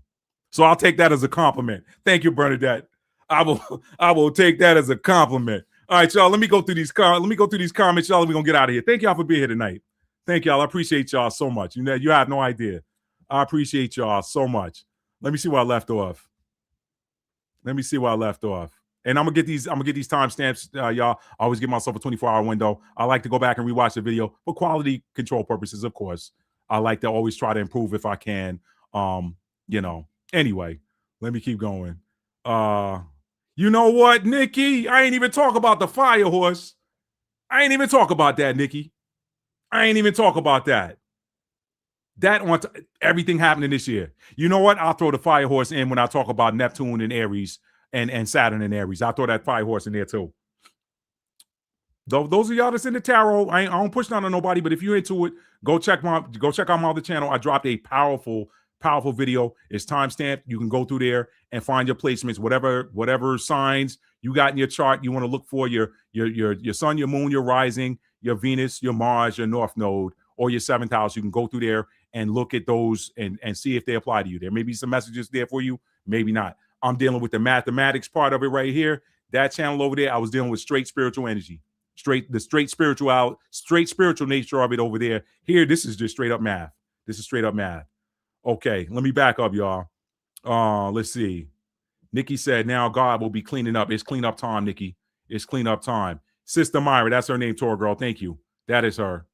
So I'll take that as a compliment. Thank you, Bernadette. I will take that as a compliment. All right, y'all. Let me go through these comments, y'all. We're gonna get out of here. Thank y'all for being here tonight. Thank y'all. I appreciate y'all so much. You know, you have no idea. I appreciate y'all so much. Let me see where I left off. And I'm gonna get these timestamps, y'all. I always give myself a 24-hour window. I like to go back and rewatch the video for quality control purposes, of course. I like to always try to improve if I can. You know. Anyway, let me keep going. You know what, Nikki? I ain't even talk about the fire horse. I ain't even talk about that, Nikki. I ain't even talk about that. That on everything happening this year. You know what? I'll throw the fire horse in when I talk about Neptune and Aries and Saturn and Aries. I'll throw that fire horse in there too. Those of y'all that's in the tarot, I don't push down on nobody, but if you're into it, go check out my other channel. I dropped a powerful video. It's timestamped. You can go through there and find your placements, whatever signs you got in your chart you want to look for, your sun, your moon, your rising, your Venus, your Mars, your North Node, or your 7th house. You can go through there and look at those and see if they apply to you. There may be some messages there for you, maybe not. I'm dealing with the mathematics part of it right here. That channel over there, I was dealing with straight spiritual energy, straight spiritual nature of it over there. Here, this is just straight up math. Okay, let me back up, y'all. Let's see. Nikki said, now God will be cleaning up. It's cleanup time, Nikki. It's cleanup time. Sister Myra, that's her name, Tor Girl. Thank you. That is her.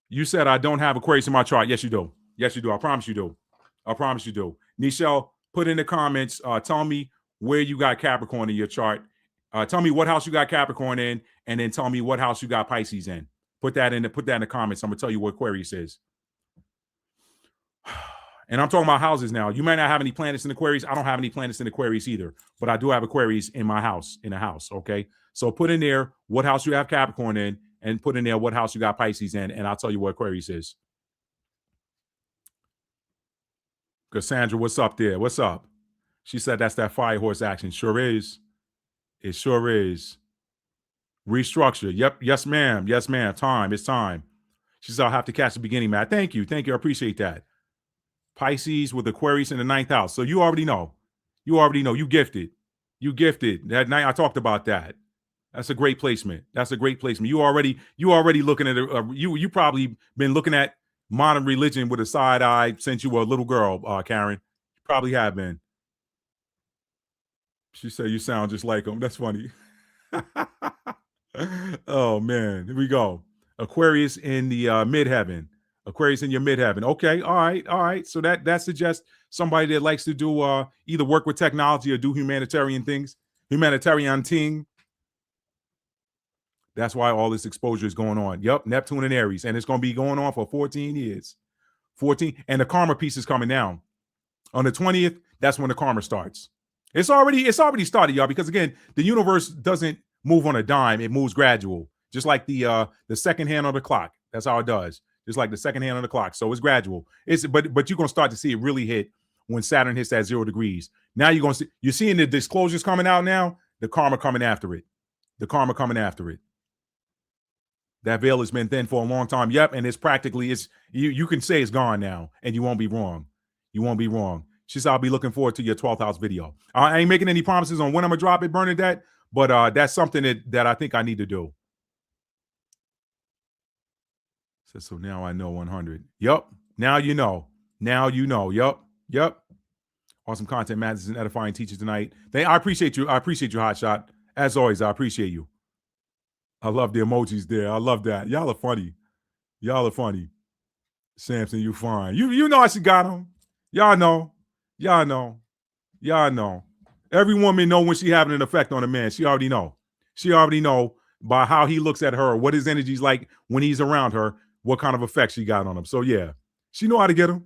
You said I don't have Aquarius in my chart. Yes, you do. Yes, you do. I promise you do. Nichelle, put in the comments. Tell me where you got Capricorn in your chart. Tell me what house you got Capricorn in, and then tell me what house you got Pisces in. Put that in the comments. I'm gonna tell you what Aquarius is. And I'm talking about houses now. You might not have any planets in Aquarius. I don't have any planets in Aquarius either, but I do have Aquarius in my house, okay? So put in there what house you have Capricorn in, and put in there what house you got Pisces in, and I'll tell you what Aquarius is. Cassandra, what's up there? What's up? She said that's that fire horse action. Sure is. It sure is. Restructure. Yep. Yes, ma'am. Yes, ma'am. Time. It's time. She said, I'll have to catch the beginning, man. Thank you. I appreciate that. Pisces with Aquarius in the 9th house. So you already know. You gifted. That night I talked about that. That's a great placement. You already looking at it. You probably been looking at modern religion with a side eye since you were a little girl, Karen. You probably have been. She said you sound just like him. That's funny. Oh man, here we go. Aquarius in the midheaven. Aquarius in your midheaven. Okay, all right. So that suggests somebody that likes to do either work with technology or do humanitarian things. That's why all this exposure is going on. Yep, Neptune and Aries, and it's going to be going on for 14 years. 14, and the karma piece is coming down. On the 20th, that's when the karma starts. It's already started, y'all, because again, the universe doesn't move on a dime, it moves gradual. Just like the second hand on the clock. That's how it does. Just like the second hand on the clock. So it's gradual. But you're gonna start to see it really hit when Saturn hits that 0 degrees. Now you're seeing the disclosures coming out now, the karma coming after it. That veil has been thin for a long time. Yep, and it's practically you can say it's gone now, and you won't be wrong. You won't be wrong. She said, I'll be looking forward to your 12th house video. I ain't making any promises on when I'm gonna drop it, Bernadette, but that's something that I think I need to do. So now I know 100. Yep. Now you know. Now you know. Yep. Awesome content, Matt. This is an edifying teacher tonight. I appreciate you. I appreciate you, Hotshot. As always, I appreciate you. I love the emojis there. I love that. Y'all are funny. Y'all are funny. Samson, you fine. You know she got him. Y'all know. Y'all know. Y'all know. Every woman know when she having an effect on a man. She already know. She already know by how he looks at her, what his energy's like when he's around her, what kind of effect she got on him. So yeah, she know how to get him.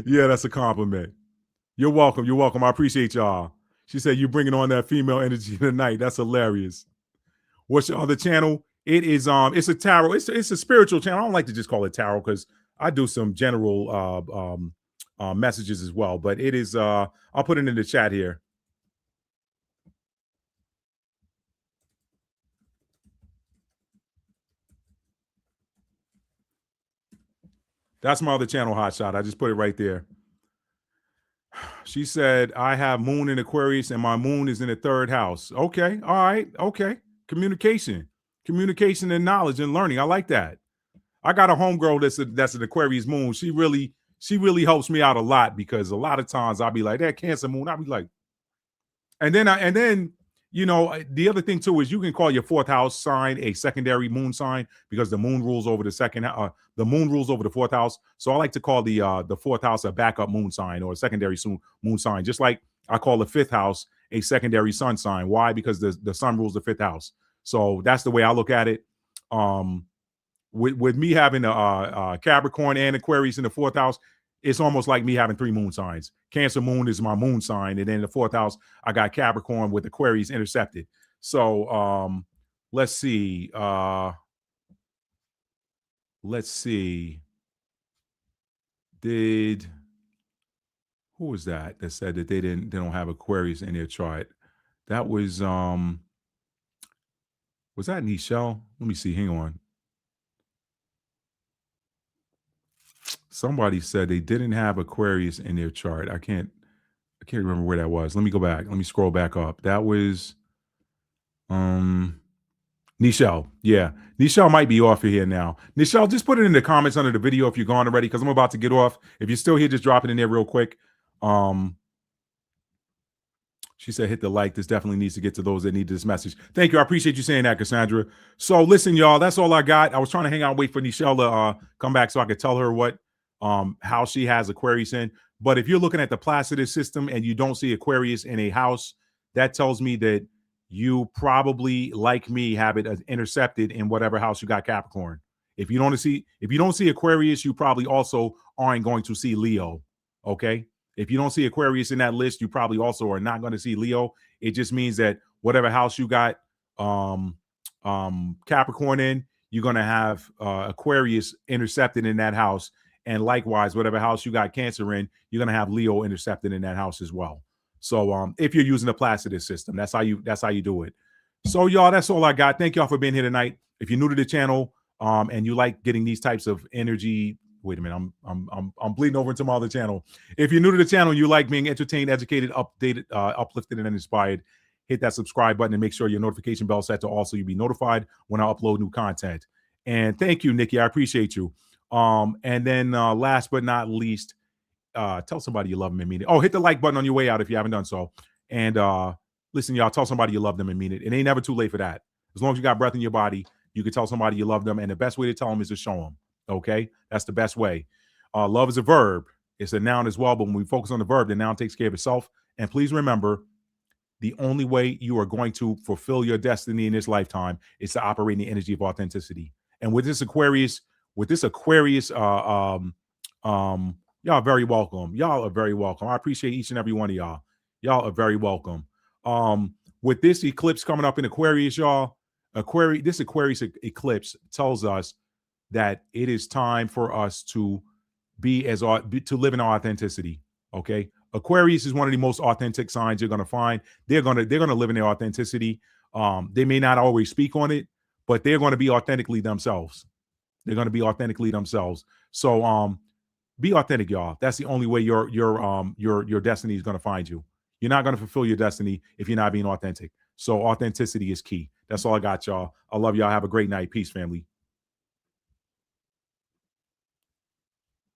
Yeah, that's a compliment. You're welcome. You're welcome. I appreciate y'all. She said you bringing on that female energy tonight. That's hilarious. What's your other channel? It is it's a tarot. It's a spiritual channel. I don't like to just call it tarot because I do some general messages as well. But it is I'll put it in the chat here. That's my other channel, Hotshot. I just put it right there. She said, I have moon in Aquarius and my moon is in the 3rd house. Okay. All right. Okay. Communication and knowledge and learning. I like that. I got a homegirl that's an Aquarius moon. She really helps me out a lot because a lot of times I'll be like, that Cancer moon. I'll be like, and then you know, the other thing too is you can call your 4th house sign a secondary moon sign because the moon rules over the the moon rules over the 4th house. So I like to call the 4th house a backup moon sign or a secondary moon sign, just like I call the 5th house a secondary sun sign. Why? Because the sun rules the 5th house. So that's the way I look at it. With me having a Capricorn and Aquarius in the 4th house, it's almost like me having 3 moon signs. Cancer moon is my moon sign, and then in the 4th house, I got Capricorn with Aquarius intercepted. So let's see. Who was that said that they don't have Aquarius in their chart? That was that Nichelle? Let me see. Hang on. Somebody said they didn't have Aquarius in their chart. I can't remember where that was. Let me go back. Let me scroll back up. That was Nichelle. Yeah. Nichelle might be off of here now. Nichelle, just put it in the comments under the video if you're gone already, because I'm about to get off. If you're still here, just drop it in there real quick. She said, hit the like. This definitely needs to get to those that need this message. Thank you. I appreciate you saying that, Cassandra. So listen, y'all, that's all I got. I was trying to hang out and wait for Nichelle to come back so I could tell her what how she has Aquarius in. But if you're looking at the Placidus system and you don't see Aquarius in a house, that tells me that you probably, like me, have it intercepted in whatever house you got Capricorn. If you don't see Aquarius, you probably also aren't going to see Leo. Okay. If you don't see Aquarius in that list, you probably also are not going to see Leo. It just means that whatever house you got Capricorn in, you're going to have Aquarius intercepted in that house. And likewise, whatever house you got Cancer in, you're going to have Leo intercepted in that house as well. So if you're using the Placidus system, that's how you do it. So y'all, that's all I got. Thank y'all for being here tonight. If you're new to the channel and you like getting these types of energy, wait a minute, I'm bleeding over into my other channel. If you're new to the channel, you like being entertained, educated, updated, uplifted, and inspired, hit that subscribe button and make sure your notification bell set to all so you'll be notified when I upload new content. And thank you, Nikki. I appreciate you. And then last but not least, tell somebody you love them and mean it. Oh, hit the like button on your way out if you haven't done so. And listen, y'all, tell somebody you love them and mean it. It ain't never too late for that. As long as you got breath in your body, you can tell somebody you love them. And the best way to tell them is to show them. Okay, that's the best way. Love is a verb. It's a noun as well. But when we focus on the verb, the noun takes care of itself. And please remember, the only way you are going to fulfill your destiny in this lifetime is to operate in the energy of authenticity. And with this Aquarius, y'all are very welcome. Y'all are very welcome. I appreciate each and every one of y'all. Y'all are very welcome. With this eclipse coming up in Aquarius, y'all, this Aquarius eclipse tells us that it is time for us to to live in our authenticity. Okay, Aquarius is one of the most authentic signs you're going to find. They're going to live in their authenticity. They may not always speak on it, but they're going to be authentically themselves. They're going to be authentically themselves. So be authentic, y'all. That's the only way your destiny is going to find you. You're not going to fulfill your destiny if you're not being authentic. So authenticity is key. That's all I got, y'all. I love y'all. Have a great night. Peace, family.